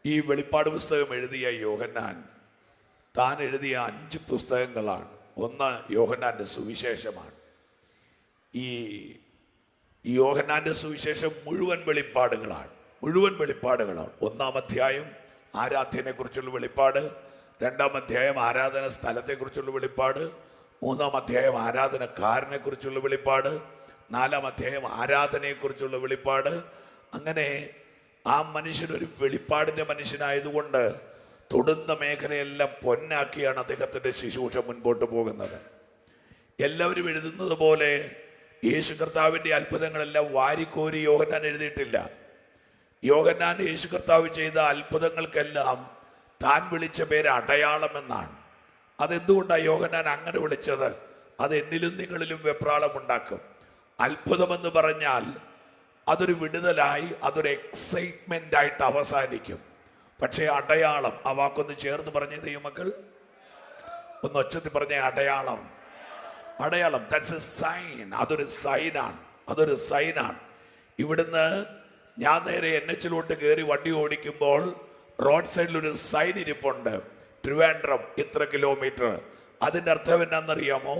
ഈ വെളിപ്പാട് പുസ്തകം എഴുതിയ യോഹന്നാൻ താൻ എഴുതിയ 5 പുസ്തകങ്ങളാണ്. ഒന്ന് യോഹന്നാന്റെ സുവിശേഷമാണ്. ഈ യോഹന്നാന്റെ സുവിശേഷം മുഴുവൻ വെളിപ്പാടുകളാണ്. 1-ാം അധ്യായം ആരാധനയെ കുറിച്ചുള്ള വെളിപ്പാട്, 2-ാം അധ്യായം ആരാധന സ്ഥലത്തെക്കുറിച്ചുള്ള വെളിപ്പാട്, 3-ാം അധ്യായം ആരാധനക്കാരനെ കുറിച്ചുള്ള വെളിപ്പാട്, 4-ാം അധ്യായം ആരാധനയെക്കുറിച്ചുള്ള വെളിപ്പാട്. അങ്ങനെ ആ മനുഷ്യനൊരു വെളിപ്പാടിന്റെ മനുഷ്യനായതുകൊണ്ട് തൊടുന്ന മേഖലയെല്ലാം പൊന്നാക്കിയാണ് അദ്ദേഹത്തിന്റെ ശുശ്രൂഷ മുൻപോട്ട് പോകുന്നത്. എല്ലാവരും എഴുതുന്നത് പോലെ യേശു കർത്താവിന്റെ അത്ഭുതങ്ങളെല്ലാം വാരിക്കോരി യോഹന്നാൻ എഴുതിയിട്ടില്ല. യോഹന്നാൻ യേശു കർത്താവ് ചെയ്ത അത്ഭുതങ്ങൾക്കെല്ലാം താൻ വിളിച്ച പേര് അടയാളം എന്നാണ്. അതെന്തുകൊണ്ടാണ് യോഹന്നാൻ അങ്ങനെ വിളിച്ചത്? അത് എന്നിലും നിങ്ങളിലും വെപ്രാളമുണ്ടാക്കും. അത്ഭുതമെന്ന് പറഞ്ഞാൽ അതൊരു വിടുതലായി, അതൊരു എക്സൈറ്റ്മെന്റ് ആയിട്ട് അവസാനിക്കും. പക്ഷേ അടയാളം, ആ വാക്കൊന്ന് ചേർന്ന് പറഞ്ഞേ ദൈവമക്കൾ, ഒന്ന് ഒച്ചത്തിൽ പറഞ്ഞേ അടയാളം. അടയാളം, ദാറ്റ്സ് എ സൈൻ. അതൊരു സൈനാണ്. ഇവിടുന്ന് ഞാൻ നേരെ NH-ലോട്ട് കയറി വണ്ടി ഓടിക്കുമ്പോൾ റോഡ് സൈഡിൽ ഒരു സൈൻ ഇരിപ്പുണ്ട്, ട്രിവാൻഡ്രം ഇത്ര കിലോമീറ്റർ. അതിൻ്റെ അർത്ഥം എന്നാണെന്നറിയാമോ?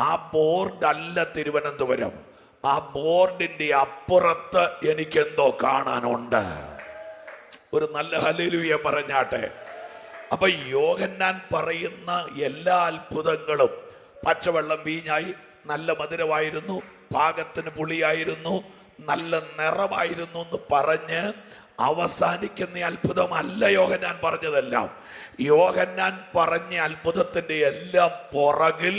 ആ ബോർഡ് അല്ല തിരുവനന്തപുരം, ആ ബോർഡിന്റെ അപ്പുറത്ത് എനിക്കെന്തോ കാണാനുണ്ട്. ഒരു നല്ല ഹല്ലേലൂയ പറഞ്ഞാട്ടെ. അപ്പൊ യോഹന്നാൻ പറയുന്ന എല്ലാ അത്ഭുതങ്ങളും പച്ചവെള്ളം വീഞ്ഞായി, നല്ല മധുരമായിരുന്നു, പാകത്തിന് പുളിയായിരുന്നു, നല്ല നിറമായിരുന്നു എന്ന് പറഞ്ഞ് അവസാനിക്കുന്ന അത്ഭുതമല്ല യോഹന്നാൻ പറഞ്ഞതെല്ലാം. യോഹന്നാൻ പറഞ്ഞ അത്ഭുതത്തിന്റെ എല്ലാം പുറകിൽ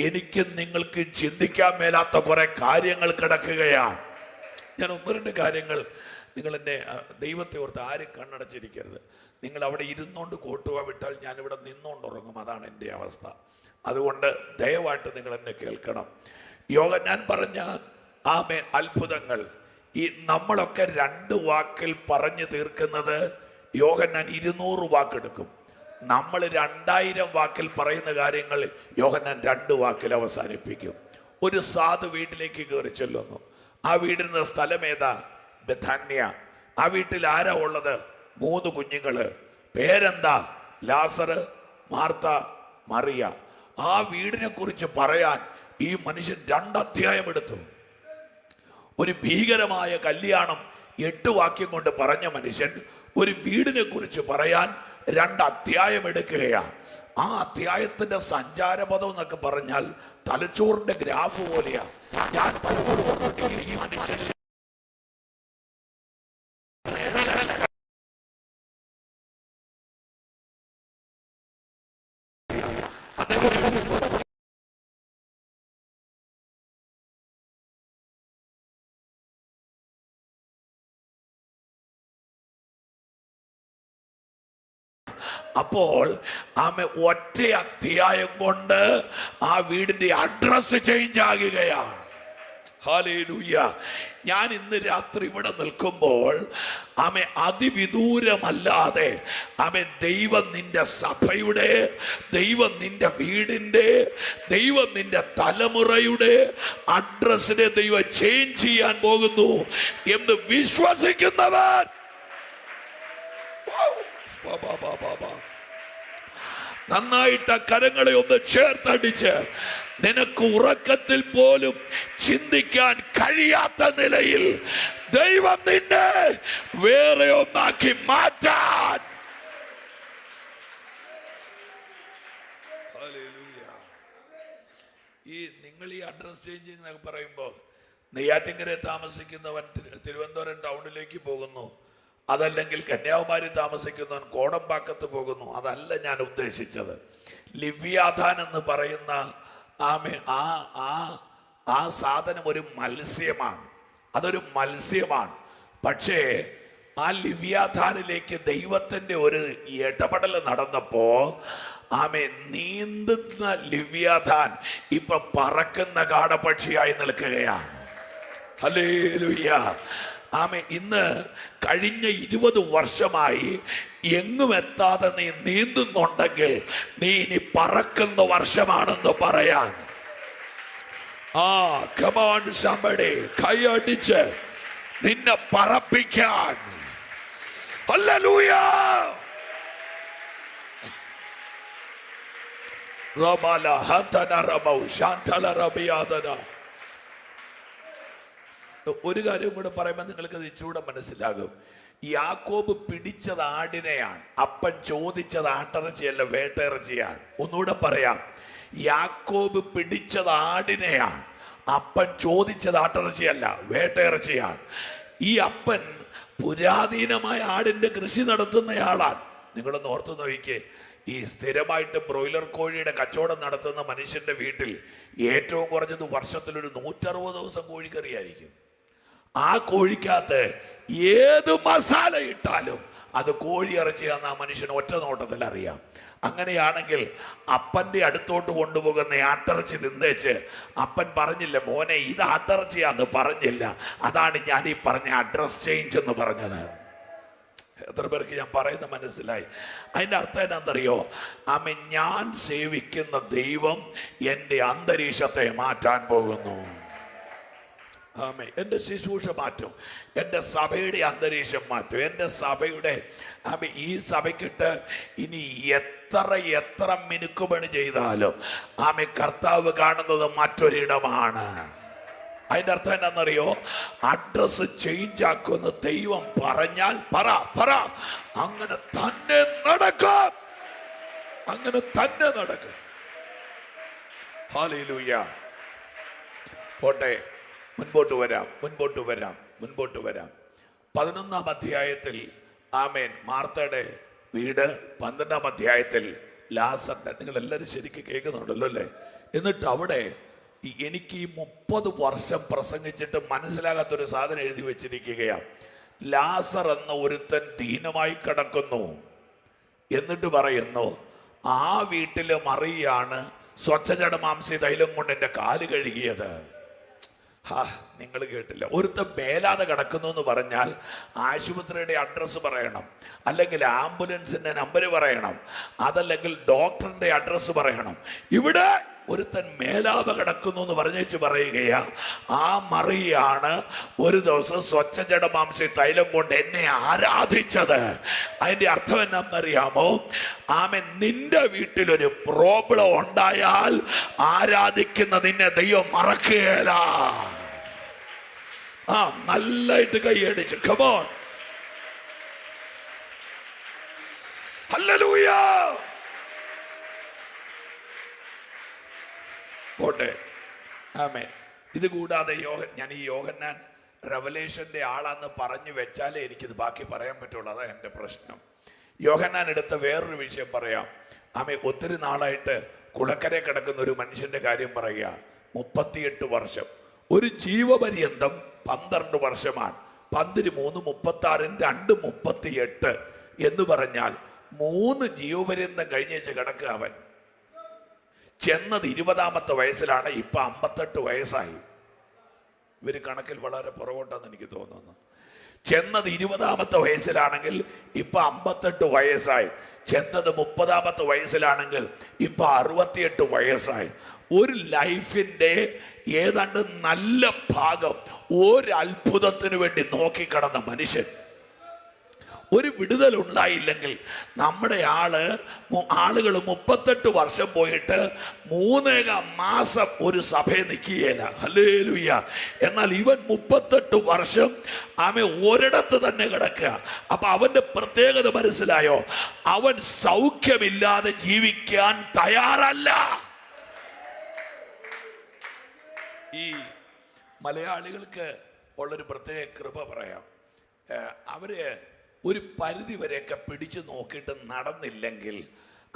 എനിക്ക് നിങ്ങൾക്ക് ചിന്തിക്കാൻ മേലാത്ത കുറെ കാര്യങ്ങൾ കിടക്കുകയാണ്. ഞാൻ 1-2 കാര്യങ്ങൾ, നിങ്ങൾ എന്നെ ദൈവത്തെ ഓർത്ത് ആരും കണ്ണടച്ചിരിക്കരുത്. നിങ്ങൾ അവിടെ ഇരുന്നോണ്ട് കോട്ടുക വിട്ടാൽ ഞാനിവിടെ നിന്നോണ്ട് ഉറങ്ങും. അതാണ് എൻ്റെ അവസ്ഥ. അതുകൊണ്ട് ദയവായിട്ട് നിങ്ങൾ എന്നെ കേൾക്കണം. യോഹന്നാൻ പറഞ്ഞ അത്ഭുതങ്ങൾ ഈ നമ്മളൊക്കെ 2 വാക്കിൽ പറഞ്ഞു തീർക്കുന്നത് യോഹന്നാൻ 200 വാക്കെടുക്കും. നമ്മൾ 2000 വാക്കിൽ പറയുന്ന കാര്യങ്ങൾ യോഹന്നാൻ 2 വാക്കിൽ അവസാനിപ്പിക്കും. ഒരു സാധു വീട്ടിലേക്ക് കയറി ചെല്ലുന്നു. ആ വീടിന്റെ സ്ഥലം ഏതാ? ബെഥാന്യ. ആ വീട്ടിൽ ആരാ ഉള്ളത്? 3 കുഞ്ഞുങ്ങള്. പേരെന്താ? ലാസർ, മാർത്ത, മറിയ. ആ വീടിനെ കുറിച്ച് പറയാൻ ഈ മനുഷ്യൻ 2 അധ്യായം എടുത്തു. ഒരു ഭീകരമായ കല്യാണം 8 വാക്യം കൊണ്ട് പറഞ്ഞ മനുഷ്യൻ ഒരു വീടിനെ കുറിച്ച് പറയാൻ 2 അധ്യായം എടുക്കുകയാണ്. ആ അധ്യായത്തിന്റെ സഞ്ചാരപഥം എന്നൊക്കെ പറഞ്ഞാൽ തലച്ചോറിന്റെ ഗ്രാഫ് പോലെയാ. ഞാൻ പലപ്പോഴും ഈ മനുഷ്യൻ അപ്പോൾ ഒറ്റ അധ്യായം കൊണ്ട് ആ വീടിന്റെ അഡ്രസ് ചേഞ്ച് ആകുകയാണ്. ഹല്ലേലൂയ. ഞാൻ ഇന്ന് രാത്രി ഇവിടെ നിൽക്കുമ്പോൾ അതിവിദൂരമല്ലാതെ ദൈവം നിന്റെ സഭയുടെ, ദൈവം നിന്റെ വീടിന്റെ, ദൈവം നിന്റെ തലമുറയുടെ അഡ്രസ്സിനെ ദൈവം ചേഞ്ച് ചെയ്യാൻ പോകുന്നു എന്ന് വിശ്വസിക്കുന്നവൻ നന്നായിട്ട് കരങ്ങളെ ഒന്ന് ചേർത്തടിച്ച് നിനക്ക് ഉറക്കത്തിൽ പോലും ചിന്തിക്കാൻ കഴിയാത്ത നിലയിൽ ദൈവം നിന്നെ വേറെ ഒന്നാക്കി മാറ്റാൻ. നിങ്ങൾ ഈ അഡ്രസ് ചേഞ്ച് എന്നൊക്കെ പറയുമ്പോ നെയ്യാറ്റിൻകരയെ താമസിക്കുന്നവൻ തിരുവനന്തപുരം ടൗണിലേക്ക് പോകുന്നു, അതല്ലെങ്കിൽ കന്യാകുമാരി താമസിക്കുന്നവൻ കോടമ്പാക്കത്ത് പോകുന്നു, അതല്ല ഞാൻ ഉദ്ദേശിച്ചത്. ലിവ്യാഥാൻ എന്ന് പറയുന്ന ആ സാധനം ഒരു മത്സ്യമാണ്. അതൊരു മത്സ്യമാണ്. പക്ഷേ ആ ലിവ്യാഥാനിലേക്ക് ദൈവത്തിന്റെ ഒരു ഇടപെടൽ നടന്നപ്പോ നീന്തുന്ന ലിവ്യാഥാൻ ഇപ്പൊ പറക്കുന്ന കാടപ്പക്ഷിയായി നിൽക്കുകയാണ്. ഹല്ലേലൂയ. ഇന്ന് കഴിഞ്ഞ 20 വർഷമായി എങ്ങും എത്താതെ നീ നീന്തുന്നുണ്ടെങ്കിൽ നീ ഇനി പറക്കുന്ന വർഷമാണെന്ന് പറയാൻ. come on somebody, കൈയടിച്ച് നിന്നെ പറപ്പിക്കാൻ ഹല്ലേലൂയ. റബല ഹതന റബൗ ശാന്തല റബിയാദന. ഒരു കാര്യം കൂടെ പറയുമ്പോൾ നിങ്ങൾക്ക് അത് ഇച്ചിലൂടെ മനസ്സിലാകും. യാക്കോബ് പിടിച്ചത് ആടിനെയാണ്, അപ്പൻ ചോദിച്ചത് ആട്ടിറച്ചിയല്ല വേട്ടയിറച്ചിയാണ്. ഒന്നുകൂടെ പറയാം, യാക്കോബ് പിടിച്ചത് ആടിനെയാണ്, അപ്പൻ ചോദിച്ചത് ആട്ടിറച്ചിയല്ല വേട്ടയിറച്ചിയാണ്. ഈ അപ്പൻ പുരാതനമായ ആടിന്റെ കൃഷി നടത്തുന്നയാളാണ്. നിങ്ങളൊന്ന് ഓർത്തു നോക്കിക്കേ, ഈ സ്ഥിരമായിട്ട് ബ്രോയിലർ കോഴിയുടെ കച്ചവടം നടത്തുന്ന മനുഷ്യന്റെ വീട്ടിൽ ഏറ്റവും കുറഞ്ഞത് വർഷത്തിലൊരു 160 ദിവസം കോഴിക്കറിയായിരിക്കും. ആ കോഴിക്കകത്ത് ഏത് മസാല ഇട്ടാലും അത് കോഴി ഇറച്ചിയാന്ന് ആ മനുഷ്യന് ഒറ്റ നോട്ടത്തിൽ അറിയാം. അങ്ങനെയാണെങ്കിൽ അപ്പന്റെ അടുത്തോട്ട് കൊണ്ടുപോകുന്ന ആട്ടിറച്ചി തിന്നേച്ച് അപ്പൻ പറഞ്ഞില്ല, മോനെ ഇത് ആട്ടിറച്ചിയാന്ന് പറഞ്ഞില്ല. അതാണ് ഞാൻ ഈ പറഞ്ഞ അഡ്രസ് ചേഞ്ച് എന്ന് പറഞ്ഞത്. എത്ര പേർക്ക് ഞാൻ പറയുന്നത് മനസ്സിലായി? അതിന്റെ അർത്ഥം എന്താണെന്നറിയോ? ആമേൻ, ഞാൻ സേവിക്കുന്ന ദൈവം എൻ്റെ അന്തരീക്ഷത്തെ മാറ്റാൻ പോകുന്നു. ആമേൻ. എൻ്റെ ശുശ്രൂഷ മാറ്റും, എൻ്റെ സഭയുടെ അന്തരീക്ഷം മാറ്റും. എൻ്റെ സഭയുടെ ഈ സഭയ്ക്കിട്ട് ഇനി എത്ര മിനുക്കുപണി ചെയ്താലും കർത്താവ് കാണുന്നത് മറ്റൊരിടമാണ്. അതിന്റെ അർത്ഥം എന്താണെന്നറിയോ? അഡ്രസ് ചേഞ്ച് ആക്കുന്ന ദൈവം പറഞ്ഞാൽ പറ അങ്ങനെ തന്നെ നടക്കും, അങ്ങനെ തന്നെ നടക്കും. ഹല്ലേലൂയ. പോട്ടെ, മുൻപോട്ട് വരാം. 11-ാം അധ്യായത്തിൽ ആമേൻ മാർത്തയുടെ വീട്, 12-ാം അധ്യായത്തിൽ ലാസറിന്റെ, നിങ്ങൾ എല്ലാവരും ശരിക്കും കേൾക്കുന്നുണ്ടല്ലോ അല്ലേ? എന്നിട്ട് അവിടെ എനിക്ക് ഈ 30 വർഷം പ്രസംഗിച്ചിട്ട് മനസ്സിലാകാത്തൊരു സാധനം എഴുതി വെച്ചിരിക്കുകയാണ്. ലാസർ എന്ന ഒരുത്തൻ ദീനമായി കിടക്കുന്നു. എന്നിട്ട് പറയുന്നു, ആ വീട്ടിലെ മറിയാണ് സ്വച്ഛജടമാംസി തൈലം കൊണ്ട് എൻ്റെ കാല് കഴുകിയത്. നിങ്ങൾ കേട്ടില്ല? ഒരുത്തൻ മേലാതെ കിടക്കുന്നു എന്ന് പറഞ്ഞാൽ ആശുപത്രിയുടെ അഡ്രസ്സ് പറയണം, അല്ലെങ്കിൽ ആംബുലൻസിന്റെ നമ്പർ പറയണം, അതല്ലെങ്കിൽ ഡോക്ടറിന്റെ അഡ്രസ്സ് പറയണം. ഇവിടെ ഒരുത്തൻ മേലാതെ കിടക്കുന്നു എന്ന് പറഞ്ഞേച്ച് പറയുകയാ, ആ മറിയാണ് ഒരു ദിവസം സ്വച്ഛജടമാംസി തൈലം കൊണ്ട് എന്നെ ആരാധിച്ചത്. അതിന്റെ അർത്ഥം എന്നാന്നറിയാമോ? ആമേൻ, നിന്റെ വീട്ടിലൊരു പ്രോബ്ലം ഉണ്ടായാൽ ആരാധിക്കുന്ന നിന്നെ ദൈവം മറക്കുകയില്ല. നല്ലായിട്ട് കൈയടിച്ച് come on. ഹല്ലേലൂയ. പോട്ടെ. ആമേൻ. ഇത് കൂടാതെ ഞാൻ ഈ യോഹന്നാൻ റെവലേഷന്റെ ആളാന്ന് പറഞ്ഞു വെച്ചാലേ എനിക്കിത് ബാക്കി പറയാൻ പറ്റുള്ളൂ. അതാ എൻ്റെ പ്രശ്നം. യോഹന്നാൻ എടുത്ത വേറൊരു വിഷയം പറയാം. ഒത്തിരി നാളായിട്ട് കുളക്കരെ കിടക്കുന്ന ഒരു മനുഷ്യന്റെ കാര്യം പറയുക. 38 വർഷം, ഒരു ജീവപര്യന്തം 12 വർഷമാണ്. 13 36 2 38 എന്ന് പറഞ്ഞാൽ 3 ജീവപര്യന്തം കഴിഞ്ഞേച്ച് കിടക്കുക. അവൻ ചെന്നത് 20ാമത്തെ വയസ്സിലാണ്, ഇപ്പൊ 58 വയസ്സായി. ഇവര് കണക്കിൽ വളരെ പുറകോട്ടാന്ന് എനിക്ക് തോന്നുന്നു. ചെന്നത് 20ാമത്തെ വയസ്സിലാണെങ്കിൽ ഇപ്പൊ 58 വയസ്സായി. ചെന്നത് 30ാമത്തെ വയസ്സിലാണെങ്കിൽ ഇപ്പൊ 68 വയസ്സായി. ഒരു ലൈഫിന്റെ ഏതാണ്ട് നല്ല ഭാഗം ഒരു അത്ഭുതത്തിന് വേണ്ടി നോക്കിക്കടന്ന മനുഷ്യൻ. ഒരു വിടുതൽ ഉണ്ടായില്ലെങ്കിൽ നമ്മുടെ ആളുകൾ 38 വർഷം പോയിട്ട് 3 മാസം ഒരു സഭയെ നിൽക്കുകയില്ല. ഹല്ലേലൂയ. എന്നാൽ ഇവൻ 38 വർഷം ഒരിടത്ത് തന്നെ കിടക്കുക. അപ്പൊ അവന്റെ പ്രത്യേകത മനസ്സിലായോ? അവൻ സൗഖ്യമില്ലാതെ ജീവിക്കാൻ തയ്യാറല്ല. ഈ മലയാളികൾക്ക് ഉള്ളൊരു പ്രത്യേക കൃപ പറയാം. അവര് ഒരു പരിധി വരെയൊക്കെ പിടിച്ചു നോക്കിയിട്ട് നടന്നില്ലെങ്കിൽ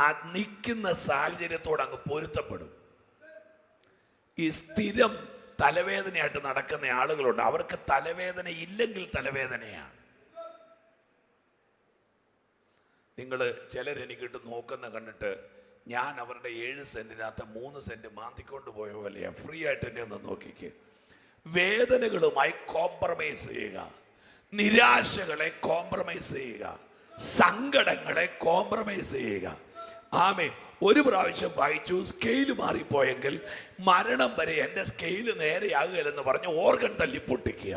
ആ നിൽക്കുന്ന സാഹചര്യത്തോട് അങ്ങ് പൊരുത്തപ്പെടും. ഈ സ്ഥിരം തലവേദനയായിട്ട് നടക്കുന്ന ആളുകളുണ്ട്. അവർക്ക് തലവേദന ഇല്ലെങ്കിൽ തലവേദനയാണ്. നിങ്ങൾ ചിലരെനിക്കിട്ട് നോക്കുന്ന കണ്ടിട്ട് ഞാൻ അവരുടെ 7 സെന്റിനകത്ത് 3 സെന്റ് മാന്തിക്കൊണ്ട് പോയ പോലെയാ. ഫ്രീ ആയിട്ട് എന്നെ ഒന്ന് നോക്കിക്ക്. വേദനകളുമായി കോംപ്രമൈസ് ചെയ്യുക, നിരാശകളെ കോംപ്രമൈസ് ചെയ്യുക, സങ്കടങ്ങളെ കോംപ്രമൈസ് ചെയ്യുക. ഒരു പ്രാവശ്യം വായിച്ചു, സ്കെയിൽ മാറിപ്പോയെങ്കിൽ മരണം വരെ എൻ്റെ സ്കെയിൽ നേരെയാകുകയില്ലെന്ന് പറഞ്ഞ് ഓർഗൻ തല്ലി പൊട്ടിക്കുക.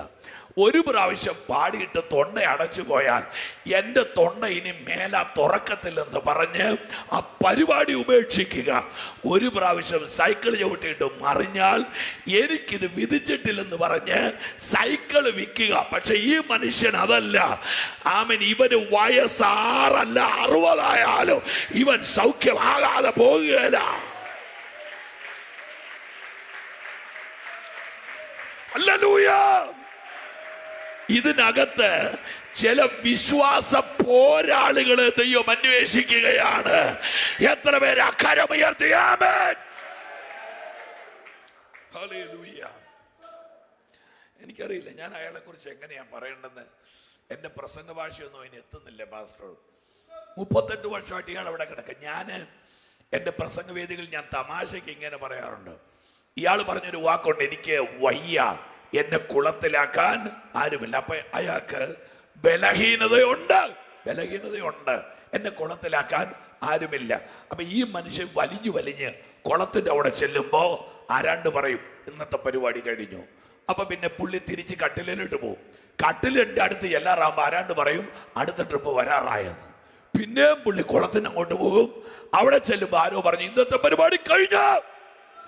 ഒരു പ്രാവശ്യം പാടിയിട്ട് തൊണ്ട അടച്ചു പോയാൽ എൻ്റെ തൊണ്ട ഇനി മേല തുറക്കത്തില്ലെന്ന് പറഞ്ഞ് ആ പരിപാടി ഉപേക്ഷിക്കുക. ഒരു പ്രാവശ്യം സൈക്കിൾ ചവിട്ടിയിട്ട് മറിഞ്ഞാൽ എനിക്കിത് വിധിച്ചിട്ടില്ലെന്ന് പറഞ്ഞ് സൈക്കിൾ വിൽക്കുക. പക്ഷെ ഈ മനുഷ്യൻ അതല്ല. ആമൻ, ഇവന് വയസ്സാറല്ല 60 ഇവൻ സൗഖ്യമാകാതെ പോകുകയില്ല. ഹല്ലേലൂയ. ഇതിനകത്ത് ചില വിശ്വാസ പോരാളികളെ ദൈവം അന്വേഷിക്കുകയാണ്. എത്ര പേര് അക്കരമുയർത്തി ആമേൻ. ഹല്ലേലൂയ. എനിക്കറിയില്ല ഞാൻ അയാളെ കുറിച്ച് എങ്ങനെയാ പറയേണ്ടെന്ന്. എന്റെ പ്രസംഗ ഭാഷയൊന്നും അതിന് എത്തുന്നില്ല പാസ്റ്റർ. 38 വർഷമായിട്ട് ഇയാൾ അവിടെ കിടക്കുക. ഞാൻ എൻ്റെ പ്രസംഗവേദികളിൽ ഞാൻ തമാശയ്ക്ക് ഇങ്ങനെ പറയാറുണ്ട്. ഇയാൾ പറഞ്ഞൊരു വാക്കുണ്ട്, എനിക്ക് വയ്യ, എന്നെ കുളത്തിലാക്കാൻ ആരുമില്ല. അപ്പൊ അയാൾക്ക് ബലഹീനതയുണ്ട്, എന്നെ കുളത്തിലാക്കാൻ ആരുമില്ല. അപ്പൊ ഈ മനുഷ്യൻ വലിഞ്ഞ് കുളത്തിന്റെ അവിടെ ചെല്ലുമ്പോ ആരാണ്ട് പറയും ഇന്നത്തെ പരിപാടി കഴിഞ്ഞു. അപ്പൊ പിന്നെ പുള്ളി തിരിച്ച് കട്ടിലിട്ട് പോകും. കട്ടിലിന്റെ അടുത്ത് എല്ലാറാകുമ്പോ ആരാണ്ട് പറയും അടുത്ത ട്രിപ്പ് വരാറായെന്ന്. പിന്നെയും പുള്ളി കുളത്തിന് അങ്ങോട്ട് പോകും. അവിടെ ചെല്ലുമ്പോ ആരോ പറഞ്ഞു ഇന്നത്തെ പരിപാടി കഴിഞ്ഞ.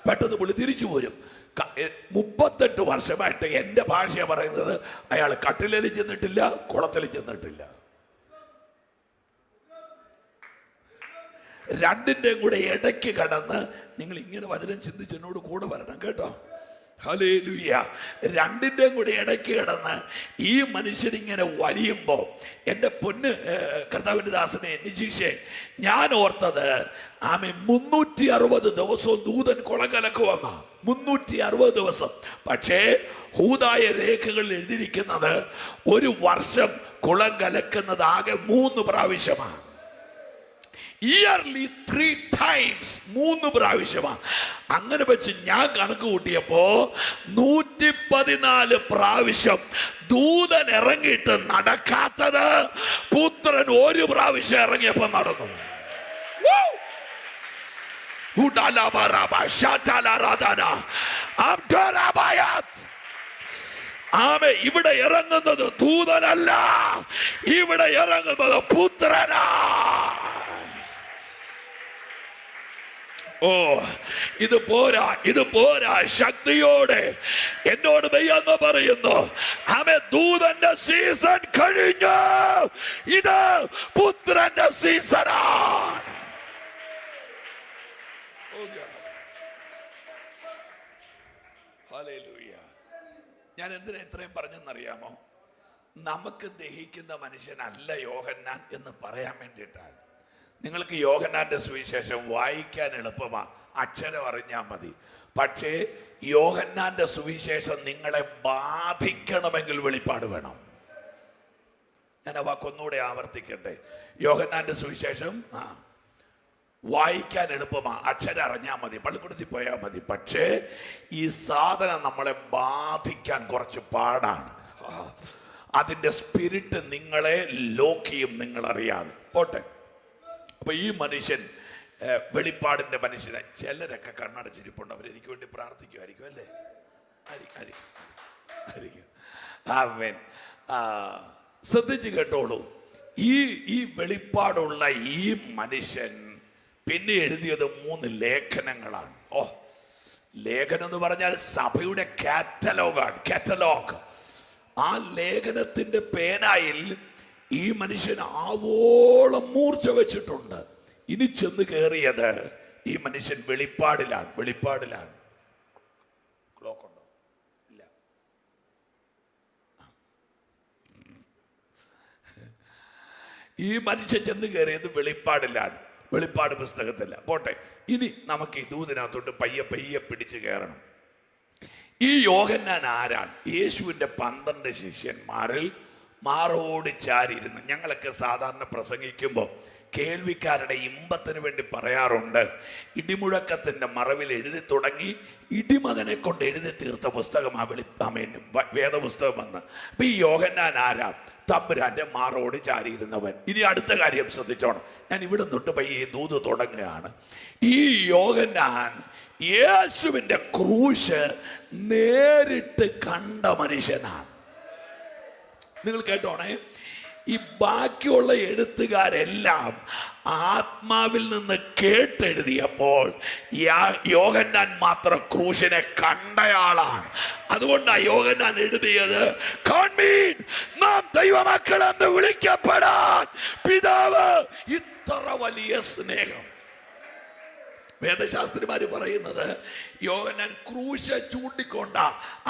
പെട്ടെന്ന് പുള്ളി തിരിച്ചു പോരും. 38 വർഷമായിട്ട് എൻ്റെ ഭാഷ പറയുന്നത് അയാൾ കട്ടിലും ചെന്നിട്ടില്ല, കുളത്തിലും ചെന്നിട്ടില്ല. രണ്ടിൻ്റെയും കൂടെ ഇടയ്ക്ക് കടന്ന് നിങ്ങൾ ഇങ്ങനെ വചനം ചിന്തിച്ച് എന്നോട് കൂടെ വരണം കേട്ടോ. ഹല്ലേലൂയ. രണ്ടിൻ്റെയും കൂടെ ഇടയ്ക്ക് കിടന്ന് ഈ മനുഷ്യരിങ്ങനെ വലിയുമ്പോ എൻ്റെ പൊന്ന് കർത്താവിൻ്റെ ദാസനെ നിജീഷെ, ഞാൻ ഓർത്തത് 360 ദിവസവും ദൂതൻ കുളം കലക്കുവന്ന 360 ദിവസം. പക്ഷേ ഹൂദായ രേഖകളിൽ എഴുതിയിരിക്കുന്നത് ഒരു വർഷം കുളം കലക്കുന്നത് ആകെ 3 പ്രാവശ്യമാണ്. ഇയർലി 3 times, 3 പ്രാവശ്യമാണ്. അങ്ങനെ വെച്ച് ഞാൻ കണക്ക് കൂട്ടിയപ്പോ 114 പ്രാവശ്യം ദൂതൻ ഇറങ്ങിയിട്ട് നടക്കാത്തത് പുത്രൻ 1 പ്രാവശ്യം ഇറങ്ങിയപ്പോ നടന്നു. ഇവിടെ ഇറങ്ങുന്നത് ദൂതനല്ല, ഇവിടെ ഇറങ്ങുന്നത് പുത്രനാ. ഓ, ഇത് പോരാ. ശക്തിയോടെ എന്നോട് ദൈവം പറയുന്നു, ദൂതന്റെ സീസൺ കഴിഞ്ഞു, ഇത് പുത്രന്റെ സീസണാണ്. ഹല്ലേലൂയ. ഞാൻ എന്തിനാ ഇത്രയും പറഞ്ഞെന്നറിയാമോ? നമുക്ക് ദഹിക്കുന്ന മനുഷ്യനല്ല യോഹന്നാൻ എന്ന് പറയാൻ വേണ്ടിയിട്ടാണ്. നിങ്ങൾക്ക് യോഹന്നാന്റെ സുവിശേഷം വായിക്കാൻ എളുപ്പമാ, അക്ഷരം അറിഞ്ഞാൽ മതി. പക്ഷേ യോഹന്നാന്റെ സുവിശേഷം നിങ്ങളെ ബാധിക്കണമെങ്കിൽ വെളിപ്പാട് വേണം. ഞാൻ ആ വാക്കൊന്നുകൂടെ ആവർത്തിക്കട്ടെ. യോഹന്നാന്റെ സുവിശേഷം വായിക്കാൻ എളുപ്പമാ, അക്ഷരം അറിഞ്ഞാൽ മതി, പള്ളിക്കൂടത്തിൽ പോയാൽ മതി. പക്ഷേ ഈ സാധനം നമ്മളെ ബാധിക്കാൻ കുറച്ച് പാടാണ്. അതിൻ്റെ സ്പിരിറ്റ് നിങ്ങളെ ലോക്ക് ചെയ്യും, നിങ്ങൾ അറിയാതെ. പോട്ടെ. അപ്പൊ ഈ മനുഷ്യൻ വെളിപ്പാടിന്റെ മനുഷ്യനായി. ചിലരൊക്കെ കണ്ണടച്ചിരിപ്പുണ്ട്, അവരെനിക്ക് വേണ്ടി പ്രാർത്ഥിക്കുമായിരിക്കും അല്ലേ? ആമേൻ. ശ്രദ്ധിച്ച് കേട്ടോളൂ. ഈ വെളിപ്പാടുള്ള ഈ മനുഷ്യൻ പിന്നെ എഴുതിയത് 3 ലേഖനങ്ങളാണ്. ലേഖനം എന്ന് പറഞ്ഞാൽ സഭയുടെ കാറ്റലോഗ്. ആ ലേഖനത്തിന്റെ പേനായിൽ ഈ മനുഷ്യൻ ആവോളം മൂർച്ച വെച്ചിട്ടുണ്ട്. ഇനി ചെന്ന് കയറിയത് ഈ മനുഷ്യൻ വെളിപ്പാടിലാണ്. ക്ലോക്ക് ഉണ്ടോ? ഇല്ല. ഈ മനുഷ്യൻ ചെന്ന് കയറിയത് വെളിപ്പാടിലാണ്, വെളിപ്പാട് പുസ്തകത്തില്ല. പോട്ടെ. ഇനി നമുക്ക് ഈ ദൂതിനകത്തോട്ട് പയ്യെ പിടിച്ചു കയറണം. ഈ യോഹന്നാൻ ആരാണ്? യേശുവിൻ്റെ 12 ശിഷ്യന്മാരിൽ മാറോട് ചാരിയിരുന്നു. ഞങ്ങളൊക്കെ സാധാരണ പ്രസംഗിക്കുമ്പോൾ കേൾവിക്കാരുടെ ഇമ്പത്തിന് വേണ്ടി പറയാറുണ്ട്, ഇടിമുഴക്കത്തിന്റെ മറവിൽ എഴുതി തുടങ്ങി ഇടിമകനെ കൊണ്ട് എഴുതി തീർത്ത പുസ്തകമാണ് വേദപുസ്തകം എന്ന്. അപ്പൊ ഈ യോഹന്നാൻ ആരാ? തമ്പുരാന്റെ മാറോട് ചാരിയിരുന്നവൻ. ഇനി അടുത്ത കാര്യം ശ്രദ്ധിച്ചോണം. ഞാൻ ഇവിടെ തൊട്ട് പയ്യെ ദൂത് തുടങ്ങുകയാണ്. ഈ യോഹന്നാൻ യേശുവിന്റെ ക്രൂശ് നേരിട്ട് കണ്ട മനുഷ്യനാണ്. നിങ്ങൾ കേട്ടോണേ, ഈ ബാക്കിയുള്ള എഴുത്തുകാരെല്ലാം ആത്മാവിൽ നിന്ന് കേട്ടെഴുതിയപ്പോൾ യോഹന്നാൻ മാത്രം ക്രൂശിനെ കണ്ടയാളാണ്. അതുകൊണ്ടാണ് യോഹന്നാൻ എഴുതിയത്, കാൺമീൻ, നാം ദൈവമക്കളെന്ന് വിളിക്കപ്പെടാൻ പിതാവ് ഇത്ര വലിയ സ്നേഹം. വേദശാസ്ത്രിമാര് പറയുന്നത് യോഹന്നാൻ ക്രൂശ ചൂണ്ടിക്കൊണ്ട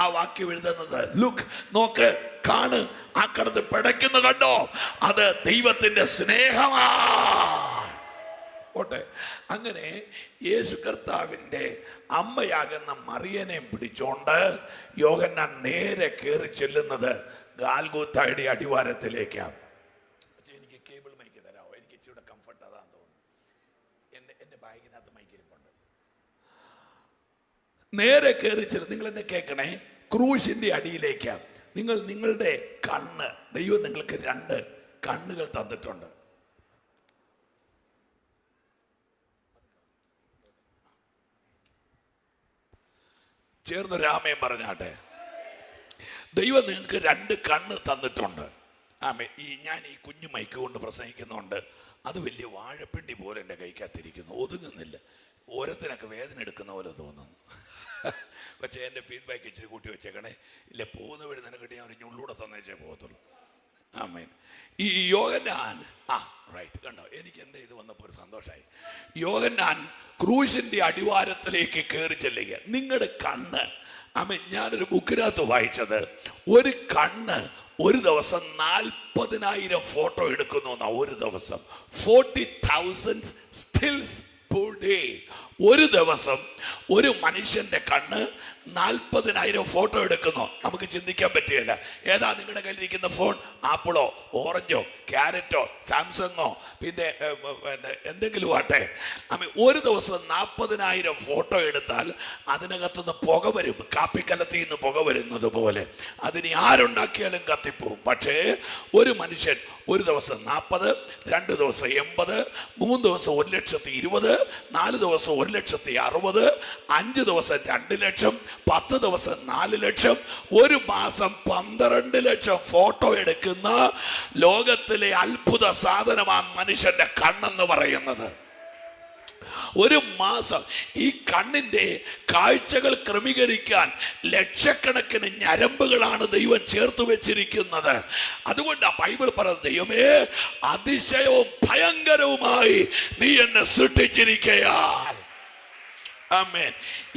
ആ വാക്യം എഴുതുന്നത്. ലുക്ക്, നോക്ക്, കാണ്, ആ കടന്ന് പിടയ്ക്കുന്ന കണ്ടോ, അത് ദൈവത്തിന്റെ സ്നേഹമാണ്. ഓട്ടെ, അങ്ങനെ യേശു കർത്താവിന്റെ അമ്മയാകുന്ന മറിയനെ പിടിച്ചോണ്ട് യോഹന്നാൻ നേരെ കയറി ചെല്ലുന്നത് ഗാൽഗോത്തായുടെ അടിവാരത്തിലേക്കാണ്. എനിക്ക് കേബിൾ മൈക്ക് തരാമോ? എനിക്ക് ഇച്ചിരി കംഫർട്ട് അതാന്ന് തോന്നുന്നു. എന്റെ ബാഗിനകത്ത് മൈക്കിരിപ്പുണ്ട്. നേരെ കയറി ചെല്ലും. നിങ്ങൾ എന്നെ കേൾക്കണേ, ക്രൂശിന്റെ അടിയിലേക്കാണ്. നിങ്ങളുടെ കണ്ണ്, ദൈവം നിങ്ങൾക്ക് 2 കണ്ണുകൾ തന്നിട്ടുണ്ട്. ചേർന്ന് രാമയും പറഞ്ഞാട്ടെ. ദൈവം നിങ്ങൾക്ക് 2 കണ്ണ് തന്നിട്ടുണ്ട്. ആമേ. ഞാൻ ഈ കുഞ്ഞു മൈക്ക് കൊണ്ട് പ്രസംഗിക്കുന്നുണ്ട്. അത് വലിയ വാഴപ്പിണ്ടി പോലെ എൻ്റെ കൈക്കകത്തിരിക്കുന്നു, ഒതുങ്ങുന്നില്ല. ഓരോരുത്തരൊക്കെ വേദന എടുക്കുന്ന പോലെ തോന്നുന്നു. പക്ഷേ എൻ്റെ ഫീഡ്ബാക്ക് ഇച്ചിരി കൂട്ടി വെച്ചേക്കണേ. ഇല്ല, പോകുന്ന വഴി നിനക്കിട്ട് ഞാൻ ഒരു ഞുള്ളൂടെ തന്നേച്ചേ പോകത്തുള്ളൂ. ആമേൻ. ഈ യോഹന്നാൻ, റൈറ്റ്, കണ്ടോ, എനിക്ക് എൻ്റെ ഇത് വന്നപ്പോൾ ഒരു സന്തോഷമായി. യോഹന്നാൻ ക്രൂശിന്റെ അടിവാരത്തിലേക്ക് കയറി ചെല്ലുക. നിങ്ങളുടെ കണ്ണ്, ആമേൻ. ഞാനൊരു ബുക്കിനകത്ത് വായിച്ചത്, ഒരു കണ്ണ് ഒരു ദിവസം 40,000 ഫോട്ടോ എടുക്കുന്നു എന്നാ. ഒരു ദിവസം 40,000 സ്റ്റിൽസ് പെർ ഡേ. ഒരു ദിവസം ഒരു മനുഷ്യന്റെ കണ്ണ് 40,000 ഫോട്ടോ എടുക്കുന്നു. നമുക്ക് ചിന്തിക്കാൻ പറ്റുകയില്ല. ഏതാ നിങ്ങളുടെ കയ്യിലിരിക്കുന്ന ഫോൺ? ആപ്പിളോ, ഓറഞ്ചോ, ക്യാരറ്റോ, സാംസങ്ങോ, പിന്നെ എന്തെങ്കിലും ആട്ടെ. ഒരു ദിവസം 40,000 ഫോട്ടോ എടുത്താൽ അതിനകത്തുനിന്ന് പുക വരും, കാപ്പിക്കലത്തിൽ നിന്ന് പുക വരുന്നത് പോലെ. അതിന് ആരുണ്ടാക്കിയാലും കത്തിപ്പോവും. പക്ഷേ ഒരു മനുഷ്യൻ ഒരു ദിവസം 40, 2 ദിവസം 80, 3 ദിവസം 1,20,000, 4 ദിവസം 1,60,000, 5 ദിവസം 2 ലക്ഷം, 10 ദിവസം 4 ലക്ഷം, ഒരു മാസം 12 ലക്ഷം ഫോട്ടോ എടുക്കുന്ന ലോകത്തിലെ അത്ഭുത സാധനമാണ് മനുഷ്യന്റെ കണ്ണെന്ന് പറയുന്നത്. ഒരു മാസം ഈ കണ്ണിന്റെ കാഴ്ചകൾ ക്രമീകരിക്കാൻ ലക്ഷക്കണക്കിന് ഞരമ്പുകളാണ് ദൈവം ചേർത്ത് വെച്ചിരിക്കുന്നത്. അതുകൊണ്ടാണ് ബൈബിൾ പറയുന്നത്, ദൈവമേ, അതിശയവും ഭയങ്കരവുമായി നീ എന്നെ സൃഷ്ടിച്ചിരിക്കയാൽ. ആമേൻ.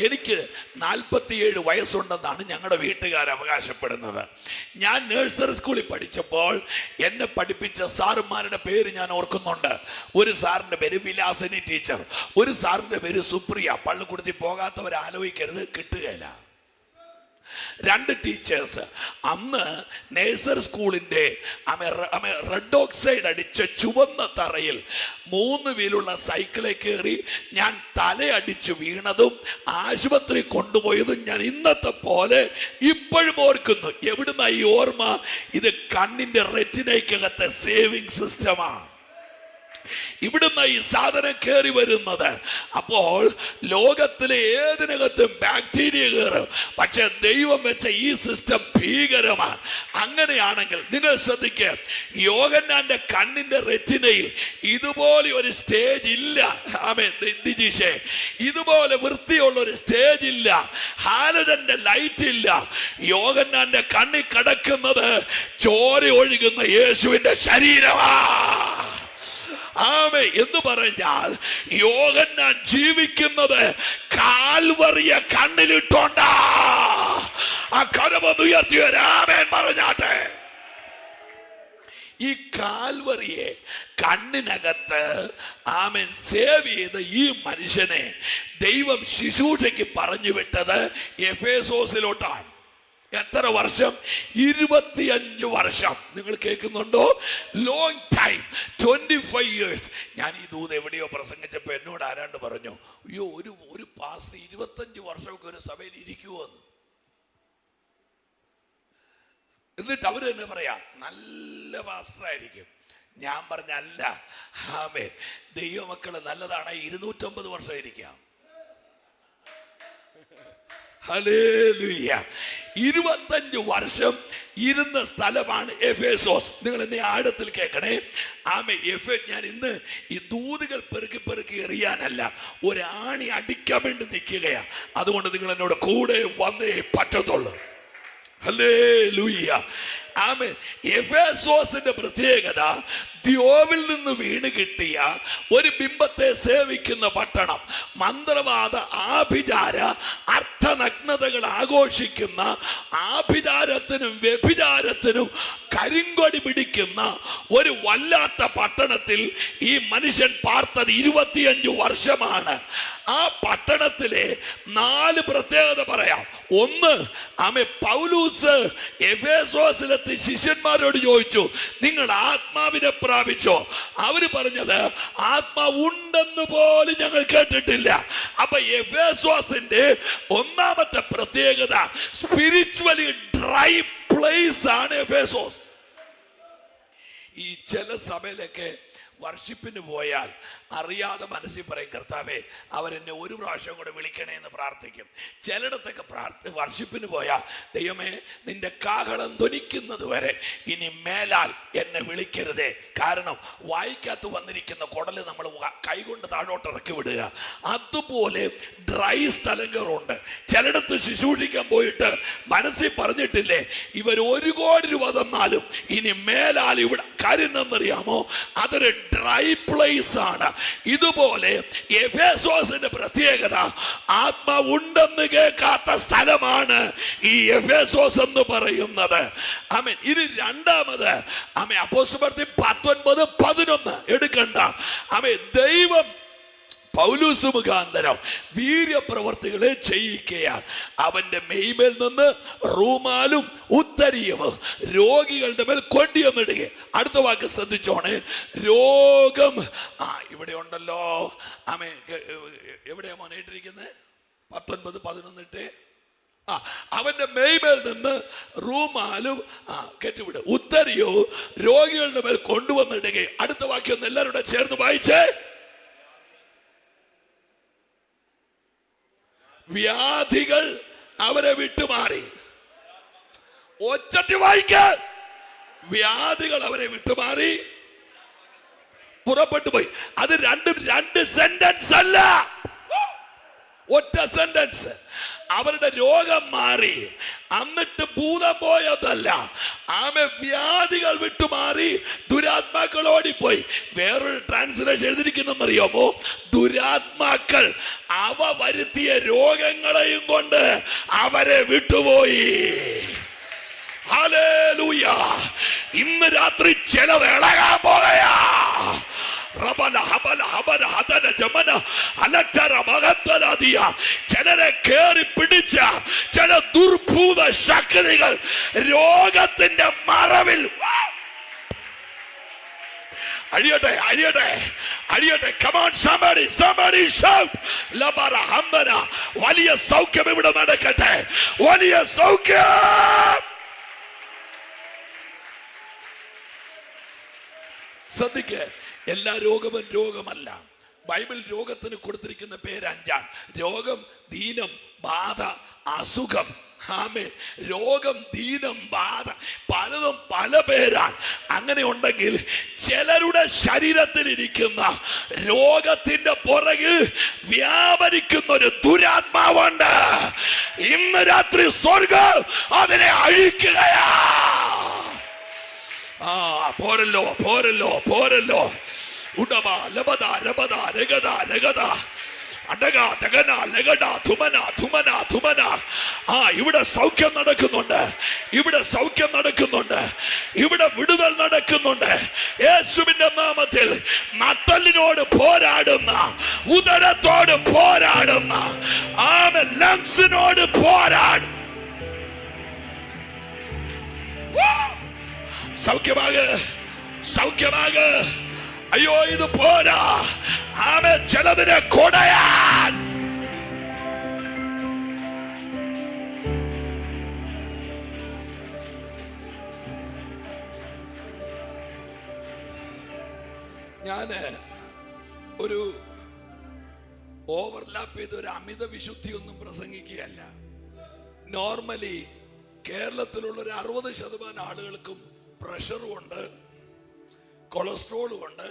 എനിക്ക് 47 വയസ്സുണ്ടെന്നാണ് ഞങ്ങളുടെ വീട്ടുകാർ അവകാശപ്പെടുന്നത്. ഞാൻ നഴ്സറി സ്കൂളിൽ പഠിച്ചപ്പോൾ എന്നെ പഠിപ്പിച്ച സാറുമാരുടെ പേര് ഞാൻ ഓർക്കുന്നുണ്ട്. ഒരു സാറിന്റെ പേര് വിലാസിനി ടീച്ചർ, ഒരു സാറിന്റെ പേര് സുപ്രിയ. പള്ളിക്കൂടത്തിൽ പോകാത്തവർ ആലോചിക്കരുത്, കിട്ടുകയില്ല. 2 ടീച്ചേഴ്സ്. അന്ന് നേഴ്സറി സ്കൂളിന്റെ റെഡ് ഓക്സൈഡ് അടിച്ച ചുവന്ന തറയിൽ 3 വീലുള്ള സൈക്കിളിൽ കയറി ഞാൻ തലയടിച്ചു വീണതും ആശുപത്രി കൊണ്ടുപോയതും ഞാൻ ഇന്നത്തെ പോലെ ഇപ്പോഴും ഓർക്കുന്നു. എവിടുന്ന ഈ ഓർമ്മ? ഇത് കണ്ണിന്റെ റെറ്റിനയ്ക്കകത്തെ സേവിങ് സിസ്റ്റമാണ്. ഇവിടുന്ന് ഈ സാധനം കയറി വരുന്നത്. അപ്പോൾ ലോകത്തിലെ ഏതിനകത്തും ബാക്ടീരിയ കയറും, പക്ഷെ ദൈവം വെച്ച ഈ സിസ്റ്റം ഭീകരമാണ്. അങ്ങനെയാണെങ്കിൽ നിങ്ങൾ ശ്രദ്ധിക്കുക, യോഹന്നാന്റെ കണ്ണിന്റെ റെറ്റിനയിൽ ഇതുപോലെ ഒരു സ്റ്റേജ് ഇല്ല. ആമേൻ. ദിജീഷേ, ഇതുപോലെ വൃത്തിയുള്ള ഒരു സ്റ്റേജ് ഇല്ല, ഹാലജന്റെ ലൈറ്റ് ഇല്ല. യോഹന്നാന്റെ കണ്ണിൽ കിടക്കുന്നത് ചോര ഒഴുകുന്ന യേശുവിന്റെ ശരീരമാണ്. ആമേ. എന്ന് പറഞ്ഞാൽ യോഹന്നാൻ ജീവിക്കുന്നത് കാൽവറിയെ കണ്ണിലിട്ടോണ്ടാ. ആ കരമൊന്ന് ഉയർത്തി ആമേൻ പറഞ്ഞാട്ടെ. ഈ കാൽവറിയെ കണ്ണിനകത്ത് ആമേൻ സേവ് ചെയ്ത ഈ മനുഷ്യനെ ദൈവം ശുശ്രൂഷയ്ക്ക് പറഞ്ഞു വിട്ടത് എഫേസോസിലോട്ടാണ്. എത്ര വർഷം? 25 വർഷം. നിങ്ങൾ കേൾക്കുന്നുണ്ടോ? Long time, 25 years. ഞാൻ ഈ ദൂത് എവിടെയോ പ്രസംഗിച്ചപ്പോൾ എന്നോട് ആരാണ്ട് പറഞ്ഞു, അയ്യോ, ഒരു പാസ്റ്റ് 25 വർഷമൊക്കെ ഒരു സഭയിൽ ഇരിക്കുമോന്ന്. എന്നിട്ട് അവര് തന്നെ പറയാ, നല്ല പാസ്റ്റർ ആയിരിക്കും. ഞാൻ പറഞ്ഞല്ല, ആമേ, ദൈവമക്കള് നല്ലതാണ്, 250 വർഷം ഇരിക്കാം. ഹല്ലേലൂയ. 25 വർഷം ഇരുന്ന സ്ഥലമാണ് എഫേസോസ്. നിങ്ങൾ എന്നെ ആഴത്തിൽ കേൾക്കണേ. ഞാൻ ഇന്ന് ഈ ദൂതുകൾ പെറുക്കി പെറുക്കി എറിയാനല്ല, ഒരാണി അടിക്കാൻ വേണ്ടി നിൽക്കുകയാണ്. അതുകൊണ്ട് നിങ്ങൾ എന്നോട് കൂടെ വന്നേ പറ്റത്തുള്ളൂ. ഹല്ലേലൂയ. ആമേൻ. എഫേസോസിന്റെ പ്രത്യേകത ദ്യോവിൽ നിന്ന് വീണ് കിട്ടിയ ഒരു ബിംബത്തെ സേവിക്കുന്ന പട്ടണം. മന്ത്രവാദ ആഭിചാര അർത്ഥനഗ്നതകൾ ആഘോഷിക്കുന്ന, ആഭിചാരത്തിനും വ്യഭിചാരത്തിനും കരിങ്കൊടി പിടിക്കുന്ന ഒരു വല്ലാത്ത പട്ടണത്തിൽ ഈ മനുഷ്യൻ പാർത്തത് 25 വർഷമാണ്. ആ പട്ടണത്തിലെ 4 പ്രത്യേകത പറയാം. ഒന്ന്, പൗലൂസ് എഫേസോസിലെ ശിഷ്യന്മാരോട് ചോദിച്ചു, നിങ്ങൾ ആത്മാവിനെ പ്രാപിച്ചോ? അവര് പറഞ്ഞത് ആത്മാവ് ഉണ്ടെന്ന് പോലും ഞങ്ങൾ കേട്ടിട്ടില്ല. അപ്പൊ എഫേസോസിന്റെ ഒന്നാമത്തെ പ്രത്യേകത സ്പിരിച്വലി ഡ്രൈ പ്ലേസ് ആണ് എഫേസോസ്. ഈ ചില സഭയിലൊക്കെ വർഷിപ്പിന് പോയാൽ അറിയാതെ മനസ്സിൽ പറയും, കർത്താവേ അവരെന്നെ ഒരു പ്രാവശ്യം കൂടെ വിളിക്കണേ എന്ന് പ്രാർത്ഥിക്കും. ചിലയിടത്തൊക്കെ വർഷിപ്പിന് പോയാൽ, ദൈവമേ നിന്റെ കാഹളം ധ്വനിക്കുന്നത് വരെ ഇനി മേലാൽ എന്നെ വിളിക്കരുതേ. കാരണം വായിക്കകത്ത് വന്നിരിക്കുന്ന കുടല് നമ്മൾ കൈകൊണ്ട് താഴോട്ട് ഇറക്കി വിടുക. അതുപോലെ ഡ്രൈ സ്ഥലങ്ങളുണ്ട്. ചിലയിടത്ത് ശുശ്രൂഷിക്കാൻ പോയിട്ട് മനസ്സിൽ പറഞ്ഞിട്ടില്ലേ, ഇവർ 1 കോടി രൂപ തന്നാലും ഇനി മേലാൽ ഇവിടെ. കാര്യം എന്നറിയാമോ? അതൊരു ഡ്രൈ പ്ലേസ് ആണ്. ഇതുപോലെ എഫേസോസിന്റെ പ്രത്യേകത ആത്മാവ് ഉണ്ടെന്ന് കേൾക്കാത്ത സ്ഥലമാണ് ഈ എഫേസോസ് എന്ന് പറയുന്നത്. ആമേൻ. ഇനി രണ്ടാമത് അപ്പോസ്തലപ്രവൃത്തി 19:11 എടുക്കണ്ട. ദൈവം പൗലൂസ് മുഖാന്തരം വീര്യപ്രവർത്തികളെ ചെയ്യിക്കുകയാണ്. അവന്റെ മെയ്മേൽ നിന്ന് റൂമാലും ഉത്തരീയവും രോഗികളുടെ മേൽ കൊണ്ടുവന്നിടുക. അടുത്ത വാക്ക് ശ്രദ്ധിച്ചോണേ. രോഗം ഇവിടെ ഉണ്ടല്ലോ. എവിടെയാ മോനായിട്ടിരിക്കുന്നത്? 19:11 അവന്റെ മെയ്മേൽ നിന്ന് റൂമാലും കെട്ടിവിടും, ഉത്തരീയവും രോഗികളുടെ മേൽ കൊണ്ടുവന്നിടുക. അടുത്ത വാക്യം ഒന്ന് എല്ലാവരും ചേർന്ന് വായിച്ചേ. വ്യാധികൾ അവരെ വിട്ടുമാറി. ഒച്ചത്തി വായിക്കാൻ. വ്യാധികൾ അവരെ വിട്ടുമാറി, പുറപ്പെട്ടു പോയി. അത് രണ്ട് സെന്റൻസ് അല്ല, ഒറ്റ സെന്റൻസ്. അവരുടെ രോഗം മാറി, എന്നിട്ട് ഭൂതം പോയതല്ല. വ്യാധികൾ വിട്ടുമാറി, ദുരാത്മാക്കൾ ഓടിപ്പോയി. വേറൊരു ട്രാൻസ്ലേഷൻ എഴുതിയിരിക്കുന്നറിയാമോ? ദുരാത്മാക്കൾ അവ വരുത്തിയ രോഗങ്ങളെയും കൊണ്ട് അവരെ വിട്ടുപോയി. ഹല്ലേലൂയ. ഇന്ന് രാത്രി ചിലവ് ഇളകാൻ പോകയാ. ചിലരെ കേറി പിടിച്ച ചില ദുർഭൂത ശക്തികൾ രോഗത്തിന്റെ മറവിൽ അഴിയട്ടെ, അഴിയട്ടെ, അഴിയട്ടെ. Come on, somebody shout. വലിയ സൗഖ്യം ഇവിടെ നടക്കട്ടെ, വലിയ സൗഖ്യം. ശ്രദ്ധിക്കേ, എല്ലാ രോഗവും രോഗമല്ല. ബൈബിൾ രോഗത്തിന് കൊടുത്തിരിക്കുന്ന പേര് 5. രോഗം, ദീനം, ബാധ, അസുഖം. രോഗം, ദീനം, ബാധ, പലതും പല പേരാണ്. അങ്ങനെ ഉണ്ടെങ്കിൽ ചിലരുടെ ശരീരത്തിൽ ഇരിക്കുന്ന രോഗത്തിന്റെ പുറകിൽ വ്യാപരിക്കുന്ന ഒരു ദുരാത്മാവുണ്ട്. ഇന്ന് രാത്രി സ്വർഗ്ഗം അതിനെ അഴിക്കുകയാ. പോരല്ലോ, പോരല്ലോ, പോരല്ലോ. ഉടമ ലബദ രബദ രഗദ രഗദ അടഗ തഗന ലഗഡ തുമന തുമന തുമന. ഇവിടെ സൗഖ്യം നടക്കുന്നുണ്ട്, ഇവിടെ സൗഖ്യം നടക്കുന്നുണ്ട്, ഇവിടെ വിടുതൽ നടക്കുന്നുണ്ട്. യേശുവിന്റെ നാമത്തിൽ നട്ടലിനോട് പോരാടുന്ന, ഉദരത്തോട് പോരാടുന്ന, ലങ്സിനോട് പോരാടും. സൗഖ്യമാക്, സൗഖ്യമാക്. അയ്യോ ഇത് പോരാ. ചിലതിനെ കൊടയാൻ. ഞാന് ഒരു ഓവർലാപ്പ് ചെയ്ത് ഒരു അമിത വിശുദ്ധി ഒന്നും പ്രസംഗിക്കുകയല്ല. നോർമലി കേരളത്തിലുള്ള ഒരു 60% ആളുകൾക്കും പ്രഷറും ഉണ്ട്, കൊളസ്ട്രോളും ഉണ്ട്,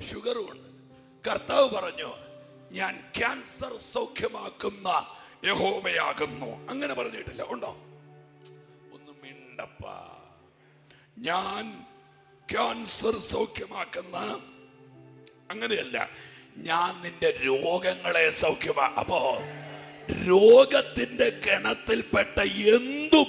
ഷുഗറും ഉണ്ട്. കർത്താവ് പറഞ്ഞു, ഞാൻ ക്യാൻസർ സൗഖ്യമാക്കുന്ന യഹോവയാകുന്നു. അങ്ങനെ പറഞ്ഞിട്ടില്ല, ഉണ്ടോ? ഒന്നും മിണ്ടപ്പ. ഞാൻ ക്യാൻസർ സൗഖ്യമാക്കുന്ന, അങ്ങനെയല്ല, ഞാൻ നിന്റെ രോഗങ്ങളെ അപ്പോ രോഗത്തിന്റെ ഗണത്തിൽപ്പെട്ട എന്തും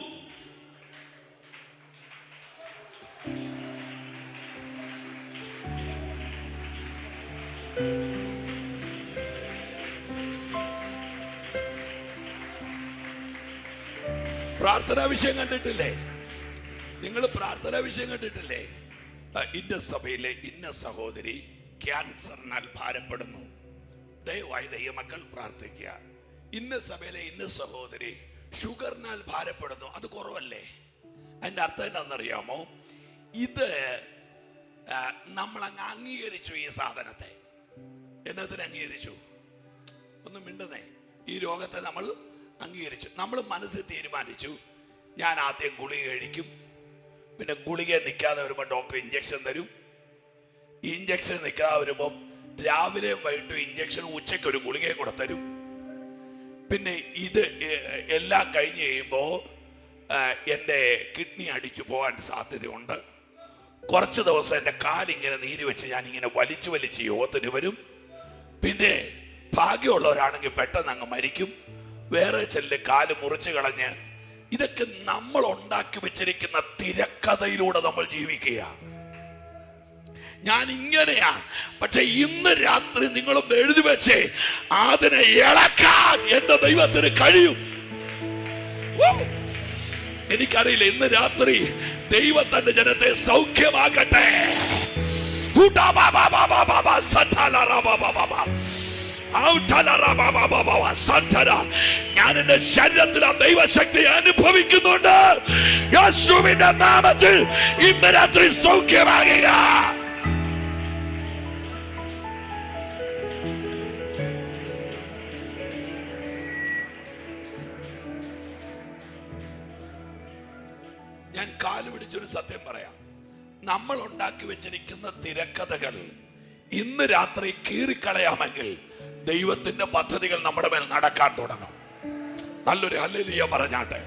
പ്രാർത്ഥനാ വിഷയം കണ്ടിട്ടില്ലേ? നിങ്ങൾ പ്രാർത്ഥനാ വിഷയം കണ്ടിട്ടില്ലേ? ഇന്ന സഭയിലെ ഇന്ന സഹോദരി ക്യാൻസറിനാൽ ഭാരപ്പെടുന്നു, ദയവായി ദൈവമക്കൾ പ്രാർത്ഥിക്കുക. ഇന്ന സഭയിലെ ഇന്ന സഹോദരി ഷുഗറിനാൽ ഭാരപ്പെടുന്നു, അത് കുറവല്ലേ? അതിന്റെ അർത്ഥം എന്താണെന്നറിയാമോ? ഇത് നമ്മൾ അങ്ങ് അംഗീകരിച്ചു. ഈ സാധനത്തെ എന്നതിന് അംഗീകരിച്ചു? ഒന്നും മിണ്ടുന്നേ. ഈ രോഗത്തെ നമ്മൾ അംഗീകരിച്ചു. നമ്മൾ മനസ്സിൽ തീരുമാനിച്ചു, ഞാൻ ആദ്യം ഗുളിക കഴിക്കും, പിന്നെ ഗുളിക നിൽക്കാതെ വരുമ്പോൾ ഡോക്ടർ ഇഞ്ചക്ഷൻ തരും, ഇഞ്ചക്ഷൻ നിൽക്കാതെ വരുമ്പോൾ രാവിലെയും വൈകിട്ടും ഇഞ്ചക്ഷൻ, ഉച്ചയ്ക്ക് ഒരു ഗുളികയും കൂടെ തരും. പിന്നെ ഇത് എല്ലാം കഴിഞ്ഞ് കഴിയുമ്പോൾ എൻ്റെ കിഡ്നി അടിച്ചു പോകാൻ സാധ്യതയുണ്ട്. കുറച്ച് ദിവസം എൻ്റെ കാലിങ്ങനെ നീര് വെച്ച് ഞാനിങ്ങനെ വലിച്ചു യോഗത്തിന് വരും. പിന്നെ ഭാഗ്യമുള്ളവരാണെങ്കിൽ പെട്ടെന്ന് അങ്ങ് മരിക്കും. വേറെ ചില കാല് മുറിച്ച് കളഞ്ഞ്. ഇതൊക്കെ നമ്മൾ ഉണ്ടാക്കി വെച്ചിരിക്കുന്ന തിരക്കഥയിലൂടെ നമ്മൾ ജീവിക്കുക. ഞാൻ ഇങ്ങനെയാണ്, പക്ഷെ ഇന്ന് രാത്രി നിങ്ങളും എഴുതി വെച്ചേ, അതിനെ ഇളക്കാൻ എന്റെ ദൈവത്തിന് കഴിയും. എനിക്കറിയില്ല, ഇന്ന് രാത്രി ദൈവം തന്റെ ജനത്തെ സൗഖ്യമാക്കട്ടെ. ഞാൻ എന്റെ ശരീരത്തിൽ ആ ദൈവശക്തി അനുഭവിക്കുന്നുണ്ട്. യേശുവിന്റെ നാമത്തിൽ ഇന്ന് രാത്രി സൗഖ്യമാകുക. ഞാൻ കാല് പിടിച്ചൊരു സത്യം പറയാം. നമ്മൾ ഉണ്ടാക്കി വെച്ചിരിക്കുന്ന തിരക്കഥകൾ ഇന്ന് രാത്രി കീറിക്കളയാമെങ്കിൽ ദൈവത്തിന്റെ പദ്ധതികൾ നമ്മുടെ മേൽ നടക്കാൻ തുടങ്ങും. നല്ലൊരു ഹല്ലേലൂയ പറഞ്ഞാട്ടെ.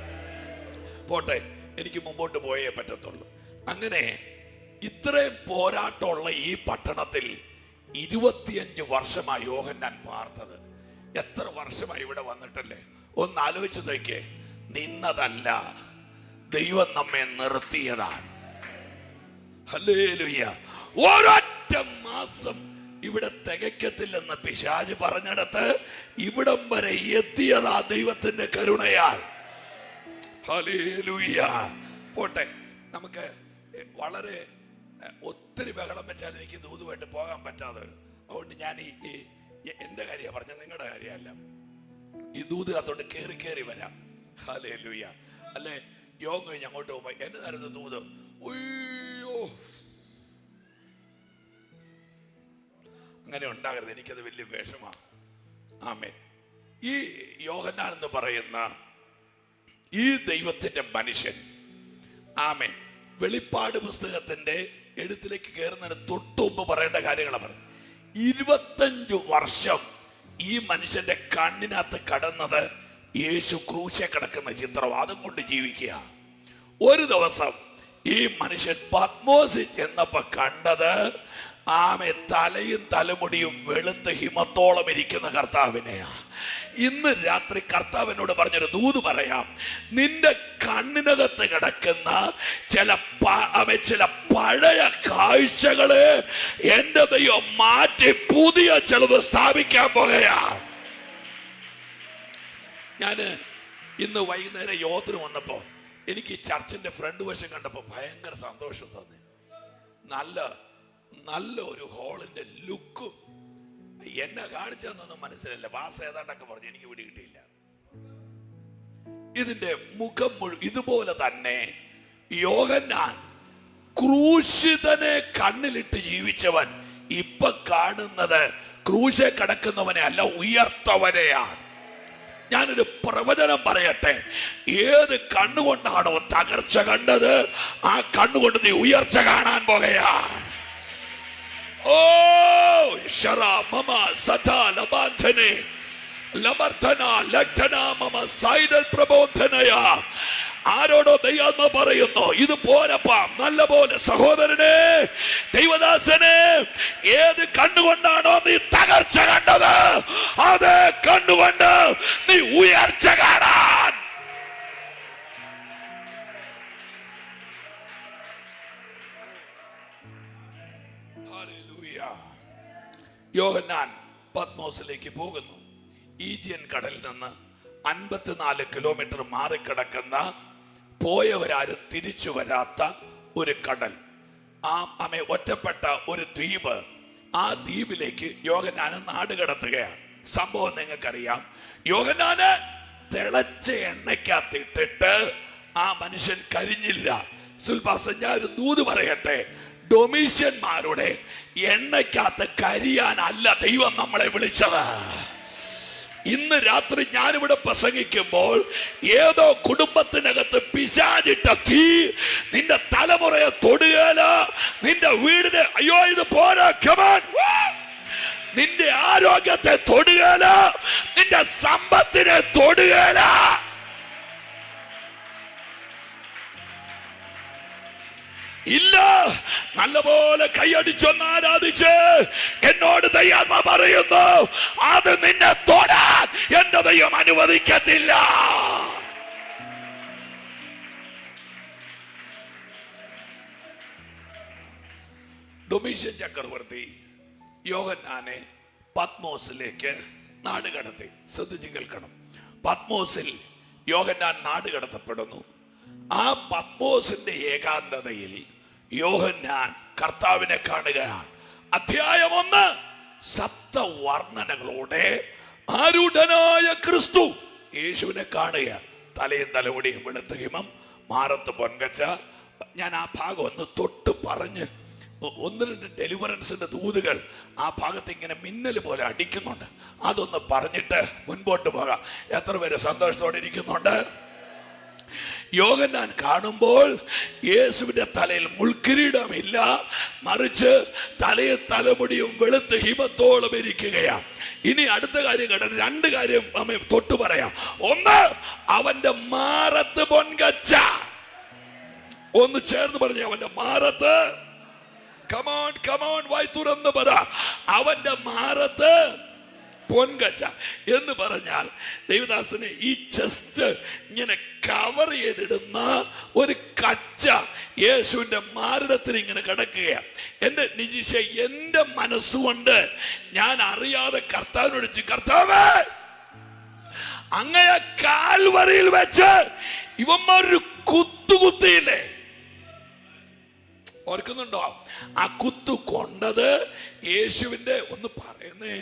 പോട്ടെ, എനിക്ക് മുമ്പോട്ട് പോയേ പറ്റത്തുള്ളൂ. അങ്ങനെ ഇത്രയും പോരാട്ടമുള്ള ഈ പട്ടണത്തിൽ 25 വർഷമായി യോഹന്നാൻ പാർത്തത്. എത്ര വർഷമായി ഇവിടെ വന്നിട്ടല്ലേ? ഒന്ന് ആലോചിച്ച് നോക്കിയേ. നിന്നതല്ല, ദൈവം നമ്മെ നിർത്തിയതാണ്. ഹല്ലേലൂയ. ഒരൊറ്റ മാസം ഇവിടെ തികയ്ക്കത്തില്ലെന്ന് പിശാച് പറഞ്ഞിടത്ത് ഇവിടം വരെ എത്തിയതാ ദൈവത്തിന്റെ കരുണയാൽ. ഹല്ലേലൂയ. പോട്ടെ, നമുക്ക് വളരെ ഒത്തിരി ബഹളം വെച്ചാൽ എനിക്ക് ദൂതുമായിട്ട് പോകാൻ പറ്റാതെ വരും. അതുകൊണ്ട് ഞാൻ ഈ എന്റെ കാര്യമാണ് പറഞ്ഞത്, നിങ്ങളുടെ കാര്യമല്ല. ഈ ദൂതിനകത്തോട്ട് കയറി വരാം. ഹല്ലേലൂയ. അല്ലേ, യോഗം കഴിഞ്ഞ് അങ്ങോട്ട് പോകുമ്പോ എന്റെ തരുന്ന ദൂത്, അയ്യോ, അങ്ങനെ ഉണ്ടാകരുത്. എനിക്കത് വലിയ വിഷമാണ്. ആമേൻ. ഈ യോഹന്നാൻ എന്ന് പറയുന്ന ഈ ദൈവത്തിന്റെ മനുഷ്യൻ, ആമേൻ, വെളിപ്പാട് പുസ്തകത്തിന്റെ എഴുത്തിലേക്ക് കയറുന്നതിന് തൊട്ട് മുമ്പ് പറയേണ്ട കാര്യങ്ങളാണ് പറഞ്ഞത്. 25 വർഷം ഈ മനുഷ്യന്റെ കണ്ണിനകത്ത് കടന്നത് യേശു ക്രൂശെ കിടക്കുന്ന ചിത്രം, അതും കൊണ്ട് ജീവിക്കുക. ഒരു ദിവസം ഈ മനുഷ്യൻ പത്മോസിൽ ചെന്നപ്പോ കണ്ടത് ആമേ തലയും തലമുടിയും വെളുത്ത ഹിമത്തോളം ഇരിക്കുന്ന കർത്താവിനെയാ. ഇന്ന് രാത്രി കർത്താവിനോട് പറഞ്ഞൊരു ദൂത് പറയാം. നിന്റെ കണ്ണിനകത്ത് കിടക്കുന്ന ചില പഴയ കാഴ്ചകള് എന്റെ ദൈവം മാറ്റി പുതിയ ചിലത് സ്ഥാപിക്കാൻ പോകുകയാ. ഞാന് ഇന്ന് വൈകുന്നേരം യോഗത്തിന് വന്നപ്പോ എനിക്ക് ചർച്ചിന്റെ ഫ്രണ്ട് വശം കണ്ടപ്പോ ഭയങ്കര സന്തോഷം തോന്നി. നല്ല ഒരു ഹാളിന്റെ ലുക്കും. എന്നെ കാണിച്ചതെന്നൊന്നും മനസ്സിലല്ല, വാസ ഏതാണ്ടൊക്കെ പറഞ്ഞു, എനിക്ക് പിടി കിട്ടിയില്ല. ഇതിന്റെ മുഖം ഇതുപോലെ തന്നെ യോഹന്നാൻ ക്രൂശിതനെ കണ്ണിലിട്ട് ജീവിച്ചവൻ ഇപ്പൊ കാണുന്നത് ക്രൂശെ കിടക്കുന്നവനെ അല്ല, ഉയർത്തവനെയാണ്. ഞാനൊരു പ്രവചനം പറയട്ടെ. ഏത് കണ്ണുകൊണ്ടാണോ തകർച്ച കണ്ടത്, ആ കണ്ണുകൊണ്ട് നീ ഉയർച്ച കാണാൻ പോകയാ. ഓ ശരാ മമ സദാ ലബാന്ധനെ ലബർധന ലഗ്ധന മമ സൈഡൽ പ്രബോധനയാ. ആരോടോ ദൈവാത്മ പറയുന്നു, ഇത് പോരപ്പാ, നല്ല പോലെ സഹോദരനെ, ദൈവദാസനെ, ഏത് കണ്ണുകൊണ്ടാണോ നീ തകർച്ച കണ്ടത്, അതേ കണ്ണുകൊണ്ട് നീ ഉയർച്ച കാണാൻ. യോഹന്നാൻ പത്മോസിലേക്ക് പോകുന്നു. ഈജിയൻ കടലിൽ നിന്ന് 54 കിലോമീറ്റർ മാറിക്കിടക്കുന്ന, പോയവരാരും തിരിച്ചു വരാത്ത ഒരു കടൽ, ഒറ്റപ്പെട്ട ഒരു ദ്വീപ്. ആ ദ്വീപിലേക്ക് യോഹന്നാന് നാട് കടത്തുകയാണ്. സംഭവം നിങ്ങൾക്കറിയാം. യോഹന്നാന് തിളച്ച എണ്ണയ്ക്കകത്തിട്ടിട്ട് ആ മനുഷ്യൻ കരിഞ്ഞില്ല. സുൽപാസൻ, ഞാൻ ഒരു ദൂത് പറയട്ടെ. ഡൊമീഷ്യന്മാരുടെ എണ്ണയ്ക്കകത്ത് കരിയാനല്ല ദൈവം നമ്മളെ വിളിച്ചത്. ഇന്ന് രാത്രി ഞാനിവിടെ പ്രസംഗിക്കുമ്പോൾ ഏതോ കുടുംബത്തിനകത്ത് പിശാചിട്ട തീ നിന്റെ തലമുറയെ തൊടുകയില്ല, നിന്റെ വീടിനെ, അയ്യോ ഇത് പോരാ, കമാൻ, നിന്റെ ആരോഗ്യത്തെ തൊടുകയില്ല, നിന്റെ സമ്പത്തിനെ തൊടുകയില്ല. ഇല്ല. നല്ലപോലെ കൈയടിച്ചൊന്ന് ആരാധിച്ച് എന്നോട് ദൈവം പറയുന്നു, അത് നിന്നെ തൊടാൻ എന്റെ ദൈവം അനുവദിക്കത്തില്ല. ഡൊമീഷ്യൻ ചക്രവർത്തി യോഹന്നാനെ പത്മോസിലേക്ക് നാട് കടത്തി. ശ്രദ്ധിച്ച് കേൾക്കണം. പത്മോസിൽ യോഹന്നാൻ നാട് കടത്തപ്പെടുന്നു. ആ പത്മോസിന്റെ ഏകാന്തതയിൽ യോഹന്നാൻ കർത്താവിനെ കാണുകയാണ്. അധ്യായം 1 സപ്തവർണ്ണനകളോടെ ആരൂഢനായ ക്രിസ്തു യേശുവിനെ കാണുക. തലയും തലമുടിയും വെളുത്ത ഹിമം, മാറത്ത് പൊൻകച്ച. ഞാൻ ആ ഭാഗം ഒന്ന് തൊട്ട് പറഞ്ഞ്, 1-2 ഡെലിവറൻസിന്റെ ദൂതുകൾ ആ ഭാഗത്ത് ഇങ്ങനെ മിന്നൽ പോലെ അടിക്കുന്നുണ്ട്. അതൊന്ന് പറഞ്ഞിട്ട് മുൻപോട്ട് പോകാം. എത്ര പേര് സന്തോഷത്തോടെ ഇരിക്കുന്നുണ്ട്? യോഹന്നാൻ കാണുമ്പോൾ യേശുവിന്റെ തലയിൽ മുൾക്കിരീടമില്ല, മറിച്ച് തലയിൽ തലമുടിയും വെളുത്ത് ഹിമത്തോളം ഇരിക്കുകയാണ്. ഇനി അടുത്ത കാര്യം കേട്ടോ, 2 കാര്യം അമ്മ തൊട്ട് പറയാം. ഒന്ന്, അവന്റെ മാറത്ത് പൊൻകച്ച. ഒന്ന് ചേർന്ന് പറഞ്ഞ, അവന്റെ മാറത്ത്, കമോൺ കമോൺ, വായി തുറന്ന് പറ, അവന്റെ മാറത്ത് പൊൻകച്ച എന്ന് പറഞ്ഞാൽ ദൈവദാസനെ ഈ ചെസ്റ്റ് ഇങ്ങനെ കവർ ചെയ്തിടുന്ന ഒരു കച്ച യേശുവിന്റെ മാറിടത്തിൽ ഇങ്ങനെ കിടക്കുകയാണ്. എന്റെ നിജീഷ, എന്റെ മനസ്സുകൊണ്ട് ഞാൻ അറിയാതെ കർത്താവിനോട് ചോദിച്ചു, കർത്താവേ, അങ്ങയെ കാൽവരിയിൽ വെച്ച് ഇവന്മാരൊരു കുത്തുകുത്തിയില്ലേ? ഓർക്കുന്നുണ്ടോ? ആ കുത്തു കൊണ്ടത് യേശുവിന്റെ, ഒന്ന് പറയുന്നേ,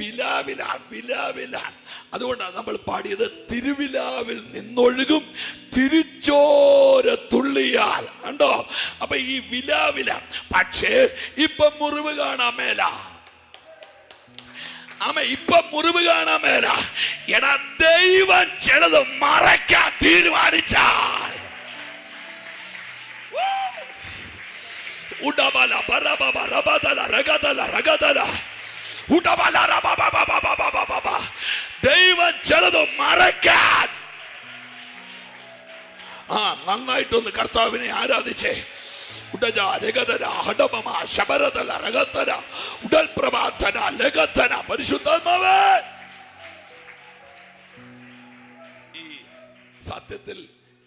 വിലാവിലാണ്, വിലാവിലാണ്. അതുകൊണ്ടാണ് നമ്മൾ പാടിയത്, തിരുവിലാവിൽ നിന്നൊഴുകും തിരിച്ചോര തുള്ളിയാൽ. കണ്ടോ? അപ്പൊ ഈ വിലാവില. പക്ഷേ ഇപ്പൊ മുറിവ് കാണാൻ മേല. ഇപ്പൊ മുറിവ് കാണാൻ മേല. എടാ, ദൈവം ചിലത് മറയ്ക്കാൻ തീരുമാനിച്ചാൽ ഉടബല ബറബബ റബദല റഗദല റഗദല ദൈവം ചിലത് മറയ്ക്കാൻ. നന്നായിട്ടൊന്ന് കർത്താവിനെ ആരാധിച്ചേ. പരിശുദ്ധാത്മാവേ, ഈ സത്യത്തിൽ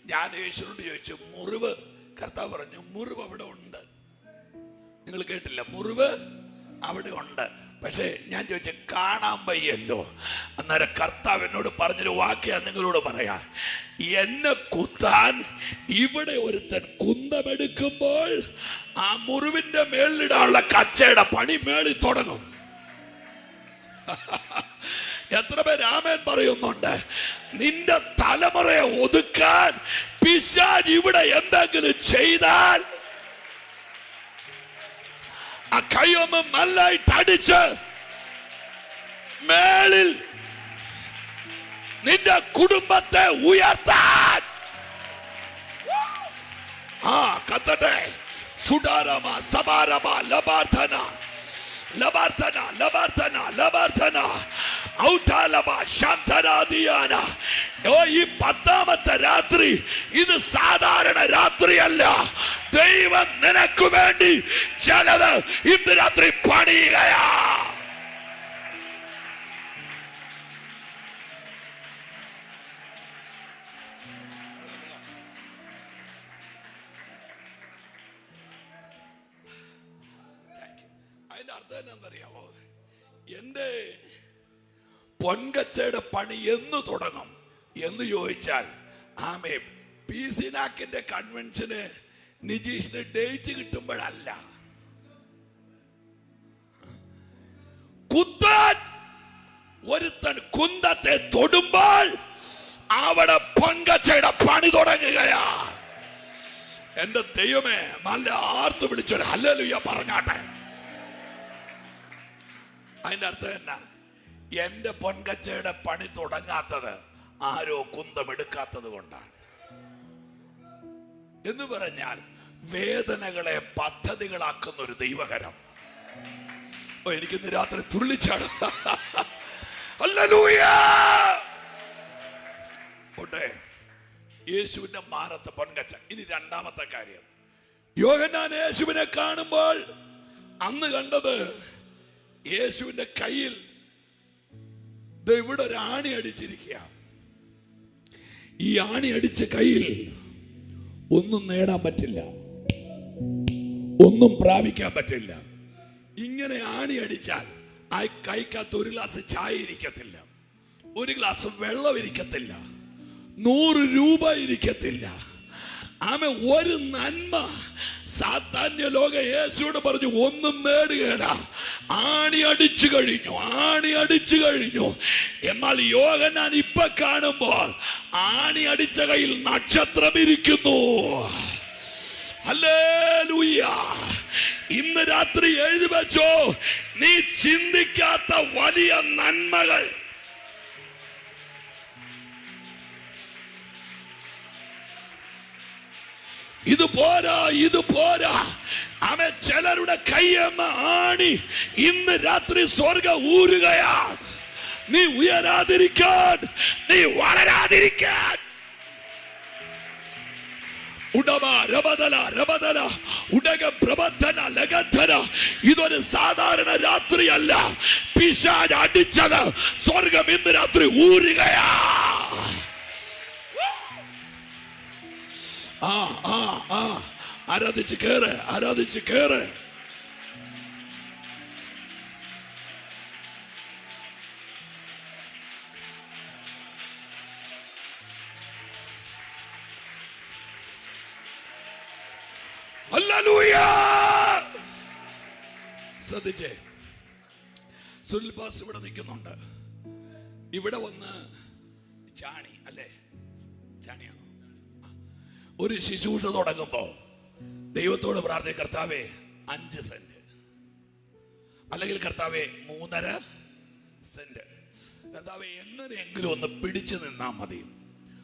ഞാൻ യേശുവിനോട് ചോദിച്ചു, മുറിവ്, കർത്താവ് പറഞ്ഞു മുറിവ് അവിടെ ഉണ്ട്. നിങ്ങൾ കേട്ടില്ല? മുറിവ് അവിടെ ഉണ്ട്. പക്ഷെ ഞാൻ ചോദിച്ച, കാണാൻ വയ്യല്ലോ. അന്നേരം കർത്താവ് എന്നോട് പറഞ്ഞൊരു വാക്യാ നിങ്ങളോട് പറയാ, എന്നെ കുത്താൻ ഇവിടെ ഒരുത്തൻ കുന്തമെടുക്കുമ്പോൾ ആ മുറിവിന്റെ മേളിലിടാനുള്ള കച്ചയുടെ പണി മേളിൽ തുടങ്ങും. എത്ര പേര് ആമേൻ പറയുന്നുണ്ട്? നിന്റെ തലമുറയെ ഒതുക്കാൻ പിശാച് ഇവിടെ എന്തെങ്കിലും ചെയ്താൽ ആ കൈയൊന്ന് നല്ലായിട്ട് അടിച്ച് മേളിൽ നിന്റെ കുടുംബത്തെ ഉയർത്താൻ. കത്തട്ടെ. സുഡാരമ സബാരമ ലബാർഥന ലബാർഥന ലബാർഥന ലബാർഥന ഔട്ടാലമ ശാന്തരാദിയാന. ഈ 10ാമത്തെ രാത്രി ഇത് സാധാരണ രാത്രിയല്ല. ദൈവം നിനക്ക് വേണ്ടി ചിലത് ഇന്ന് രാത്രി പണിയുകയാ. അതിന്റെ അർത്ഥം എന്താണെന്നറിയാമോ? എന്റെ പൊൻകച്ചയുടെ പണി എന്ന് തുടങ്ങും എന്ന് ചോദിച്ചാൽ, ആമേ, പീസിനാക്കിന്റെ കൺവെൻഷന് നിജീഷിന് ഡേറ്റ് കിട്ടുമ്പോഴല്ല, കുത്താൻ ഒരുത്തൻ കുന്തത്തെ തൊടുമ്പോൾ അവിടെ പൊൻകച്ചയുടെ പണി തുടങ്ങുകയാ. എന്റെ ദൈവമേ, നല്ല ആർത്ത് വിളിച്ചൊരു ഹല്ലേലൂയ പറഞ്ഞാട്ടെ. അതിന്റെ അർത്ഥം എന്നാ? എന്റെ പൊൻകച്ചയുടെ പണി തുടങ്ങാത്തത് ആരോ കുന്തമെടുക്കാത്തത് കൊണ്ടാണ്. എന്ന് പറഞ്ഞാൽ വേദനകളെ പദ്ധതികളാക്കുന്ന ഒരു ദൈവകരം. എനിക്കിന്ന് രാത്രി തുള്ളിച്ചാണ്. ഹല്ലേലൂയ. യേശുവിന്റെ മാറത്തെ പൊൻകച്ച. ഇനി രണ്ടാമത്തെ കാര്യം, യോഹന്നാൻ യേശുവിനെ കാണുമ്പോൾ അന്ന് കണ്ടത് യേശുവിന്റെ കയ്യിൽ ഇവിടെ ഒരു ആണി അടിച്ചിരിക്കുക. ഈ ആണി അടിച്ച കയ്യിൽ ഒന്നും നേടാൻ പറ്റില്ല, ഒന്നും പ്രാപിക്കാൻ പറ്റില്ല. ഇങ്ങനെ ആണി അടിച്ചാൽ ആ കൈക്കകത്ത് ഒരു ഗ്ലാസ് ചായ ഇരിക്കത്തില്ല, ഒരു ഗ്ലാസ് വെള്ളം ഇരിക്കത്തില്ല, 100 രൂപ ഇരിക്കത്തില്ല. ആമേ, ഒരു നന്മ സാധാന്യ ലോക യേശുവോട് പറഞ്ഞു ഒന്നും നേടുകയില്ല. ആണി അടിച്ചു കഴിഞ്ഞു, ആണി അടിച്ചു കഴിഞ്ഞു. എന്നാൽ യോഹന്നാൻ ഇപ്പൊ കാണുമ്പോൾ ആണി അടിച്ച കയ്യിൽ നക്ഷത്രം ഇരിക്കുന്നു. ഹല്ലേലൂയ. ഇന്ന് രാത്രി എഴുതി വെച്ചോ, നീ ചിന്തിക്കാത്ത വലിയ നന്മകൾ ഇത് പോരാ, ഇത് പോരാ. അവൻ ചിലരുടെ കയ്യെന്ന ആണി ഇന്ന് രാത്രി സ്വർഗ ഊരുകയാണ്. നീ ഉയരാതിരിക്കാൻ, നീ വളരാതിരിക്കാൻ. ഇതൊരു സാധാരണ രാത്രിയല്ല. പിശാച് അടിച്ചത് സ്വർഗം ഇന്ന് രാത്രി ഊരുകയാ. ആരാധിച്ച് കേറ്, ആരാധിച്ച് കേറ്. ഹല്ലേലൂയ. ശ്രദ്ധിച്ചേ, സുനിൽ പാസ് ഇവിടെ നിൽക്കുന്നുണ്ട്. ഇവിടെ വന്ന് ചാണി അല്ലേ, ചാണിയാണോ? ഒരു ശുശ്രൂഷ തുടങ്ങുമ്പോ ദൈവത്തോട് പ്രാർത്ഥിക്കും, കർത്താവേ 5 സെന്റ്, അല്ലെങ്കിൽ കർത്താവേ 3.5 സെന്റ്, കർത്താവേ എങ്ങനെയെങ്കിലും ഒന്ന് പിടിച്ചു നിന്നാ മതി.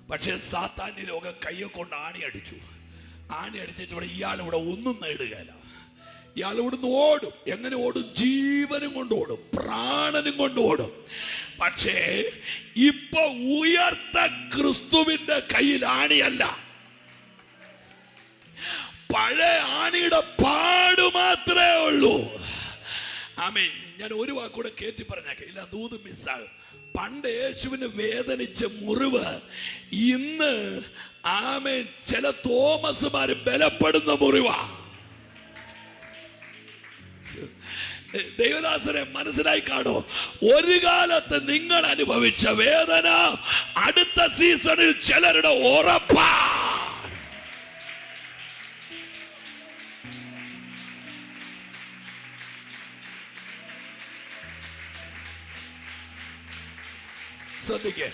പക്ഷെ സാത്താന്യ ലോകം കയ്യെ കൊണ്ട് ആണി അടിച്ചു. ആണി അടിച്ചിട്ട് ഇവിടെ ഇയാളിവിടെ ഒന്നും നേടുകയില്ല. ഇയാൾ ഇവിടുന്ന് ഓടും. എങ്ങനെ ഓടും? ജീവനും കൊണ്ട് ഓടും, പ്രാണനും കൊണ്ട് ഓടും. പക്ഷേ ഇപ്പൊ ഉയർത്ത ക്രിസ്തുവിന്റെ കയ്യിൽ ആണിയല്ല, പഴയ ആണിയുടെ പാട് മാത്രമേ ഉള്ളൂ. ആമേൻ. ഞാൻ ഒരു വാക്കൂടെ കേറ്റി പറഞ്ഞേക്കാം, ഇല്ല ദൂത് മിസ്സാകും. പണ്ട് യേശുവിന് വേദനിച്ച മുറിവ് ഇന്ന് ആമേൻ ചില തോമസുമാര് ബലപ്പെടുന്ന മുറിവാ. ദൈവദാസനെ മനസ്സിലായി കാണോ? ഒരു കാലത്ത് നിങ്ങൾ അനുഭവിച്ച വേദന അടുത്ത സീസണിൽ ചിലരുടെ ഉറപ്പാ. ശ്രദ്ധിക്കേ,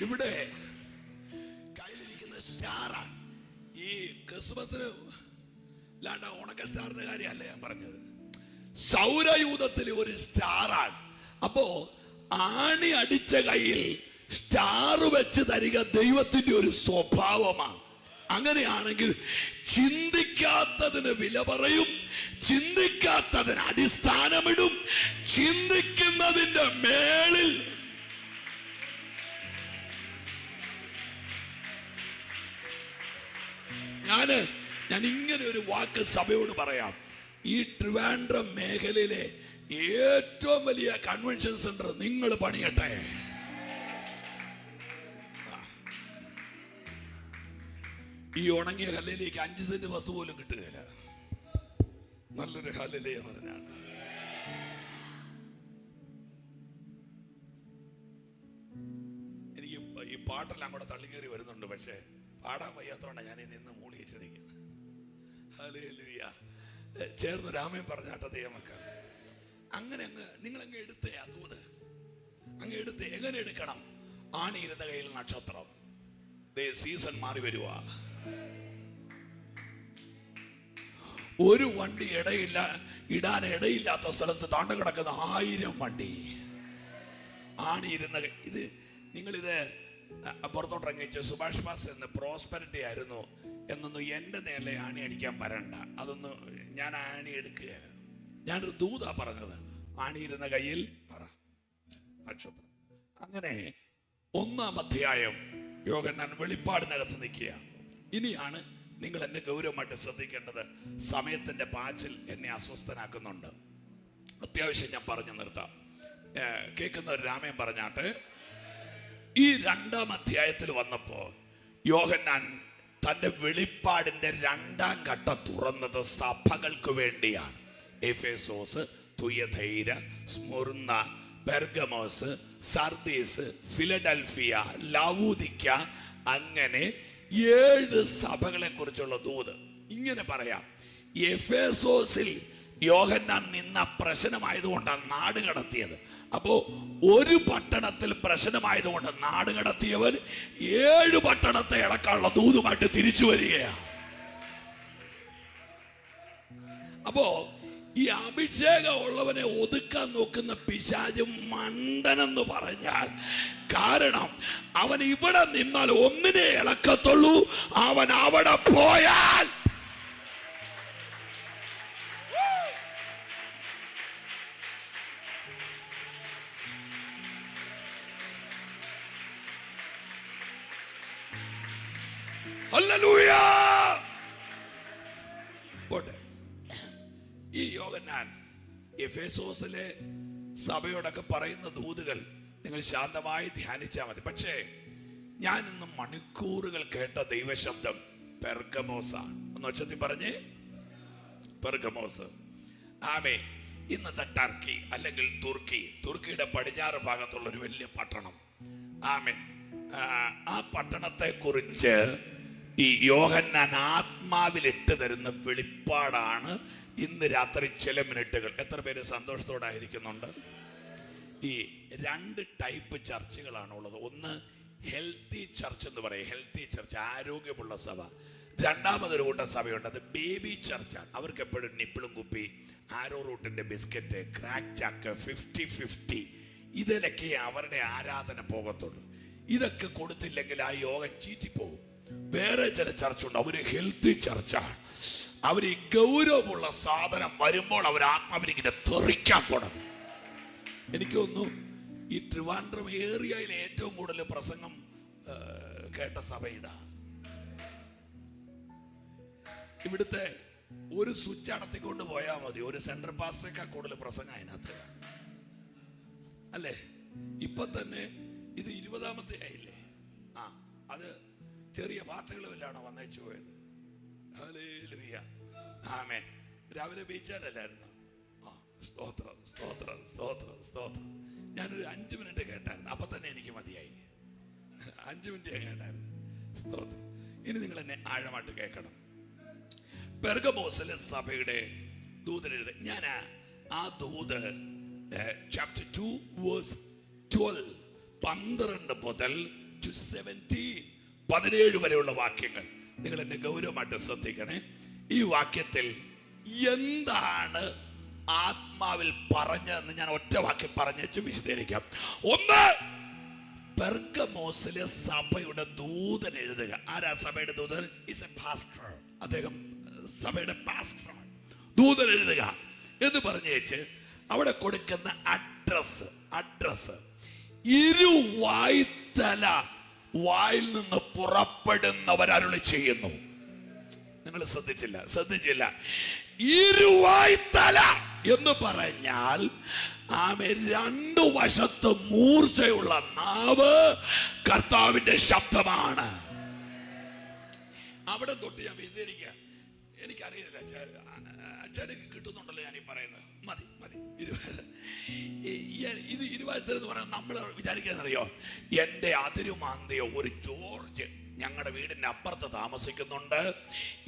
ഇവിടെ കയ്യിലിരിക്കുന്ന സ്റ്റാറാണ്. ഈ ക്രിസ്മസിന് ലാണ്ട ഉണക്ക സ്റ്റാറിന്റെ കാര്യമല്ല ഞാൻ പറഞ്ഞത്, സൗരയൂഥത്തിൽ ഒരു സ്റ്റാറാണ്. അപ്പോ ആണി അടിച്ച കയ്യിൽ സ്റ്റാർ വെച്ച് തരിക ദൈവത്തിന്റെ ഒരു സ്വഭാവമാണ്. അങ്ങനെയാണെങ്കിൽ ചിന്തിക്കാത്തതിന് വില പറയും, ചിന്തിക്കാത്തതിന് അടിസ്ഥാനമിടും, ചിന്തിക്കുന്നതിന്റെ മേളിൽ ഞാൻ ഇങ്ങനെ ഒരു വാക്ക് സഭയോട് പറയാം. ഈ ട്രിവാൻഡ്രം മേഖലയിലെ ഏറ്റവും വലിയ കൺവെൻഷൻ സെന്റർ നിങ്ങൾ പണിയട്ടെ. ഈ ഉണങ്ങിയ ഹല്ലേലൂയക്ക് 5 സെന്റ് വസ്തു പോലും കിട്ടുകയില്ല. നല്ലൊരു ഹല്ലേലൂയ പറഞ്ഞാണ്. എനിക്ക് ഈ പാട്ടെല്ലാം കൂടെ തള്ളിക്കേറി വരുന്നുണ്ട്, പക്ഷേ പാടാൻ വയ്യാത്തോണ്ടാണ് ഞാൻ നിന്ന് മൂളി വെച്ചിരിക്കുന്നത്. ഹല്ലേലൂയ. ചേർന്ന് രാമൻ പറഞ്ഞാട്ട ദൈവമക്കൾ, അങ്ങനെ നിങ്ങളങ്ങ് എടുത്തേ അതൂത് അങ്ങ് എടുത്തേ. എങ്ങനെ എടുക്കണം? ആണിയിരുന്ന കയ്യിൽ നക്ഷത്രം. സീസൺ മാറി വരുക. ഒരു വണ്ടി ഇടാൻ ഇടയില്ലാത്ത സ്ഥലത്ത് താണ്ട് കിടക്കുന്ന 1000 വണ്ടി. ആണിയിരുന്ന ഇത് നിങ്ങളിത് പുറത്തോട്ടിറങ്ങിച്ച് സുഭാഷ് പാസ് എന്ന് പ്രോസ്പെരിറ്റി ആയിരുന്നു എന്നൊന്നും എൻ്റെ നേരെ ആണി അടിക്കാൻ വരണ്ട. അതൊന്നും ഞാൻ ആണി എടുക്കുകയാണ്. ഞാനൊരു ദൂതാ പറഞ്ഞത്. ആണിയിരുന്ന കയ്യിൽ പറ നക്ഷത്രം. അങ്ങനെ 1-ാം അധ്യായം യോഹന്നാൻ വെളിപ്പാടിനകത്ത് നിൽക്കുക. ഇനിയാണ് നിങ്ങൾ എന്നെ ഗൗരവമായിട്ട് ശ്രദ്ധിക്കേണ്ടത്. സമയത്തിന്റെ പാച്ചിൽ എന്നെ അസ്വസ്ഥനാക്കുന്നുണ്ട്. അത്യാവശ്യം ഞാൻ പറഞ്ഞു നിർത്താം. കേൾക്കുന്ന ഒരു രാമൻ പറഞ്ഞാട്ട്, ഈ 2-ാം അധ്യായത്തിൽ വന്നപ്പോ യോഹന്നാൻ തന്റെ വെളിപ്പാടിന്റെ 2-ാം ഘട്ടം തുറന്നത് സഭകൾക്ക് വേണ്ടിയാണ്. എഫേസോസ്, തുയഥൈര, സ്മുർന്ന, പെർഗമോസ്, സർദീസ്, ഫിലഡൽഫിയ, ലവോദിക്ക, അങ്ങനെ 7 സഭകളെ കുറിച്ചുള്ള ദൂത്. ഇങ്ങനെ പറയാം, എഫേസോസിൽ യോഹന്നാൻ നിന്ന പ്രശ്നമായതുകൊണ്ടാണ് നാട് കടത്തിയത്. അപ്പോ ഒരു പട്ടണത്തിൽ പ്രശ്നമായതുകൊണ്ട് നാട് കടത്തിയവൻ 7 പട്ടണത്തെ ഇളക്കാനുള്ള ദൂതുമായിട്ട് തിരിച്ചു വരികയാണ്. അപ്പോ ഈ അഭിഷേകം ഉള്ളവനെ ഒതുക്കാൻ നോക്കുന്ന പിശാച് മണ്ടനെന്ന് പറഞ്ഞാൽ, കാരണം അവൻ ഇവിടെ നിന്നാൽ ഒന്നിനെ ഇളക്കത്തുള്ളൂ, അവൻ അവിടെ പോയാൽ ഹല്ലേലൂയ. പോട്ടെ. ഈ യോഹന്നാൻ എഫേസോസിലെ സഭയോടൊക്കെ പറയുന്ന ദൂതുകൾ നിങ്ങൾ ശാന്തമായി ധ്യാനിച്ചാൽ മതി. പക്ഷേ ഞാൻ ഇന്ന് മണിക്കൂറുകൾ കേട്ട ദൈവശബ്ദം പെർഗമോസാണ്. ഒന്ന് ഒച്ചത്തി പറഞ്ഞേ, പെർഗമോസ്. ആമേ. ഇന്നത്തെ ടർക്കി അല്ലെങ്കിൽ തുർക്കിയുടെ പടിഞ്ഞാറ് ഭാഗത്തുള്ള ഒരു വലിയ പട്ടണം. ആമേ. ആ പട്ടണത്തെ കുറിച്ച് ഈ യോഹന്നാൻ ആത്മാവിൽ ഇട്ട് തരുന്ന വെളിപ്പാടാണ് ഇന്ന് രാത്രി ചില മിനിറ്റുകൾ. എത്ര പേര് സന്തോഷത്തോടായിരിക്കുന്നുണ്ട്? ഈ 2 ടൈപ്പ് ചർച്ചുകളാണ് ഉള്ളത്. ഒന്ന് ഹെൽത്തി ചർച്ച് എന്ന് പറയും. ഹെൽത്തി ചർച്ച്, ആരോഗ്യമുള്ള സഭ. രണ്ടാമതൊരു കൂട്ടം സഭയുണ്ട്, അത് ബേബി ചർച്ചാണ്. അവർക്ക് എപ്പോഴും നിപ്പിളും കുപ്പി, ആരോ റൂട്ടിന്റെ ബിസ്ക്കറ്റ്, ക്രാക്ക് ചാക്ക്, 50-50, ഇതിലൊക്കെ അവരുടെ ആരാധന പോകത്തുള്ളൂ. ഇതൊക്കെ കൊടുത്തില്ലെങ്കിൽ ആ യോഗം ചീറ്റിപ്പോകും. വേറെ ചില ചർച്ചുണ്ട്, അവര് ഹെൽത്തി ചർച്ചാണ്. അവർ ഈ ഗൗരവമുള്ള സാധനം വരുമ്പോൾ അവർ ആത്മാവിനെ തെറിക്കാൻ തുടങ്ങും. എനിക്ക് തോന്നുന്നു ഈ ട്രിവാൻഡ്രം ഏരിയയിൽ ഏറ്റവും കൂടുതൽ പ്രസംഗം കേട്ട സഭ ഇതാ. ഇവിടുത്തെ ഒരു സ്വിച്ച് അടത്തിക്കൊണ്ട് പോയാൽ മതി, ഒരു സെൻട്രൽ പാസ്റ്ററേക്കാൾ കൂടുതൽ പ്രസംഗം അതിനകത്ത് അല്ലേ. ഇപ്പൊ തന്നെ ഇത് 20ാമത്തെ ആയില്ലേ. അത് ചെറിയ പാർട്ടികൾ വല്ലാണോ വന്നേച്ചു പോയത്. ഹല്ലേലൂയ. ആമേൻ. രാവിലെ ബീച്ചാലല്ലായിരുന്നു. സ്തോത്രം സ്തോത്രം സ്തോത്രം സ്തോത്രം. ഞാനൊരു 5 മിനിറ്റ് കേട്ടായിരുന്നു, അപ്പൊ തന്നെ എനിക്ക് മതിയായി. 5 മിനിറ്റ് കേട്ടായിരുന്നു. സ്തോത്രം. ഇനി നിങ്ങൾ എന്നെ ആഴമായിട്ട് കേൾക്കണം. പെർഗമോസിലെ സഭയുടെ ദൂതനെഴുതി. ഞാൻ ആ ദൂത് ചാപ്റ്റർ 2 വേഴ്സ് 12, 12 മുതൽ 17 വരെയുള്ള വാക്യങ്ങൾ നിങ്ങൾ എന്നെ ഗൗരവമായിട്ട് ശ്രദ്ധിക്കണേ. ഈ വാക്യത്തിൽ എന്താണ് ആത്മാവിൽ പറഞ്ഞതെന്ന് ഞാൻ ഒറ്റ വാക്കി പറഞ്ഞ് വിശദീകരിക്കാം. ഒന്ന്, പെർഗമോസിലെ സഭയുടെ ദൂതൻ എഴുതുക. ആരാ സഭയുടെ ദൂതൻ? Is A pastor. അദ്ദേഹം സഭയുടെ പാസ്റ്റർ. ദൂതൻ എഴുതുക എന്ന് പറഞ്ഞേച്ച് അവിടെ കൊടുക്കുന്ന അഡ്രസ് ഇരുവായ്ത്തല വായിൽ നിന്ന് പുറപ്പെടുന്നവരരുളി ചെയ്യുന്നു. നിങ്ങൾ ശ്രദ്ധിച്ചില്ല. ഇരുവായ്ത്തല എന്ന് പറഞ്ഞാൽ രണ്ടു വശത്ത് മൂർച്ചയുള്ള നാവ് കർത്താവിന്റെ ശബ്ദമാണ്. അവിടെ തൊട്ട് ഞാൻ വിശദീകരിക്കുക. എനിക്കറിയില്ല, അച്ഛനക്ക് കിട്ടുന്നുണ്ടല്ലോ ഞാൻ ഈ പറയുന്നത്. മതി ഇത് ഇരുവായ്ത്തല എന്ന് പറയാൻ നമ്മൾ വിചാരിക്കാന്നറിയോ? എൻ്റെ അതിരുമാന്തിയോ ഒരു ജോർജ് ഞങ്ങളുടെ വീടിന്റെ അപ്പുറത്ത് താമസിക്കുന്നുണ്ട്.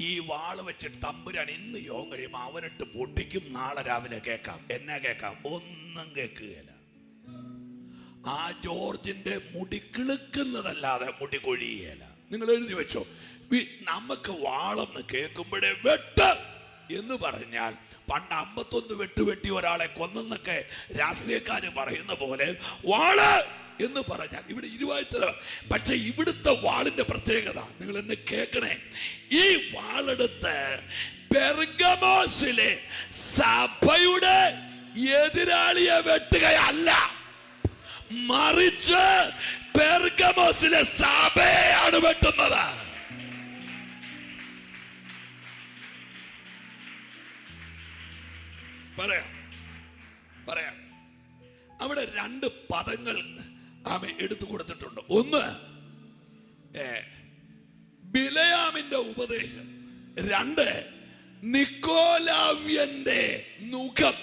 ഈ വാള് വെച്ചിട്ട് തമ്പുരാൻ ഇന്ന് യോഗം കഴിയുമ്പോൾ അവനിട്ട് പൊട്ടിക്കും. നാളെ രാവിലെ കേൾക്കാം. എന്നാ കേൾക്കാം? ഒന്നും കേൾക്കുകയില്ല. ആ ജോർജിന്റെ മുടി കിളുക്കുന്നതല്ലാതെ മുടി കൊഴിയുകയില്ല. നിങ്ങൾ എഴുതി വെച്ചോ. നമുക്ക് വാളെന്ന് കേൾക്കുമ്പോഴേ വെട്ട് എന്ന് പറഞ്ഞാൽ പണ്ട് 51 വെട്ടി ഒരാളെ കൊന്നെന്നൊക്കെ രാഷ്ട്രീയക്കാര് പറയുന്ന പോലെ വാള് എന്ന് പറഞ്ഞാൽ ഇവിടെ ഇരുവായ്ത്തല. പക്ഷെ ഇവിടുത്തെ വാളിന്റെ പ്രത്യേകത നിങ്ങൾ എന്നെ കേൾക്കണേ. ഈ വാളെടുത്ത് പെർഗമോസിലെ സഭയുടെ എതിരാളിയെ വെട്ടുകയല്ല, മറിച്ച് പെർഗമോസിലെ സഭയാണ് വെട്ടുന്നത്. പറയാം. അവിടെ രണ്ട് പദങ്ങൾ എടുത്തു കൊടുത്തിട്ടുണ്ട്. ഒന്ന്, ബിലയാമിന്റെ ഉപദേശം. രണ്ട്, നിക്കോലാവ്യന്റെ നുകം.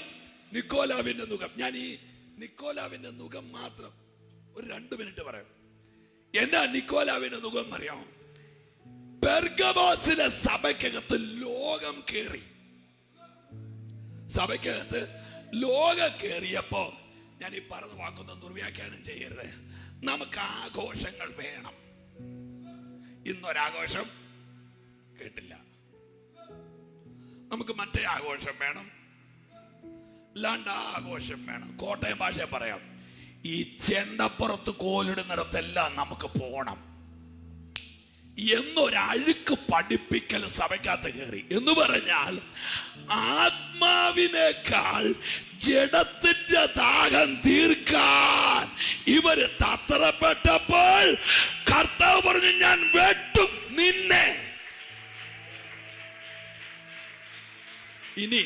ഞാൻ ഈ നിക്കോലാവിന്റെ നുകം മാത്രം ഒരു 2 മിനിറ്റ് പറയാം. എന്നാ നിക്കോലാവിന്റെ നുകം അറിയാമോ? പെർഗമോസിലെ സഭയ്ക്കകത്ത് ലോകം കേറി. സഭയ്ക്കകത്ത് ലോകം കേറിയപ്പോ ഞാൻ ഈ പറഞ്ഞ വാക്കൊന്നും ദുർവ്യാഖ്യാനം ചെയ്യരുത്. നമുക്ക് ആഘോഷങ്ങൾ വേണം. ഇന്നൊരാഘോഷം കേട്ടില്ല. നമുക്ക് മറ്റേ ആഘോഷം വേണം, ആഘോഷം വേണം. കോട്ടയം ഭാഷ പറയാം, ഈ ചെണ്ടപ്പുറത്ത് കോലിടുന്നിടത്തെല്ലാം നമുക്ക് പോണം എന്നൊരഴുക്ക് പഠിപ്പിക്കൽ സഭയ്ക്കകത്ത് കയറി. എന്ന് പറഞ്ഞാൽ ആത്മാവിനേക്കാൾ ജഡത്തിന്റെ ദാഹം തീർക്കാൻ ഇവര് തത്രപ്പെട്ടപ്പോൾ കർത്താവ് പറഞ്ഞു, ഞാൻ വെട്ടും നിന്നെ. ഇനി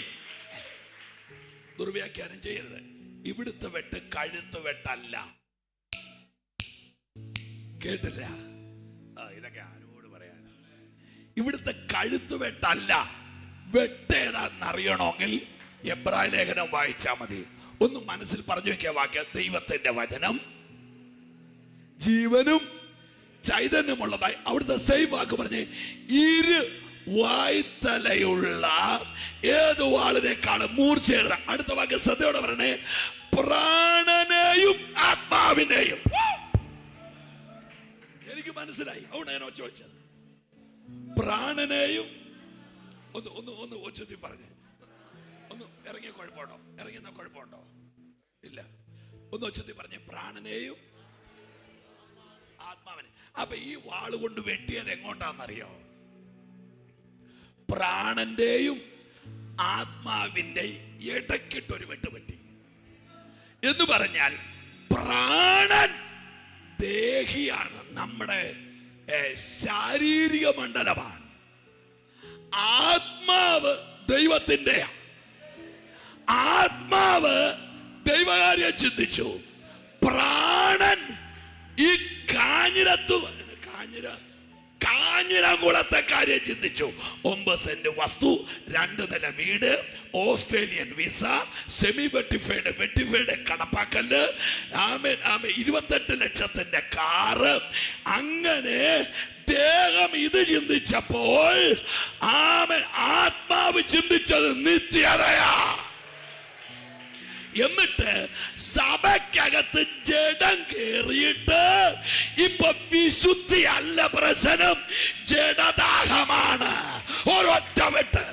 ദുർവ്യാഖ്യാനം ചെയ്യരുത്. ഇവിടുത്തെ വെട്ട് കഴുത്ത് വെട്ടല്ല. കേട്ടില്ല? ഇതൊക്കെ ആരോട് പറയാൻ? ഇവിടുത്തെ കഴുത്ത് വെട്ടല്ല. വെട്ടേതാന്നറിയണമെങ്കിൽ എബ്രായ ലേഖനം വായിച്ചാൽ മതി. ഒന്ന് മനസ്സിൽ പറഞ്ഞു വെക്കുക വാക്യം: ദൈവത്തിന്റെ വചനം ജീവനും ചൈതന്യമുള്ളതായി. അവിടുത്തെ സെയിം വാക്ക് പറഞ്ഞ്, ഇരു വായ്ത്തലയുള്ള ഏത് വാളിനേക്കാളും മൂർച്ചയേറ. അടുത്ത വാക്ക് ശ്രദ്ധയോടെ പറഞ്ഞേ: പ്രാണനെയും ആത്മാവിനെയും. എനിക്ക് മനസ്സിലായി, അവിടെ ഞാൻ ചോദിച്ചത്. പ്രാണനെയും ഒന്ന് ഒച്ചത്തിൽ പറഞ്ഞേ. ഒന്ന് ഇറങ്ങിയ കുഴപ്പമുണ്ടോ? ഇറങ്ങിയ കുഴപ്പമുണ്ടോ? ഇല്ല. ഒന്ന് ഒച്ചത്തിൽ പറഞ്ഞേ: പ്രാണനെയും ആത്മാവിനെ. അപ്പൊ ഈ വാള് കൊണ്ട് വെട്ടിയത് എങ്ങോട്ടാന്നറിയോ? പ്രാണന്റെയും ആത്മാവിന്റെയും ഇടയ്ക്കിട്ടൊരു വെട്ടുപറ്റി. എന്ന് പറഞ്ഞാൽ പ്രാണൻ ദേഹിയാണ്, നമ്മുടെ ശാരീരിക മണ്ഡലമാണ്. ആത്മാവ് ദൈവത്തിന്റെ. ആത്മാവ് ദൈവകാര്യം ചിന്തിച്ചു. പ്രാണൻ ഈ കാഞ്ഞിരംകുളത്തെ കാര്യം ചിന്തിച്ചു. 9 സെന്റ് വസ്തു, 2 നില വീട്, ഓസ്ട്രേലിയൻ വിസ, സെമി വെട്ടിഫൈഡ് കടപ്പാക്കല്, 28 ലക്ഷത്തിന്റെ കാറ്. അങ്ങനെ ദേഹം ഇത് ചിന്തിച്ചപ്പോൾ ആത്മാവ് ചിന്തിച്ചത് നിത്യതയാ. എന്നിട്ട് സഭയ്ക്കകത്ത് ജഡം കേറിയിട്ട് ഇപ്പൊ വിശുദ്ധി അല്ല പ്രശ്നം, ജഡദാഹമാണ്. ഒരൊറ്റ വെട്ട്.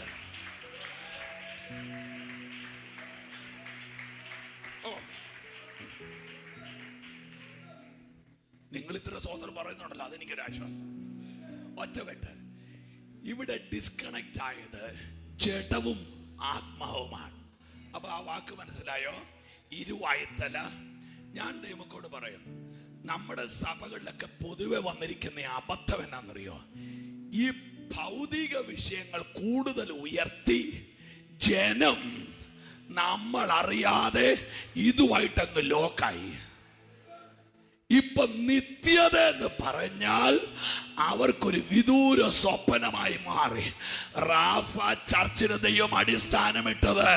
നിങ്ങൾ ഇത്ര സ്വതന്ത്രം പറയുന്നുണ്ടല്ലോ, അതെനിക്കൊരാശ്വാസം. ഒറ്റവെട്ട് ഇവിടെ ഡിസ്കണക്ട് ആയത് ജഡവും ആത്മാവുമാണ്. അപ്പൊ ആ വാക്ക് മനസ്സിലായോ? ഇരുവായ്ത്തല. ഞാൻ ദൈവമക്കോട് പറയും, നമ്മുടെ സഭകളിലൊക്കെ പൊതുവെ വന്നിരിക്കുന്ന അബദ്ധം എന്നാണെന്നറിയോ? ഈ ഭൗതിക വിഷയങ്ങൾ കൂടുതൽ ഉയർത്തി ജനം നമ്മൾ അറിയാതെ ഇതുമായിട്ടങ്ങ് ലോക്കായി. ഇപ്പൊ നിത്യത എന്ന് പറഞ്ഞാൽ അവർക്കൊരു വിദൂര സ്വപ്നമായി മാറി. റാഫ ചർച്ചിന് ദൈവം അടിസ്ഥാനമിട്ടത്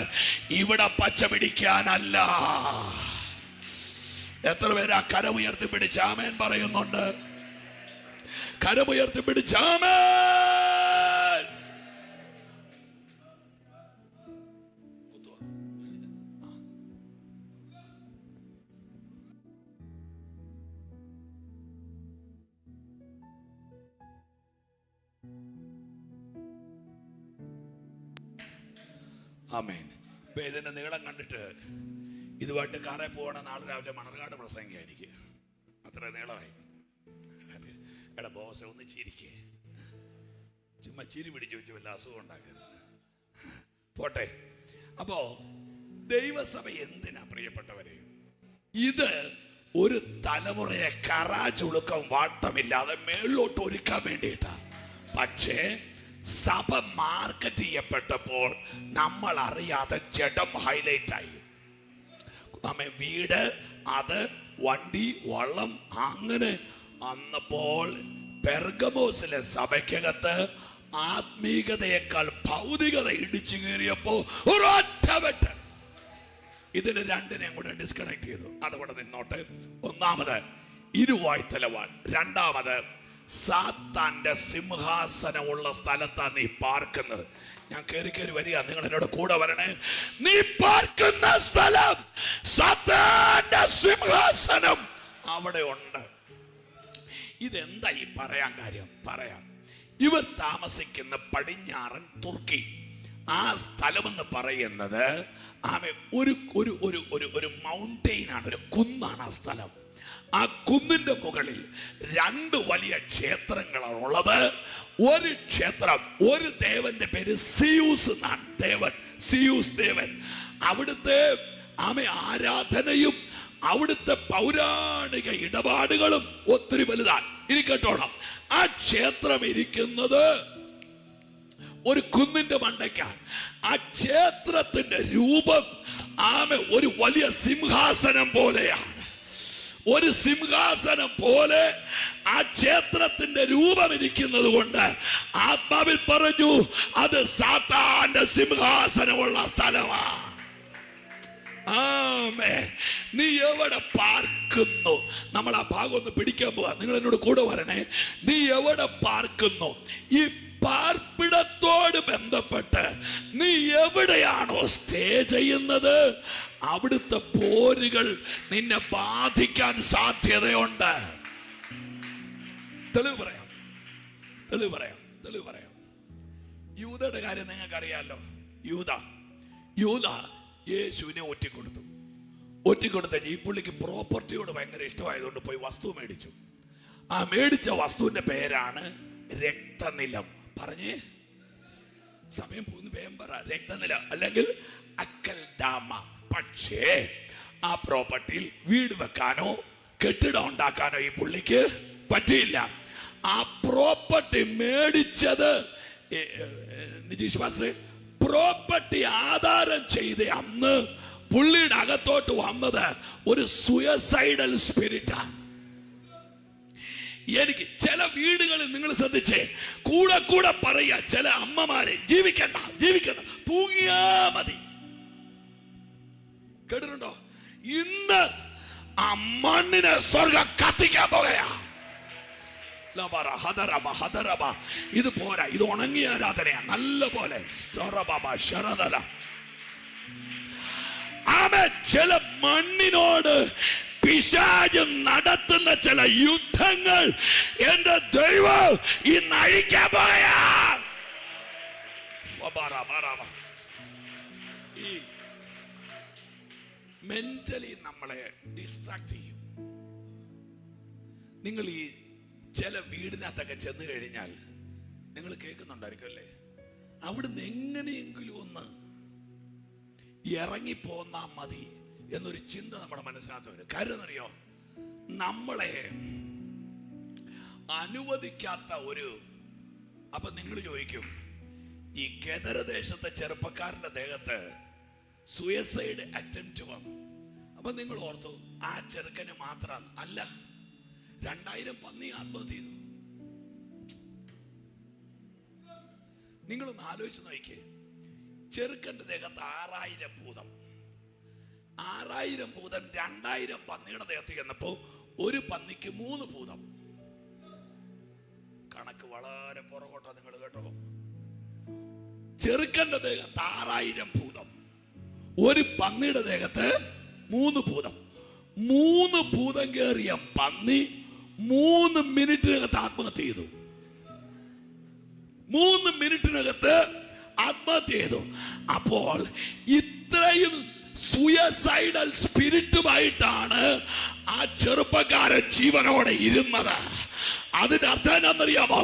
ഇവിടെ പച്ച പിടിക്കാനല്ല. എത്ര പേരാ കരമുയർത്തി പിടിച്ച് ആമേൻ പറയുന്നുണ്ട്? കരമുയർത്തി പിടിച്ച് ആമേൻ. ആമേൻ. ഇപ്പൊ ഇതിന്റെ നീളം കണ്ടിട്ട് ഇതുമായിട്ട് കാറെ പോകണ നാളെ രാവിലെ മണർകാട് പ്രസംഗിക്കാം എനിക്ക്. അത്ര നീളമായി. എടാ ബോസ് ഒന്ന് ചിരിക്കേ, ചുമ്മാ ചിരി പിടിച്ചു വെച്ച് വല്ല അസുഖം ഉണ്ടാക്കരുത്. പോട്ടെ. അപ്പോ ദൈവസഭ എന്തിനാ പ്രിയപ്പെട്ടവരെ? ഇത് ഒരു തലമുറയെ കറാചുളുക്കം വാട്ടമില്ലാതെ മേളിലോട്ട് ഒരുക്കാൻ വേണ്ടിയിട്ടാ. പക്ഷേ സഭ മാർക്കറ്റ് ചെയ്യപ്പെട്ടപ്പോൾ നമ്മൾ അറിയാതെ ജഡം ഹൈലൈറ്റ് ആയി. നമ്മെ വീട്, അത്, വണ്ടി, വള്ളം, അങ്ങനെ അന്നപ്പോൾ പെർഗമോസിലെ സഭയ്ക്കകത്ത് ആത്മീകതയേക്കാൾ ഭൗതികത ഇടിച്ചു കയറിയപ്പോ ഒരൊറ്റ വെട്ട് ഇതിന് രണ്ടിനെയും കൂടെ ഡിസ്കണക്ട് ചെയ്തു. അതുകൊണ്ട് നിന്നോട്ട്. ഒന്നാമത് ഇരുവായ്ത്തലവാൻ, രണ്ടാമത് സാത്താന്റെ സിംഹാസനമുള്ള സ്ഥലത്താണ് നീ പാർക്കുന്നത്. ഞാൻ കയറി കയറി വരിക, നിങ്ങൾ എന്നോട് കൂടെ വരണേ. നീ പാർക്കുന്ന സ്ഥലം സാത്താന്റെ സിംഹാസനം അവിടെ ഉണ്ട്. ഇതെന്താ ഈ പറയാൻ കാര്യം? പറയാം. ഇവർ താമസിക്കുന്ന പടിഞ്ഞാറൻ തുർക്കി, ആ സ്ഥലമെന്ന് പറയുന്നത് ഒരു മൗണ്ടെയിൻ ആണ്, ഒരു കുന്നാണ് ആ സ്ഥലം. ആ കുന്നിന്റെ മുകളിൽ രണ്ട് വലിയ ക്ഷേത്രങ്ങളാണ് ഉള്ളത്. ഒരു ക്ഷേത്രം, ഒരു ദേവന്റെ പേര് സിയൂസ് എന്നാണ്. ദേവൻ സിയൂസ് ദേവൻ. അവിടുത്തെ ആരാധനയും അവിടുത്തെ പൗരാണിക ഇടപാടുകളും ഒത്തിരി വലുതാണ്. ഇനി കേട്ടോണം, ആ ക്ഷേത്രം ഇരിക്കുന്നത് ഒരു കുന്നിന്റെ മണ്ടയ്ക്കാണ്. ആ ക്ഷേത്രത്തിന്റെ രൂപം ഒരു വലിയ സിംഹാസനം പോലെയാണ്. ഒരു സിംഹാസനം പോലെ ആ ക്ഷേത്രത്തിന്റെ രൂപം ഇരിക്കുന്നത് കൊണ്ട് ആത്മാവിൽ പറഞ്ഞു, അത് സാത്താന്റെ സിംഹാസനമുള്ള സ്ഥലമാണ്. നീ എവിടെ പാർക്കുന്നു? നമ്മൾ ആ ഭാഗം ഒന്ന് പിടിക്കാൻ പോവാ. നിങ്ങൾ എന്നോട് കൂടെ വരണേ. നീ എവിടെ പാർക്കുന്നു? ഈ പാർപ്പിടത്തോട് ബന്ധപ്പെട്ട് നീ എവിടെയാണോ സ്റ്റേ ചെയ്യുന്നത്, അവിടുത്തെ പോരുകൾ നിന്നെ ബാധിക്കാൻ സാധ്യതയുണ്ട്. തെളിവ് പറയാം. യൂദയുടെ കാര്യം നിങ്ങൾക്ക് അറിയാലോ. യൂദ യേശുവിനെ ഒറ്റിക്കൊടുത്ത ഈ പുള്ളിക്ക് പ്രോപ്പർട്ടിയോട് ഭയങ്കര ഇഷ്ടമായതുകൊണ്ട് പോയി വസ്തു മേടിച്ചു. ആ മേടിച്ച വസ്തുവിന്റെ പേരാണ് രക്തനിലം. പറഞ്ഞേ, സമയം പോകുന്നു, വേഗം പറ. രക്തനിലം അല്ലെങ്കിൽ അക്കൽദാമ. പക്ഷേ ആ പ്രോപ്പർട്ടിയിൽ വീട് വെക്കാനോ കെട്ടിടം ഉണ്ടാക്കാനോ ഈ പുള്ളിക്ക് പറ്റിയില്ല. ആ പ്രോപ്പർട്ടി മേടിച്ചത് നിതീഷ് പാസ്റ്റർ പ്രോപ്പർട്ടി ആധാരം ചെയ്ത് അന്ന് പുള്ളിയുടെ അകത്തോട്ട് വന്നത് ഒരു സൂയിസൈഡൽ സ്പിരിറ്റാണ്. എനിക്ക് ചില വീടുകളിൽ നിങ്ങൾ ശ്രദ്ധിച്ചേ, കൂടെ പറയാ ചില അമ്മമാരെ, ജീവിക്കണ്ട തൂങ്ങിയാ മതി. കേട്ടിട്ടുണ്ടോ? ഇന്ന് ആ മണ്ണിനെ സ്വർഗം കത്തിക്കാൻ പോകുകയാ. ഇത് പോരാ, ഇത് ഉണങ്ങിയ ആരാധനയാ. നല്ല പോലെ ചില മണ്ണിനോട് പിശാച് നടത്തുന്ന ചില യുദ്ധങ്ങൾ എന്റെ ദൈവം ഇന്ന് അഴിക്കാൻ പോയാ. ഈ മെന്റലി നമ്മളെ ഡിസ്ട്രാക്ട് ചെയ്യും. നിങ്ങൾ ഈ ചില വീടിനകത്തൊക്കെ ചെന്ന് കഴിഞ്ഞാൽ നിങ്ങൾ കേൾക്കുന്നുണ്ടായിരിക്കും അല്ലേ, അവിടുന്ന് എങ്ങനെയെങ്കിലും ഒന്ന് ഇറങ്ങിപ്പോന്നാ മതി എന്നൊരു ചിന്ത നമ്മുടെ മനസ്സിനകത്ത് വരും. കാര്യം അറിയോ, നമ്മളെ അനുവദിക്കാത്ത ഒരു, അപ്പൊ നിങ്ങൾ ചോദിക്കും, ഈ കേദരദേശത്തെ ചെറുപ്പക്കാരന്റെ ദേഹത്ത് സൂയിസൈഡ് അറ്റംപ്റ്റ് വന്നു. അപ്പൊ നിങ്ങൾ ഓർത്തു ആ ചെറുക്കന് മാത്രമാണ്. അല്ല, 2000 പന്നി ആത്മഹത്യ ചെയ്തു. നിങ്ങളൊന്ന് ആലോചിച്ച് നോക്കിയേ, ചെറുക്കന്റെ ദേഹത്ത് 6000 ഭൂതം, 6000 ഭൂതം 2000 പന്നിയുടെ ദേഹത്ത് ചെന്നപ്പോ ഒരു പന്നിക്ക് 3 ഭൂതം. കണക്ക് വളരെ പുറകോട്ടാ നിങ്ങൾ കേട്ടോ. ചെറുക്കന്റെ ദേഹത്ത് 6000 ഭൂതം, ഒരു പന്നിയുടെ ദേഹത്ത് 3 ഭൂതം. 3 ഭൂതം കയറിയ പന്നി 3 മിനിറ്റിനകത്ത് ആത്മഹത്യ ചെയ്തു. 3 മിനിറ്റിനകത്ത് ആത്മഹത്യ ചെയ്തു. അപ്പോൾ ഇത്രയും സൂയിസൈഡൽ സ്പിരിറ്റുമായിട്ടാണ് ആ ചെറുപ്പക്കാരൻ ജീവനോടെ ഇരുന്നത്. അതിന്റെ അർത്ഥം എന്നറിയാമോ?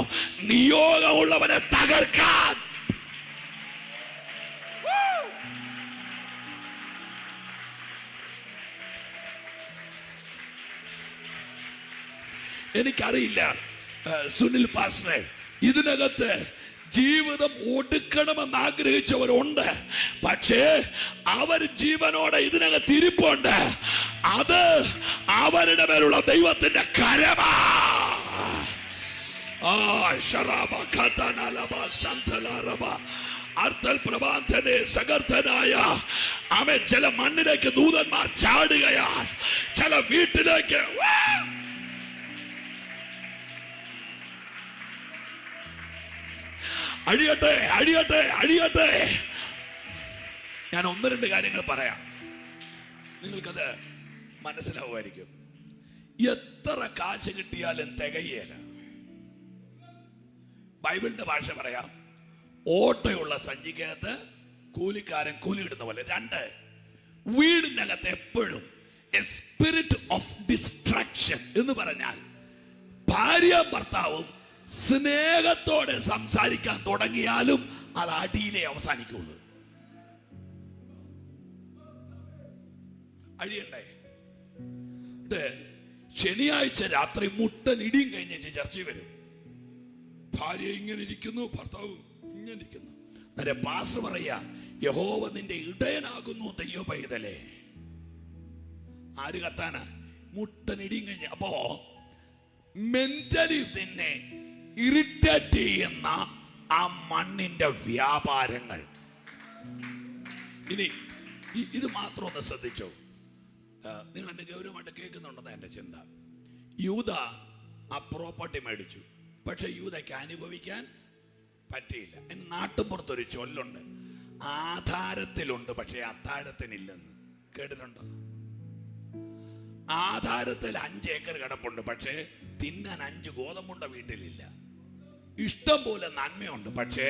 നിയോഗമുള്ളവനെ തകർക്കാൻ എനിക്കറിയില്ല സുനിൽ പാസ്റ്ററെ, ഇതിനകത്ത് ജീവിതം ഒടുക്കണമെന്ന് ആഗ്രഹിച്ചവരുണ്ട്. പക്ഷേ അവർ ജീവനോടെ ഇതിനകത്ത് ഇരിപ്പുണ്ട്. അത് അവരുടെ മേലുള്ള ദൈവത്തിന്റെ കരമാ. അവൻ ചില മണ്ണിലേക്ക് ദൂതന്മാർ ചാടുകയാണ്, ചില വീട്ടിലേക്ക്. അഴിയട്ടെ, അഴിയട്ടെ, അഴിയട്ടെ. ഞാൻ 1-2 കാര്യങ്ങൾ പറയാം, നിങ്ങൾക്കത് മനസ്സിലാവുമായിരിക്കും. എത്ര കാശ് കിട്ടിയാലും തികയേല. ബൈബിളിന്റെ ഭാഷ പറയാം, ഓട്ടയുള്ള സഞ്ചിക്കകത്ത് കൂലിക്കാരൻ കൂലി ഇടുന്ന പോലെ. 2, വീടിനകത്ത് എപ്പോഴും എ സ്പിരിറ്റ് ഓഫ് ഡിസ്ട്രാക്ഷൻ എന്ന് പറഞ്ഞാൽ ഭാര്യ ഭർത്താവും സ്നേഹത്തോടെ സംസാരിക്കാൻ തുടങ്ങിയാലും അത് അടിയിലേ അവസാനിക്കുള്ളൂ. അഴിയണ്ടേ? ശനിയാഴ്ച രാത്രി മുട്ടൻ ഇടിയും കഴിഞ്ഞ് ചർച്ചയിൽ വരും. ഭാര്യ ഇങ്ങനെ ഇരിക്കുന്നു, ഭർത്താവ് ഇങ്ങനെ ഇരിക്കുന്നു. നേരെ പാസ്റ്റർ പറയാ, യഹോവ നിന്റെ ഇടയനാകുന്നു ദൈവ പൈതലേ. ആര് കത്താനാ? മുട്ടൻ ഇടിയും കഴിഞ്ഞ്. അപ്പോ മെന്റലി തന്നെ ഇറിറ്റേറ്റ് ചെയ്യുന്ന ആ മണ്ണിന്റെ വ്യാപാരങ്ങൾ. ഇനി ഇത് മാത്രം ഒന്ന് ശ്രദ്ധിച്ചോ. നിങ്ങൾ എന്നെ ഗൗരവമായിട്ട് കേൾക്കുന്നുണ്ടെന്ന് എന്റെ ചിന്ത. യൂദ ആ പ്രോപ്പർട്ടി മേടിച്ചു, പക്ഷെ യൂദയ്ക്ക് അനുഭവിക്കാൻ പറ്റിയില്ല. എന്റെ നാട്ടുപുറത്തൊരു ചൊല്ലുണ്ട്, ആധാരത്തിലുണ്ട് പക്ഷെ അത്താഴത്തിനില്ലെന്ന്. കേട്ടിട്ടുണ്ടോ? ആധാരത്തിൽ 5 ഏക്കർ കിടപ്പുണ്ട്, പക്ഷേ തിന്നാൻ 5 ഗോതമ്പുണ്ട വീട്ടിലില്ല. ഇഷ്ടം പോലെ നന്മയുണ്ട്, പക്ഷേ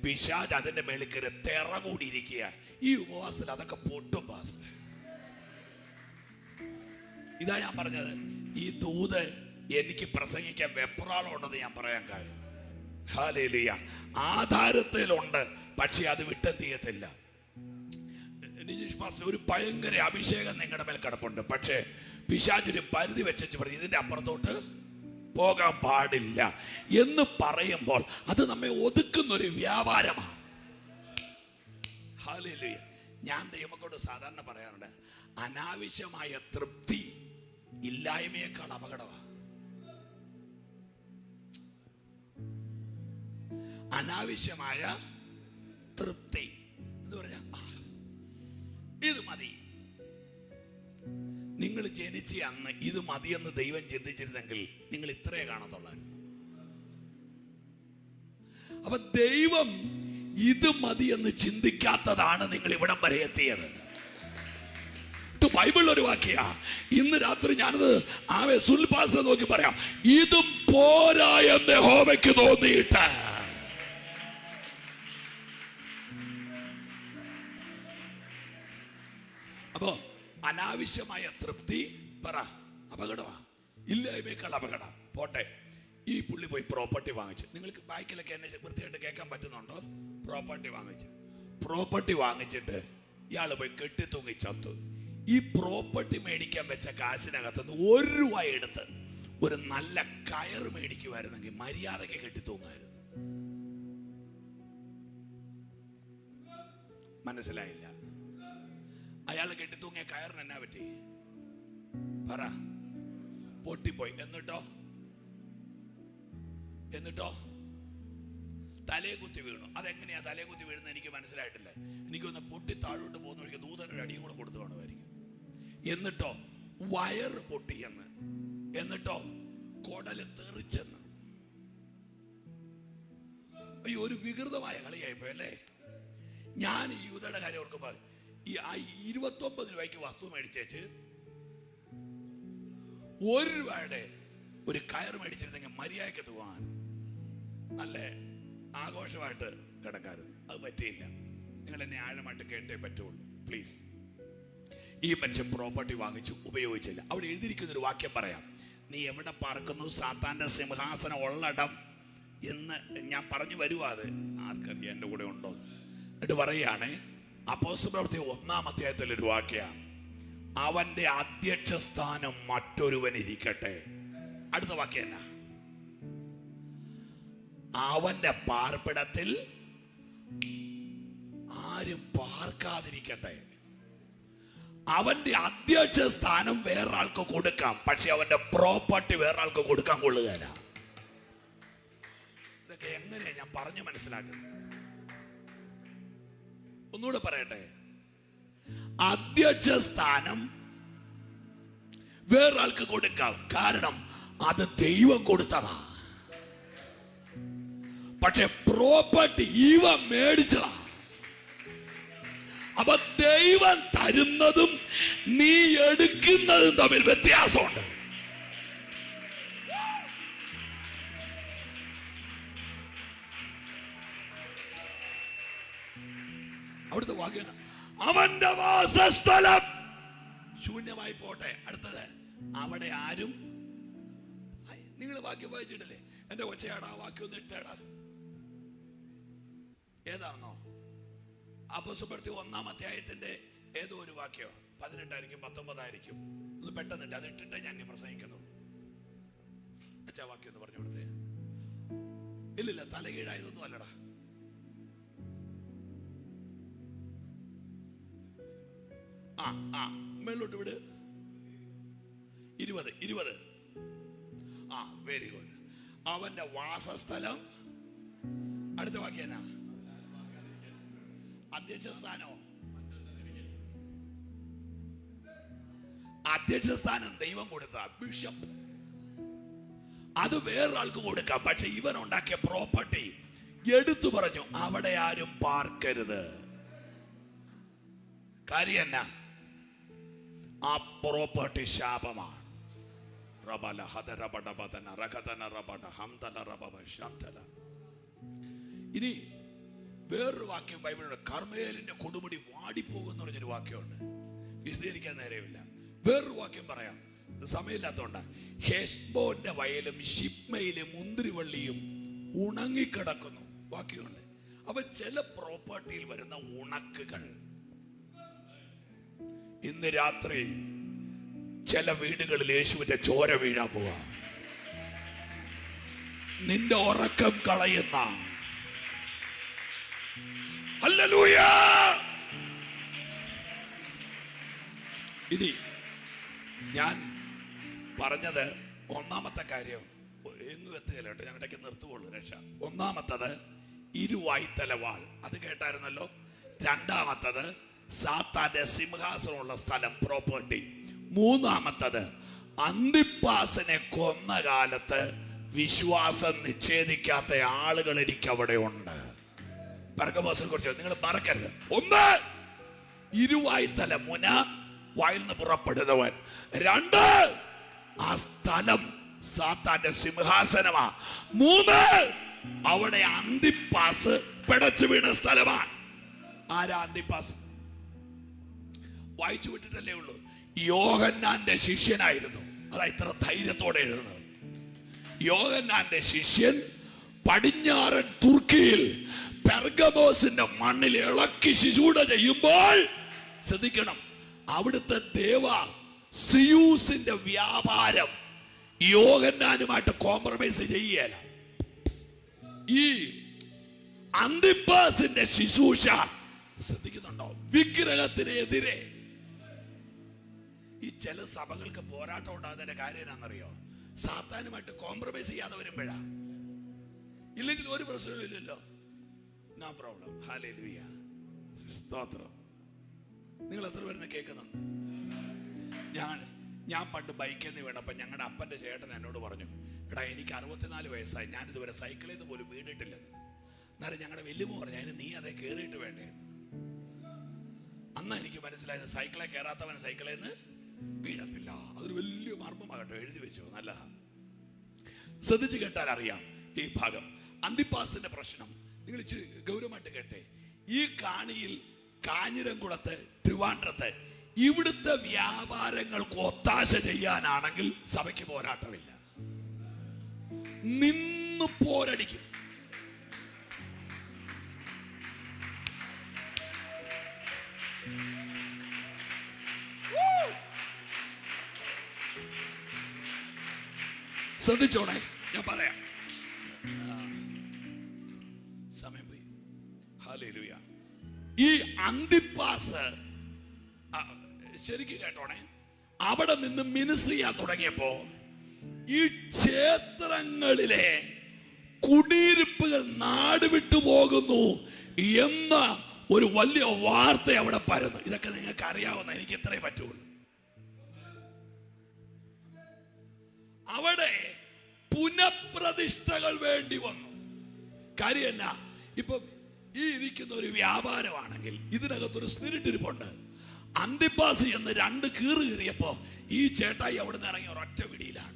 പിശാച് അതിന്റെ മേളിൽ കയറി തെറ കൂടിയിരിക്കുക. ഈ ഉപവാസത്തിൽ അതൊക്കെ പൊട്ടും പാസ്റ്റർ. ഇതാ ഞാൻ പറഞ്ഞത്, ഈ ദൂത് എനിക്ക് പ്രസംഗിക്കാൻ വെപ്രാളമുണ്ടെന്ന് ഞാൻ പറയാൻ കാര്യം. ഹല്ലേലൂയ. ആധാരത്തിലുണ്ട്, പക്ഷെ അത് വിട്ടെത്തിയത്തില്ല. ഒരു ഭയങ്കര അഭിഷേകം നിങ്ങളുടെ മേൽ കിടപ്പുണ്ട്, പക്ഷേ പിശാചൊരു പരിധി വെച്ചു പറഞ്ഞു ഇതിന്റെ അപ്പുറത്തോട്ട് പോകാൻ പാടില്ല എന്ന് പറയുമ്പോൾ അത് നമ്മെ ഒതുക്കുന്ന ഒരു വ്യാപാരമാണ്. ഹല്ലേലൂയ. ഞാൻ ദൈവമക്കളോട് സാധാരണ പറയാറുണ്ട്, അനാവശ്യമായ തൃപ്തി ഇല്ലായ്മയേക്കാൾ അപകടമാണ്. അനാവശ്യമായ തൃപ്തി എന്ന് പറഞ്ഞാൽ ഇത് മതി. നിങ്ങൾ ജനിച്ച അന്ന് ഇത് മതിയെന്ന് ദൈവം ചിന്തിച്ചിരുന്നെങ്കിൽ നിങ്ങൾ ഇത്രേ കാണത്തുള്ളായിരുന്നു. അപ്പൊ ദൈവം ഇത് മതിയെന്ന് ചിന്തിക്കാത്തതാണ് നിങ്ങൾ ഇവിടം വരെ എത്തിയത്. ബൈബിൾ ഒരു വാക്യ, ഇന്ന് രാത്രി ഞാനത് സുൽപാസ നോക്കി പറയാം, ഇതും പോരാ എന്ന് യഹോവയ്ക്ക് തോന്നിയിട്ട്. അപ്പോ അനാവശ്യമായ തൃപ്തി പറ അപകടമാണ്. ഇല്ലായ്മയേക്കാൾ അപകടം. പോട്ടെ, ഈ പുള്ളി പോയി പ്രോപ്പർട്ടി വാങ്ങിച്ചു. നിങ്ങൾക്ക് ബാക്കിലൊക്കെ എന്നെ വൃത്തിയായിട്ട് കേൾക്കാൻ പറ്റുന്നുണ്ടോ? പ്രോപ്പർട്ടി വാങ്ങിച്ചിട്ട് ഇയാൾ പോയി കെട്ടിത്തൂങ്ങി ചത്തു. ഈ പ്രോപ്പർട്ടി മേടിക്കാൻ വെച്ച കാശിനകത്തുനിന്ന് 1 രൂപ എടുത്ത് ഒരു നല്ല കയറ് മേടിക്കുമായിരുന്നെങ്കിൽ മര്യാദയ്ക്ക് കെട്ടിത്തൂങ്ങായിരുന്നു. മനസ്സിലായില്ല? അയാൾ കെട്ടിത്തൂങ്ങിയ കയറിന് എന്നാ പറ്റി? പറ. പൊട്ടിപ്പോയി. എന്നിട്ടോ തലയെ കുത്തി വീണു. അതെങ്ങനെയാ തലയെ കുത്തി വീഴുന്നത് എനിക്ക് മനസ്സിലായിട്ടില്ല. എനിക്കൊന്ന് പൊട്ടി താഴോട്ട് പോകുന്ന വഴിക്ക് ദൂതനൊരു അടിയും കൂടെ കൊടുത്തു കാണുമായിരിക്കും. എന്നിട്ടോ വയറ് പൊട്ടിയെന്ന്. എന്നിട്ടോ കൊടല് തെറിച്ചെന്ന്. അയ്യോ, ഒരു വികൃതമായ കളിയായിപ്പോയി അല്ലേ? ഞാൻ ഈ യൂതയുടെ കാര്യം ഓർക്കുമ്പോൾ ഈ 29 രൂപയ്ക്ക് വസ്തു മേടിച്ചേച്ച് 1 രൂപയുടെ ഒരു കയർ മേടിച്ചിരുന്നെങ്കിൽ മര്യാദയ്ക്ക് തൂവാൻ നല്ല ആഘോഷമായിട്ട് കിടക്കാറുണ്ട്. അത് പറ്റിയില്ല. നിങ്ങൾ എന്നെ ആഴമായിട്ട് കേട്ടേ പറ്റുള്ളൂ പ്ലീസ്. ഈ മനുഷ്യൻ പ്രോപ്പർട്ടി വാങ്ങിച്ചു, ഉപയോഗിച്ചില്ല. അവിടെ എഴുതിയിരിക്കുന്ന ഒരു വാക്യം പറയാം. നീ എവിടെ പാർക്കുന്നു? സാത്താന്റെ സിംഹാസനം ഉള്ളടം എന്ന് ഞാൻ പറഞ്ഞു വരുവാ. അത് ആർക്കറിയാം എൻ്റെ കൂടെ ഉണ്ടോ? എന്നിട്ട് പറയുകയാണേ, അപ്പോസ്തലപ്രവൃത്തി 1-ാം അധ്യായത്തിലൊരു വാക്യ, അവന്റെ അധ്യക്ഷ സ്ഥാനം മറ്റൊരുവൻ ഇരിക്കട്ടെ. അടുത്ത വാക്യം എന്നാ? അവന്റെ പാർപ്പിടത്തിൽ ആരും പാർക്കാതിരിക്കട്ടെ. അവന്റെ അധ്യക്ഷ സ്ഥാനം വേറൊരാൾക്ക് കൊടുക്കാം, പക്ഷെ അവന്റെ പ്രോപ്പർട്ടി വേറൊരാൾക്ക് കൊടുക്കാൻ കൊള്ളുകയില്ല. ഇതൊക്കെ എങ്ങനെയാ ഞാൻ പറഞ്ഞു മനസ്സിലാക്കുന്നത്? ഒന്നുകൂടെ പറയട്ടെ. അധ്യക്ഷ സ്ഥാനം വേറൊരാൾക്ക് കൊടുക്കാം, കാരണം അത് ദൈവം കൊടുത്തതാ. പക്ഷെ പ്രോപ്പർട്ടി ഇവ മേടിച്ചതാ. അപ്പൊ ദൈവം തരുന്നതും നീ എടുക്കുന്നതും തമ്മിൽ വ്യത്യാസമുണ്ട്. അവിടുത്തെ വാക്യം, അവന്റെ വാസസ്ഥലം ശൂന്യമായി പോട്ടെ. അടുത്തത്, അവിടെ ആരും. നിങ്ങൾ വാക്യം വായിച്ചിട്ടില്ലേ? എന്റെ കൊച്ചയാടാ വാക്യം ഒന്ന് ഇട്ടേടാ. ഏതാണെന്നോ? അപ്പോസ്തലപ്രവൃത്തി 1-ാം അധ്യായത്തിന്റെ ഏതോ ഒരു വാക്യോ, 18 19 ഒന്ന് പെട്ടെന്നിട്ട് അത് ഇട്ടിട്ടേ ഞാൻ പ്രസംഗിക്കുന്നുള്ളൂ. അച്ഛാ വാക്യം ഒന്ന് പറഞ്ഞു കൊടുത്തേ. ഇല്ലില്ല, തലകീഴായതൊന്നും അല്ലടാ. മേലോട്ട് വിട്. 20 വെരി ഗുഡ്. അവന്റെ വാസസ്ഥലം. അടുത്ത വാക്യം എന്നാ? അധ്യക്ഷ സ്ഥാനോ? അധ്യക്ഷ സ്ഥാനം ദൈവം കൊടുത്ത ബിഷപ്പ്, അത് വേറൊരാൾക്ക് കൊടുക്കാം. പക്ഷെ ഇവൻ ഉണ്ടാക്കിയ പ്രോപ്പർട്ടി എടുത്തു പറഞ്ഞു, അവിടെ ആരും പാർക്കരുത്. കാര്യം എന്നാ? ആ പ്രോപ്പർട്ടി ശാപമാണ്. ഇനി വേറൊരു വാക്യം ബൈബിളുണ്ട്. കർമ്മേലിന്റെ കൊടുമുടി വാടിപ്പോകുന്ന പറഞ്ഞൊരു വാക്യമുണ്ട്. വിശദീകരിക്കാൻ നേരമില്ല. വേറൊരു വാക്യം പറയാം, സമയമില്ലാത്തോണ്ട്. ഹെശ്ബോന്റെ വയലും ഷിപ്മയിലെ മുന്തിരിവള്ളിയും ഉണങ്ങിക്കിടക്കുന്നു വാക്യമുണ്ട്. അപ്പൊ ചില പ്രോപ്പർട്ടിയിൽ വരുന്ന ഉണക്കുകൾ ഇന്ന് രാത്രി ചില വീടുകളിൽ യേശുവിന്റെ ചോര വീഴാൻ പോവാ. നിന്റെ ഉറക്കം കളയുന്ന. ഹല്ലേലൂയ. ഇനി ഞാൻ പറഞ്ഞത് 1-ാമത്തെ കാര്യം എങ്ങും എത്തുകയില്ല കേട്ടോ, ഞാൻ ഇടയ്ക്ക് നിർത്തുകയുള്ളൂ രക്ഷ. 1-ാമത്തത് ഇരുവായ്ത്തലവാൾ, അത് കേട്ടായിരുന്നല്ലോ. 2-ാമത്തത് സാത്താന്റെ സിംഹാസനമുള്ള സ്ഥലം, പ്രോപ്പർട്ടി. 3-ാമത്തത് അന്തിപ്പാസിനെ കൊന്ന കാലത്ത് വിശ്വാസം നിഷേധിക്കാത്ത ആളുകൾ എനിക്ക് അവിടെ ഉണ്ട്. പെർഗമോസിനെ കുറിച്ച് നിങ്ങൾ മറക്കരുത്. 1, ഇരുവായ്ത്തല മുന, വായിൽ നിന്ന് പുറപ്പെടുന്നവൻ. 2, ആ സ്ഥലം സാത്താന്റെ സിംഹാസനമാ. 3, അവിടെ അന്തിപ്പാസ് പിടച്ചു വീണ സ്ഥലമാണ്. ആരാ അന്തിപ്പാസ്? വായിച്ചു വിട്ടിട്ടല്ലേ ഉള്ളൂ. യോഹന്നാന്റെ ശിഷ്യനായിരുന്നു. അതാ ഇത്ര ധൈര്യത്തോടെ എഴുതുന്നത്. യോഹന്നാന്റെ ശിഷ്യൻ പടിഞ്ഞാറൻ തുർക്കിയിൽ പെർഗമോസിന്റെ മണ്ണിൽ ഇളക്കി ശുശ്രൂഷ ചെയ്യുമ്പോൾ ശ്രദ്ധിക്കണം, അവിടുത്തെ ദേവ സിയൂസിന്റെ വ്യാപാരം യോഹന്നാനുമായിട്ട് കോംപ്രമൈസ് ചെയ്യല. ഈ അന്തിപ്പാസിന്റെ ശുശ്രൂഷ ശ്രദ്ധിക്കുന്നുണ്ടോ? വിഗ്രഹത്തിനെതിരെ. ഈ ചില സഭകൾക്ക് പോരാട്ടം ഉണ്ടാകുന്നതിന്റെ കാര്യം എന്നാണെന്നറിയോ? സാത്താനുമായിട്ട് കോംപ്രമൈസ് ചെയ്യാതെ വരുമ്പോഴാ. ഇല്ലെങ്കിൽ ഒരു പ്രശ്നവും ഇല്ലല്ലോ, നോ പ്രോബ്ലം. ഹല്ലേലൂയ, സ്തോത്രം. നിങ്ങൾ എത്ര പേരെ കേൾക്കുന്നുണ്ട്? ഞാൻ പണ്ട് ബൈക്കിൽ നിന്ന് വീണപ്പോൾ ഞങ്ങളുടെ അപ്പന്റെ ചേട്ടൻ എന്നോട് പറഞ്ഞു, എടാ എനിക്ക് 64 വയസ്സായി, ഞാനിതുവരെ സൈക്കിളിൽ നിന്ന് പോലും വീണിട്ടില്ലെന്ന്. എന്നാലും ഞങ്ങളുടെ വല്യമ്മ പറഞ്ഞു, അതിന് നീ അതേ കയറിയിട്ട് വേണ്ടേന്ന്. അന്ന് എനിക്ക് മനസ്സിലായത് സൈക്കിളെ കയറാത്തവൻ സൈക്കിളിൽ നിന്ന് വീഴത്തില്ല. അതൊരു വലിയ മർമ്മമാകട്ടോ, എഴുതി വെച്ചു. നല്ല ശ്രദ്ധിച്ച് കേട്ടാൽ അറിയാം ഈ ഭാഗം. അന്തിപ്പാസിന്റെ പ്രശ്നം നിങ്ങൾ ഇച്ചിരി ഗൗരവമായിട്ട് കേട്ടെ. ഈ കാണിയിൽ കാഞ്ഞിരംകുളത്ത് ട്രിവാൻഡ്രത്ത് ഇവിടുത്തെ വ്യാപാരങ്ങൾക്ക് ഒത്താശ ചെയ്യാനാണെങ്കിൽ സഭയ്ക്ക് പോരാട്ടമില്ല, നിന്ന് പോരടിക്കും. ശ്രദ്ധിച്ചോണേ, ഞാൻ പറയാം, സമയം പോയി. ഹല്ലേലൂയ. ഈ അന്തിപ്പാസ് ശരിക്കും കേട്ടോണേ, അവിടെ നിന്ന് മിനിസ്ട്രി ചെയ്യാൻ തുടങ്ങിയപ്പോ ഈ ക്ഷേത്രങ്ങളിലെ കുടിയിരിപ്പുകൾ നാട് വിട്ടു പോകുന്നു എന്ന ഒരു വലിയ വാർത്ത അവിടെ പരന്നു. ഇതൊക്കെ നിങ്ങൾക്ക് അറിയാവുന്ന, എനിക്ക് ഇത്രേ പറ്റുള്ളൂ. അവിടെ പുനഃപ്രതിഷ്ഠകൾ വേണ്ടി വന്നു. കാര്യം എന്നാ? ഇപ്പൊ ഈ ഇരിക്കുന്ന ഒരു വ്യാപാരമാണെങ്കിൽ ഇതിനകത്തൊരു സ്പിരിറ്റ് ഇരിപ്പുണ്ട്. അന്തിപ്പാസ് എന്ന് 2 കീറ് കീറിയപ്പോ ഈ ചേട്ടായി അവിടെ നിന്ന് ഇറങ്ങി ഒരൊറ്റ പിടിയിലാണ്.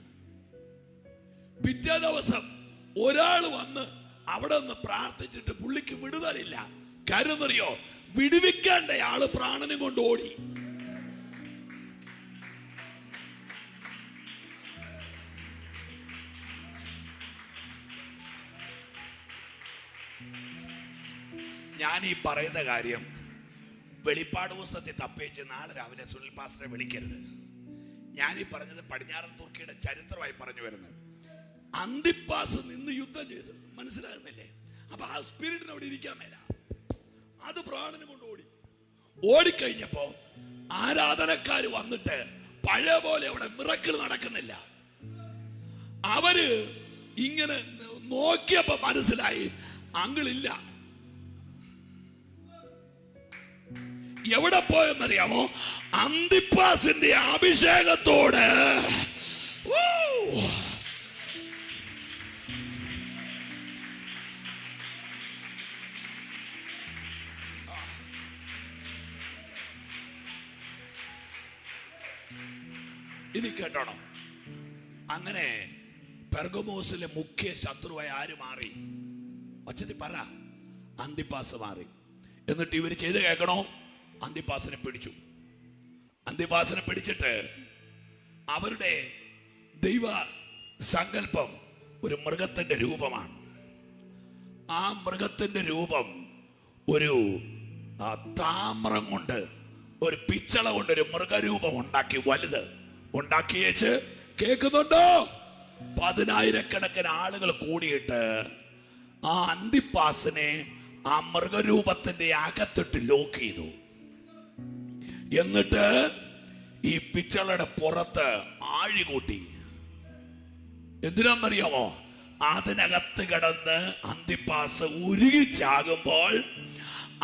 പിറ്റേ ദിവസം ഒരാൾ വന്ന് അവിടെ നിന്ന് പ്രാർത്ഥിച്ചിട്ട് പുള്ളിക്ക് വിടുതലില്ല. കാര്യം എന്നറിയോ? വിടുവിക്കേണ്ട ആള് പ്രാണനും കൊണ്ട് ഓടി. ഞാൻ ഈ പറയുന്ന കാര്യം വെളിപ്പാട് പുസ്തകത്തിൽ തപ്പേച്ച് നാളെ രാവിലെ സുനിൽ പാസ്റ്ററെ വിളിക്കരുത്. ഞാൻ ഈ പറഞ്ഞത് പടിഞ്ഞാറൻ തുർക്കിയുടെ ചരിത്രമായി പറഞ്ഞു വരുന്നത്. അന്തിപ്പാസ് നിന്ന് യുദ്ധം ചെയ്ത്, മനസ്സിലാകുന്നില്ലേ? അപ്പൊ ആ സ്പിരിറ്റിന് അവിടെ ഇരിക്കാൻ മേല. അത് പ്രാണനും കൊണ്ട് ഓടിക്കഴിഞ്ഞപ്പോ ആരാധനക്കാര് വന്നിട്ട് പഴയ പോലെ അവിടെ മിറക്കിൾ നടക്കുന്നില്ല. അവര് ഇങ്ങനെ നോക്കിയപ്പോ മനസ്സിലായി അങ്കിളില്ല. എവിടെ പോയെന്നറിയാമോ? അന്തിപ്പാസിന്റെ അഭിഷേകത്തോട് ഇനി കേട്ടോണം. അങ്ങനെ പെർഗമോസിലെ മുഖ്യ ശത്രുവായി ആര് മാറി? ഒച്ചത്തി പറ. അന്തിപ്പാസ് മാറി. എന്നിട്ട് ഇവർ ചെയ്ത് കേൾക്കണോ? അന്തിപ്പാസിനെ പിടിച്ചു. അന്തിപ്പാസിനെ പിടിച്ചിട്ട് അവരുടെ ദൈവ സങ്കല്പം ഒരു മൃഗത്തിന്റെ രൂപമാണ്. ആ മൃഗത്തിന്റെ രൂപം ഒരു താമ്രം കൊണ്ട്, ഒരു പിച്ചള കൊണ്ട് ഒരു മൃഗരൂപം ഉണ്ടാക്കി, വലുത് ഉണ്ടാക്കിയേച്ച്, കേൾക്കുന്നുണ്ടോ? 10,000-കണക്കിന് ആളുകൾ കൂടിയിട്ട് ആ അന്തിപ്പാസിനെ ആ മൃഗരൂപത്തിന്റെ അകത്തിട്ട് ലോക്ക് ചെയ്തു. എന്നിട്ട് ഈ പിച്ചളയുടെ പുറത്ത് ആഴി കൂട്ടി. എന്തിനാന്നറിയാമോ? അതിനകത്ത് കിടന്ന് അന്തിപ്പാസ് ഉരുകിച്ചാകുമ്പോൾ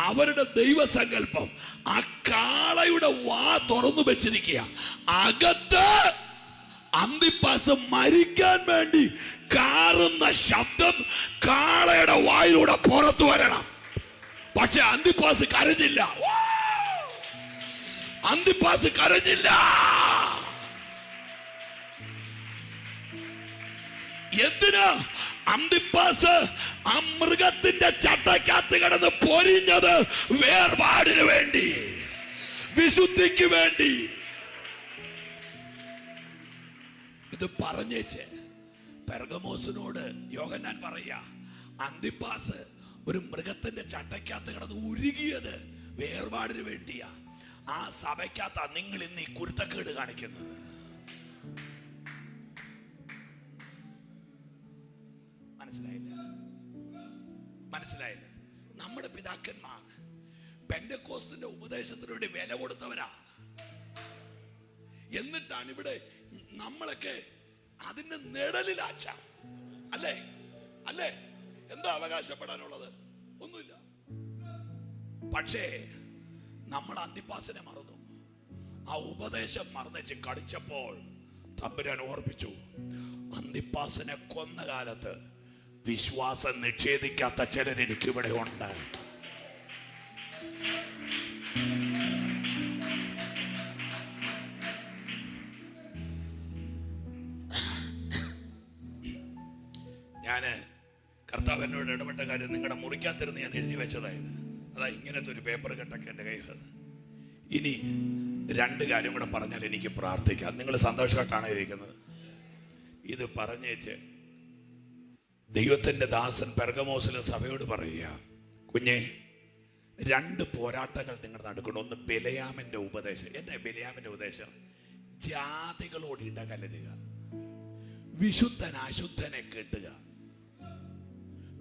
അവരുടെ ദൈവസങ്കല്പം ആ കാളയുടെ വാ തുറന്നു വെച്ചിരിക്കുക. അകത്ത് അന്തിപ്പാസ് മരിക്കാൻ വേണ്ടി കാറുന്ന ശബ്ദം കാളയുടെ വായിലൂടെ പുറത്തു വരണം. പക്ഷെ അന്തിപ്പാസ് കരഞ്ഞില്ല. അന്തിപ്പാസ് കരഞ്ഞില്ല. എന്തിനാ? അന്തിപ്പാസ് ആ മൃഗത്തിന്റെ ചട്ടക്കകത്ത് കിടന്ന് പൊരിഞ്ഞത് വേർപാടിന് വേണ്ടി, വിശുദ്ധിക്ക് വേണ്ടി. ഇത് പറഞ്ഞേച്ച് പെർഗമോസിനോട് യോഹന്നാൻ പറയാ, അന്തിപ്പാസ് ഒരു മൃഗത്തിന്റെ ചട്ടയ്ക്കകത്ത് കിടന്ന് ഉരുകിയത് വേർപാടിന് വേണ്ടിയാ. ആ സഭയ്ക്കകത്താ നിങ്ങൾ ഇന്ന് ഈ കുരുത്തക്കേട് കാണിക്കുന്നത്. മനസ്സിലായില്ല? നമ്മുടെ പിതാക്കന്മാർ പെന്തക്കോസ്തിന്റെ ഉപദേശത്തിന് വേണ്ടി വില കൊടുത്തവരാ. എന്നിട്ടാണ് ഇവിടെ നമ്മളൊക്കെ അതിന്റെ നിഴലിലാച്ച. അല്ലേ? അല്ലേ? എന്താ അവകാശപ്പെടാനുള്ളത്? ഒന്നുമില്ല. പക്ഷേ നമ്മൾ അന്തിപ്പാസിനെ മറന്നു. ആ ഉപദേശം മറന്നുവെച്ച് കളിച്ചപ്പോൾ തമ്പുരാൻ ഓർപ്പിച്ചു, അന്തിപ്പാസിനെ കൊന്ന കാലത്ത് വിശ്വാസം നിഷേധിക്കാത്ത ചിലർ എനിക്കിവിടെ ഉണ്ട്. ഞാന് കർത്താവ് എന്നോട് ഇടപെട്ട കാര്യം നിങ്ങളുടെ മുറിക്കാത്തിരുന്ന് ഞാൻ എഴുതി വെച്ചതായത്. അതാ ഇങ്ങനത്തെ ഒരു പേപ്പർ കെട്ടൊക്കെ എൻ്റെ കയ്യിൽ. ഇനി 2 കാര്യം കൂടെ പറഞ്ഞാൽ എനിക്ക് പ്രാർത്ഥിക്കാം. നിങ്ങൾ സന്തോഷമായിട്ടാണ് ഇരിക്കുന്നത്. ഇത് പറഞ്ഞേച്ച് ദൈവത്തിന്റെ ദാസൻ പെർഗമോസിലെ സഭയോട് പറയുക, കുഞ്ഞെ 2 പോരാട്ടങ്ങൾ നിങ്ങൾ നടക്കണം. ഒന്ന് ബിലയാമിന്റെ ഉപദേശം. എന്താ ബിലയാമിന്റെ ഉപദേശം? ജാതികളോട് ഇടകലരുക, വിശുദ്ധൻ അശുദ്ധനെ കെട്ടുക,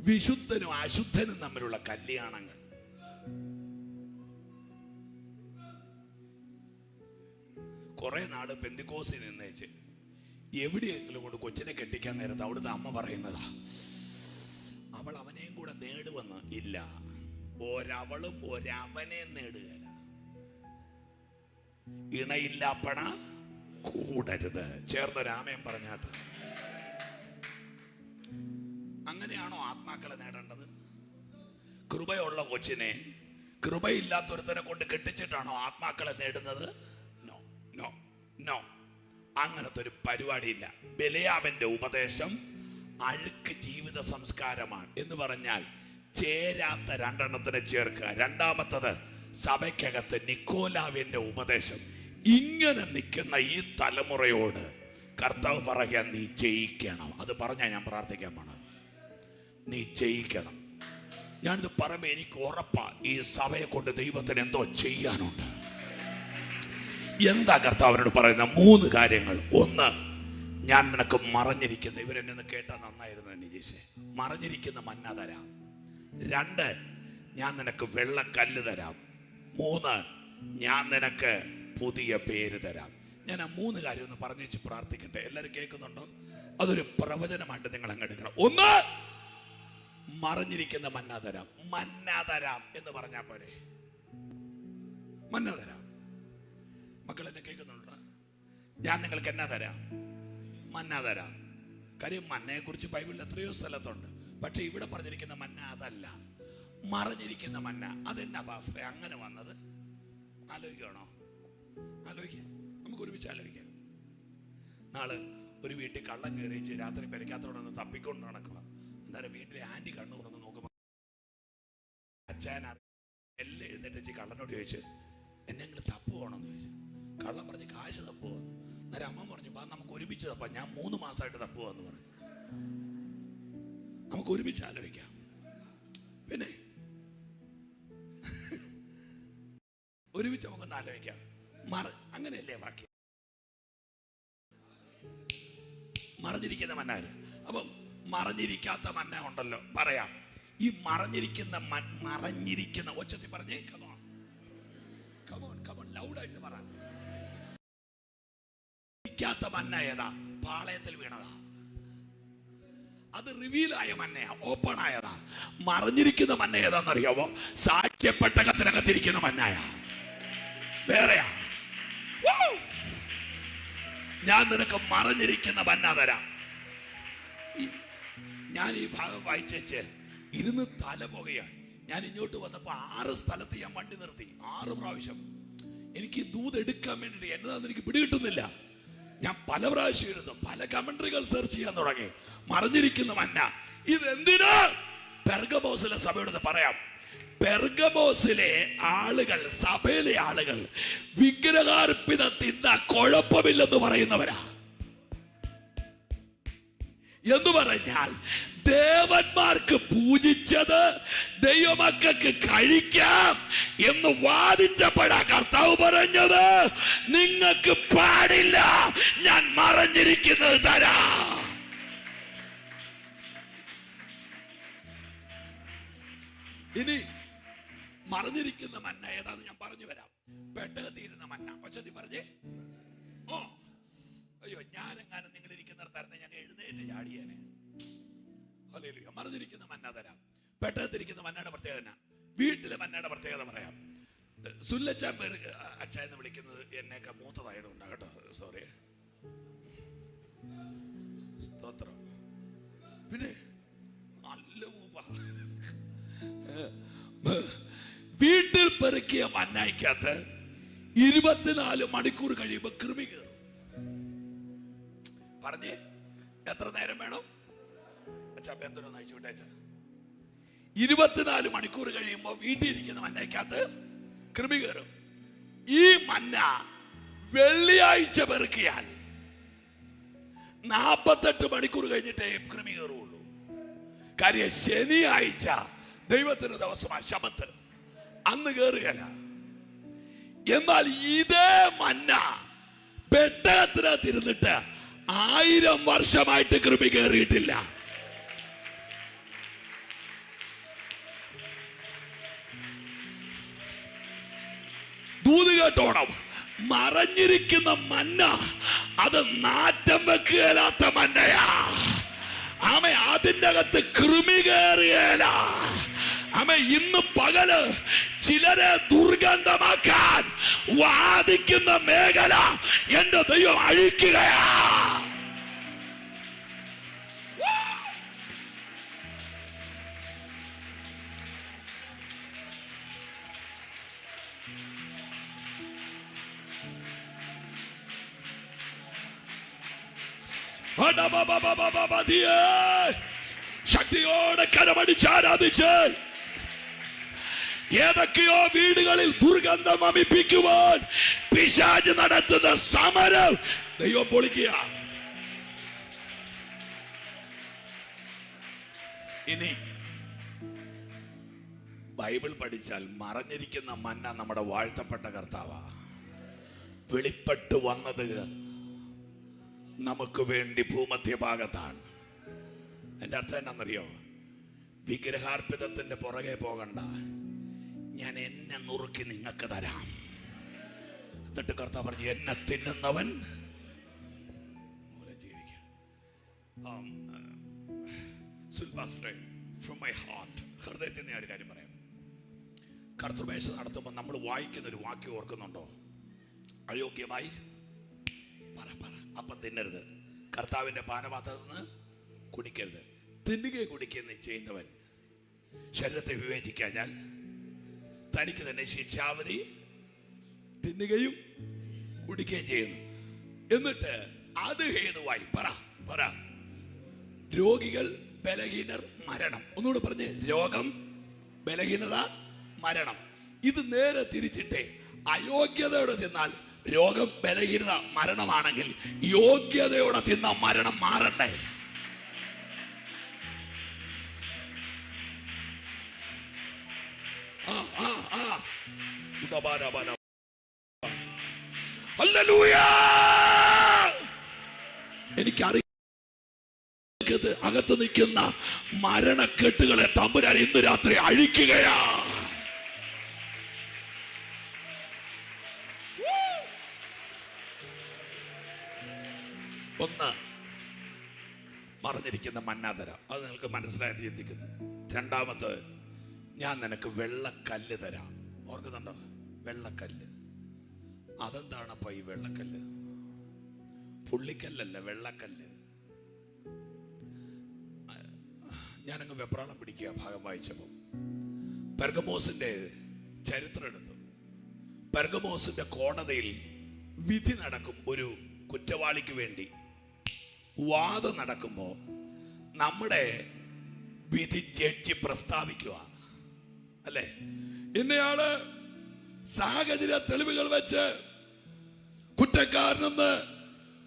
വിശുദ്ധനും അശുദ്ധനും തമ്മിലുള്ള കല്യാണങ്ങൾ. കുറെ നാട് പെന്തിക്കോസിൽ നിന്നേച്ച് എവിടെയെങ്കിലും കൊണ്ട് കൊച്ചിനെ കെട്ടിക്കാൻ നേരത്ത് അവിടുത്തെ അമ്മ പറയുന്നതാ, അവൾ അവനെയും കൂടെ നേടുവന്ന്. ഇല്ല, ഒരവളും ഒരവനെ നേടുകയില്ല. ഇണയില്ലാപ്പണ കൂടരുത്. ചേർന്നൊരാമയം പറഞ്ഞാട്ട്. അങ്ങനെയാണോ ആത്മാക്കളെ നേടേണ്ടത്? കൃപയുള്ള കൊച്ചിനെ കൃപയില്ലാത്തൊരുത്തനെ കൊണ്ട് കെട്ടിച്ചിട്ടാണോ ആത്മാക്കളെ നേടുന്നത്? നോ നോ നോ, അങ്ങനത്തെ ഒരു പരിപാടിയില്ല. ബിലയാമിന്റെ ഉപദേശം അഴുക്ക് ജീവിത സംസ്കാരമാണ് എന്ന് പറഞ്ഞാൽ ചേരാത്ത 2 ചേർക്കുക. രണ്ടാമത്തത് സഭയ്ക്കകത്ത് നിക്കോലാവിന്റെ ഉപദേശം. ഇങ്ങനെ നിൽക്കുന്ന ഈ തലമുറയോട് കർത്താവ് പറയുക, നീ ജയിക്കണം. അത് പറഞ്ഞാൽ ഞാൻ പ്രാർത്ഥിക്കാൻ പോണം. നീ ജയിക്കണം. ഞാനിത് പറയുമ്പോൾ എനിക്ക് ഉറപ്പാ ഈ സഭയെ കൊണ്ട് ദൈവത്തിന് എന്തോ ചെയ്യാനുണ്ട്. എന്താ കർത്താവിനോട് പറയുന്ന 3 കാര്യങ്ങൾ? ഒന്ന്, ഞാൻ നിനക്ക് മറഞ്ഞിരിക്കുന്ന, ഇവരെന്നെ കേട്ടാൽ നന്നായിരുന്നു നിജീഷെ, മറഞ്ഞിരിക്കുന്ന മന്ന തരാം. 2, ഞാൻ നിനക്ക് വെള്ളക്കല്ല് തരാം. 3, ഞാൻ നിനക്ക് പുതിയ പേര് തരാം. ഞാൻ ആ 3 കാര്യം ഒന്ന് പറഞ്ഞു വെച്ച് പ്രാർത്ഥിക്കട്ടെ. എല്ലാവരും കേൾക്കുന്നുണ്ടോ? അതൊരു പ്രവചനമായിട്ട് നിങ്ങൾ അങ്ങ് എടുക്കണം. 1, മറഞ്ഞിരിക്കുന്ന മന്ന തരാം. മന്ന തരാം എന്ന് പറഞ്ഞാൽ പോരെ? മന്ന തരാം. മക്കൾ എന്നെ കേൾക്കുന്നുണ്ടോ? ഞാൻ നിങ്ങൾക്ക് എന്നാ തരാം? മന്ന തരാം. കാര്യം മന്നയെ കുറിച്ച് ബൈബിളിൽ എത്രയോ സ്ഥലത്തുണ്ട്. പക്ഷെ ഇവിടെ പറഞ്ഞിരിക്കുന്ന മന്ന അതല്ല. മറഞ്ഞിരിക്കുന്ന മന്ന. അതെന്നാ പാസ്റ്ററെ അങ്ങനെ വന്നത്? ആലോചിക്കണോ? ആലോചിക്കാം. നമുക്ക് ഒരുമിച്ച് ആലോചിക്കാം. നാളെ ഒരു വീട്ടിൽ കള്ളം കയറിച്ച് രാത്രി പെരക്കാത്തോടൊന്ന് തപ്പിക്കൊണ്ട് നടക്കുക. അന്നേരം വീട്ടിലെ ആന്റി കണ്ണു തുറന്ന് നോക്കുമ്പോൾ അച്ഛൻ എല്ലാം എഴുന്നേറ്റ് കള്ളനോട് ചോദിച്ചു, എന്നെ നിങ്ങൾ തപ്പുവാണെന്ന് ചോദിച്ചു. കള്ളം പറഞ്ഞ് കാശ് തപ്പുവന്നു. അന്നേരം അമ്മ പറഞ്ഞു, നമുക്ക് ഒരുമിച്ച് തപ്പാം, ഞാൻ 3 മാസമായിട്ട് തപ്പുവെന്ന് പറഞ്ഞു. നമുക്ക് ഒരുമിച്ച് ആലോചിക്കാം. പിന്നെ ഒരുമിച്ച് നമുക്കൊന്ന് ആലോചിക്കാം. അങ്ങനെയല്ലേ വാക്യം? മറഞ്ഞിരിക്കുന്ന മന്നാര്. അപ്പം മറഞ്ഞിരിക്കാത്ത മന്ന ഉണ്ടല്ലോ, പറയാം. ഈ മറഞ്ഞിരിക്കുന്ന ഒച്ചത്തിൽ പറഞ്ഞേ, കമോൺ കമോൺ കമോൺ, ലൗഡായിട്ട് പറ. മന്ന ഏതാ? പാളയത്തിൽ വീണതാ. അത് റിവീലായ മന്നയാ, ഓപ്പൺ ആയതാ. മറഞ്ഞിരിക്കുന്ന മന്ന ഏതാന്നറിയാവോ? സാക്ഷ്യപ്പെട്ടകത്തിനകത്തിരിക്കുന്ന മന്നായ വേറെയാ. ഞാൻ നിനക്ക് മറഞ്ഞിരിക്കുന്ന മന്ന തരാം. ഞാൻ ഈ ഭാഗം വായിച്ചേച്ച് ഇരുന്ന് തല പോകുക. ഞാൻ ഇങ്ങോട്ട് വന്നപ്പോ 6 സ്ഥലത്ത് ഞാൻ വണ്ടി നിർത്തി, 6 പ്രാവശ്യം. എനിക്ക് ദൂത് എടുക്കാൻ വേണ്ടിട്ട് എന്നതാന്ന് എനിക്ക് പിടികിട്ടുന്നില്ല. ഞാൻ പല പ്രാവശ്യം ഇരുന്നു, പല കമന്ററികൾ സെർച്ച് ചെയ്യാൻ തുടങ്ങി. മറഞ്ഞിരിക്കുന്ന മന്ന ഇതെന്തിനാ? പെർഗമോസിലെ സഭയോട് പറയാം. പെർഗമോസിലെ ആളുകൾ, സഭയിലെ ആളുകൾ വിഗ്രഹാർപ്പിത തിന്ന കുഴപ്പമില്ലെന്ന് പറയുന്നവരാ. എന്ന് പറഞ്ഞാൽ ദേവന്മാർക്ക് പൂജിച്ചത് ദൈവമക്കൾക്ക് കഴിക്കാം എന്ന് വാദിച്ചപ്പോഴാ കർത്താവ് പറഞ്ഞത്, നിങ്ങൾക്ക് പാടില്ല, ഞാൻ മറഞ്ഞിരിക്കുന്നത് തരാം. ഇനി മറഞ്ഞിരിക്കുന്ന മന്ന ഏതാന്ന് ഞാൻ പറഞ്ഞു വരാം. പെട്ടകത്തിരുന്ന മന്ന ഒച്ചത്തി പറഞ്ഞേ. ഓ അയ്യോ, ഞാനെങ്ങാനും നിങ്ങൾ ഇരിക്കുന്നിടത്തായിരുന്നു ഞാൻ എഴുന്നേറ്റ് ചാടിയേനെ. ഹല്ലേലൂയ. മറഞ്ഞിരിക്കുന്ന മന്ന തരാം. പെട്ടകത്തിരിക്കുന്ന മന്നയുടെ പ്രത്യേകത, വീട്ടിലെ മന്നയുടെ പ്രത്യേകത പറയാം. സുല്ലച്ചാൻ പേര് അച്ഛ എന്ന് വിളിക്കുന്നത് എന്നേക്കാൾ മൂത്തതായതുകൊണ്ടാണ് കേട്ടോ, സോറി. സ്തോത്രം. പിന്നെ നല്ല മൂപ്പ. വീട്ടിൽ പെറുക്കിയ മന്നായിക്കകത്ത് 24 മണിക്കൂർ കഴിയുമ്പോ കൃമി കയറും. പറഞ്ഞേ, എത്ര നേരം വേണം? അച്ഛാ ബന്ധുരൊന്ന് അയച്ചു വിട്ടേച്ച. 24 മണിക്കൂർ കഴിയുമ്പോ വീട്ടിൽ ഇരിക്കുന്ന മന്നയ്ക്കകത്ത് കൃമി കയറും. ഈ മന്ന വെള്ളിയാഴ്ച പെറുക്കിയാൽ 48 മണിക്കൂർ കഴിഞ്ഞിട്ടേ കൃമി കയറുള്ളൂ. കാര്യം ശനിയാഴ്ച ദൈവത്തിന്റെ ദിവസമാണ്, ശബത്ത്, അന്ന് കയറുകയല്ല. എന്നാൽ ഇതേ മന്ന പെട്ടകത്തിനകത്തിരുന്നിട്ട് 1000 വർഷമായിട്ട് കൃമി കയറിയിട്ടില്ല. ദൂത് കേട്ടോണം, മറഞ്ഞിരിക്കുന്ന മന്ന അത് നാറ്റം വെക്കുകയില്ലാത്ത മന്നയാ. ആമ അതിൻ്റെ അകത്ത് കൃമി കയറുകയില്ല. ആമ ഇന്ന് പകല് ചിലരെ ദുർഗന്ധമാക്കാൻ വാദിക്കുന്ന മേഖല എന്റെ ദൈവം അഴിക്കുകയാ. ശക്തിയോടെ കരമടിച്ച് ആരാധിച്ച് ഏതൊക്കെയോ വീടുകളിൽ ദുർഗന്ധം വമിപ്പിക്കുവാൻ പിശാച് നടത്തുന്ന സമരം ദൈവം പൊളിക്കുക. ഇനി ബൈബിൾ പഠിച്ചാൽ മറഞ്ഞിരിക്കുന്ന മന്ന നമ്മുടെ വാഴ്ത്തപ്പെട്ട കർത്താവാ. വെളിപ്പെട്ടു വന്നത് നമുക്ക് വേണ്ടി ഭൂമധ്യഭാഗത്താണ്. എൻ്റെ അർത്ഥം എന്നാണെന്നറിയോ? വിഗ്രഹാർപ്പിതത്തിന്റെ പുറകെ പോകണ്ട, ഞാൻ എന്നെ നുറുക്കി നിങ്ങൾക്ക് തരാം. എന്നിട്ട് കർത്താവ് പറഞ്ഞു, എന്നെ തിന്നുന്നവൻ ജീവിക്കാം. ഫ്രം മൈ ഹാർട്ട്, ഹൃദയത്തിൽ നിന്ന് ഒരു കാര്യം പറയാം. കർത്തൃമേശ നടത്തുമ്പോൾ നമ്മൾ വായിക്കുന്ന ഒരു വാക്യം ഓർക്കുന്നുണ്ടോ? അയോഗ്യമായി പറ പറ അപ്പം തിന്നരുത്, കർത്താവിന്റെ പാനപാത്രത്തിൽ നിന്ന് കുടിക്കരുത്. തിന്നുകയും കുടിക്കുകയും ചെയ്യുന്നവൻ ശരീരത്തെ വിവേചിക്കാൻ തനിക്ക് തന്നെ ശിക്ഷാവധി തിന്നുകയും കുടിക്കുകയും ചെയ്യുന്നു. എന്നിട്ട് അത് ഹേതുവായി പറ പറ രോഗികൾ, ബലഹീനർ, മരണം. ഒന്നുകൂടെ പറഞ്ഞ്, രോഗം, ബലഹീനത, മരണം. ഇത് നേരെ തിരിച്ചിട്ടേ അയോഗ്യതയോടെ തിന്നാൽ രോഗം, ബലഹീനത, മരണമാണെങ്കിൽ യോഗ്യതയോടെ തിന്ന മരണം മാറണ്ടേ? എനിക്കറിയാം അകത്ത് നിൽക്കുന്ന മരണക്കെട്ടുകളെ തമ്പുരാൻ ഇന്ന് രാത്രി അഴിക്കുകയാ. ഒന്ന്, മറഞ്ഞിരിക്കുന്ന മന്നാതര, അത് നിങ്ങൾക്ക് മനസ്സിലായിട്ട് ചിന്തിക്കുന്നു. രണ്ടാമത്, ഞാൻ നിനക്ക് വെള്ളക്കല്ല് തരാം. ഓർക്കുന്നുണ്ടോ? വെള്ളക്കല്ല്. അതെന്താണപ്പോ ഈ വെള്ളക്കല്ല്? പുള്ളിക്കല്ലല്ല, വെള്ളക്കല്ല്. ഞാനങ്ങ് വെപ്രാളം പിടിക്കുക ഭാഗം വായിച്ചപ്പോൾ. പെർഗമോസിന്റെ ചരിത്രം എടുത്തു. പെർഗമോസിന്റെ കോടതിയിൽ വിധി നടക്കും. ഒരു കുറ്റവാളിക്ക് വേണ്ടി വാദം നടക്കുമ്പോൾ നമ്മുടെ വിധി ജഡ്ജി പ്രസ്താവിക്കുക, അല്ലേ? ഇന്നയാള് സാഹചര്യ തെളിവുകൾ വെച്ച് കുറ്റക്കാരനെന്ന്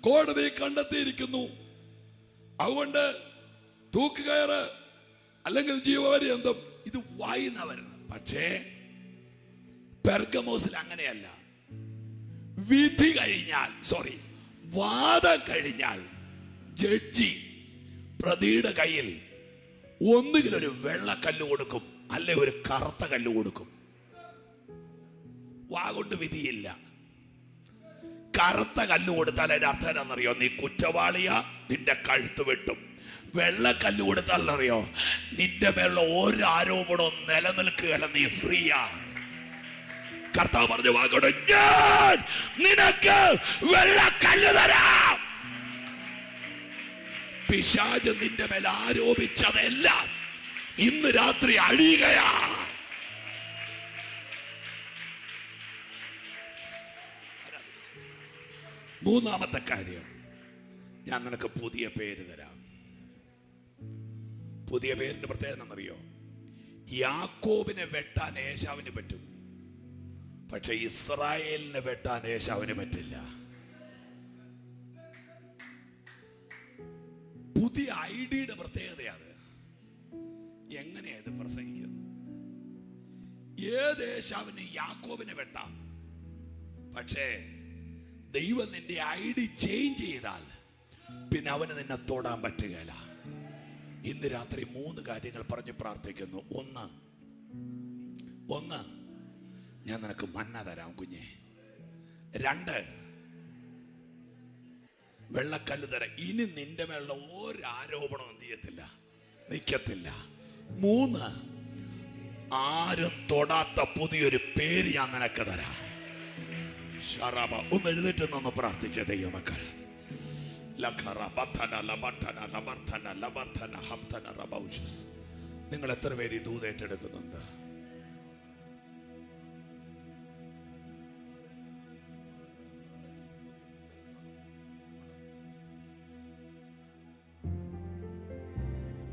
കോടതി കണ്ടെത്തിയിരിക്കുന്നു. അതുകൊണ്ട് തൂക്കുകയറ് അല്ലെങ്കിൽ ജീവപര്യന്തം, ഇത് വായിന്ന് വരുന്നത്. പക്ഷേ പെർഗമോസിൽ അങ്ങനെയല്ല. വിധി കഴിഞ്ഞാൽ, വാദം കഴിഞ്ഞാൽ ജഡ്ജി പ്രതിയുടെ കയ്യിൽ ഒന്നുകിൽ ഒരു വെള്ളക്കല്ല് കൊടുക്കും, അല്ലെ ഒരു കറുത്ത കല്ല് കൊടുക്കും. വാ കൊണ്ട് വിധിയില്ല. കറുത്ത കല്ല് കൊടുത്താൽ അതിന്റെ അർത്ഥം എന്താണെന്നറിയോ? നീ കുറ്റവാളിയാ, നിന്റെ കഴുത്ത് വെട്ടും. വെള്ളക്കല്ല് കൊടുത്താൽ അറിയോ? നിന്റെ മേലുള്ള ഒരു ആരോപണവും നിലനിൽക്കുകയല്ല, നീ ഫ്രീയാ. കർത്താവ് പറഞ്ഞ വാക്കോട്, ഞാൻ നിനക്ക് വെള്ളക്കല്ല് തരാം. പിശാച് നിന്റെ മേൽ ആരോപിച്ചതെല്ലാം ഇന്ന് രാത്രി അഴിയുകയാ. മൂന്നാമത്തെ കാര്യം, ഞാൻ നിനക്ക് പുതിയ പേര് തരാം. പുതിയ പേരിന്റെ പ്രത്യേകത എന്നറിയോ? യാക്കോബിനെ വെട്ടാൻ ഏശാവിന് പറ്റും, പക്ഷെ ഇസ്രായേലിനെ വെട്ടാൻ ഏശാവിന് പറ്റില്ല. പുതിയ ഐഡിയുടെ പ്രത്യേകതയാണ്. എങ്ങനെയാ ഇത് പ്രസംഗിക്കുന്നത്? ഏത് ഏശാവിന് യാക്കോബിനെ വെട്ടാം, പക്ഷേ ദൈവം നിന്റെ ഐഡി ചേഞ്ച് ചെയ്താൽ പിന്നെ അവന് നിന്നെ തൊടാൻ പറ്റുകയില്ല. ഇന്ന് രാത്രി 3 കാര്യങ്ങൾ പറഞ്ഞ് പ്രാർത്ഥിക്കുന്നു. ഒന്ന്, ഞാൻ നിനക്ക് മന്ന തരാം കുഞ്ഞെ. 2, വെള്ളക്കല്ല് തരാം. ഇനി നിന്റെ മേലുള്ള ഒരു ആരോപണം എന്ത് ചെയ്യത്തില്ല, നിൽക്കത്തില്ല. 3, ആരും തൊടാത്ത പുതിയൊരു പേര് ഞാൻ നിനക്ക് തരാം. ഷറാബ. ഒന്ന് എഴുന്നേറ്റ് നിന്ന് പ്രാർത്ഥിച്ച ദൈവമക്കൾ. നിങ്ങൾ എത്ര പേര് ഈ ദൂത് ഏറ്റെടുക്കുന്നുണ്ട്?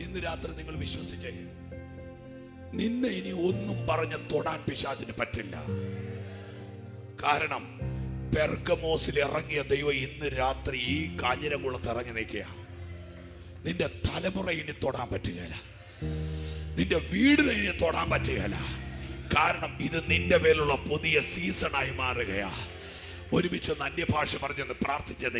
ഇന്ന് രാത്രി നിങ്ങൾ വിശ്വസിച്ചേ, നിന്നെ ഇനി ഒന്നും പറഞ്ഞ് തൊടാൻ പിശാചിന് പറ്റില്ല. കാരണം പെർഗമോസിൽ ഇറങ്ങിയ ദൈവം ഇന്ന് രാത്രി ഈ കാഞ്ഞിരംകുളത്ത് ഇറങ്ങി നിൽക്കുക. നിന്റെ തലമുറ ഇനി തൊടാൻ പറ്റുകയില്ല, നിന്റെ വീടിനെ ഇനി തൊടാൻ പറ്റുകയില്ല. കാരണം ഇത് നിന്റെ മേലുള്ള പുതിയ സീസണായി മാറുകയാ. ഒരുമിച്ച് അന്യഭാഷ പറഞ്ഞെന്ന് പ്രാർത്ഥിച്ചത്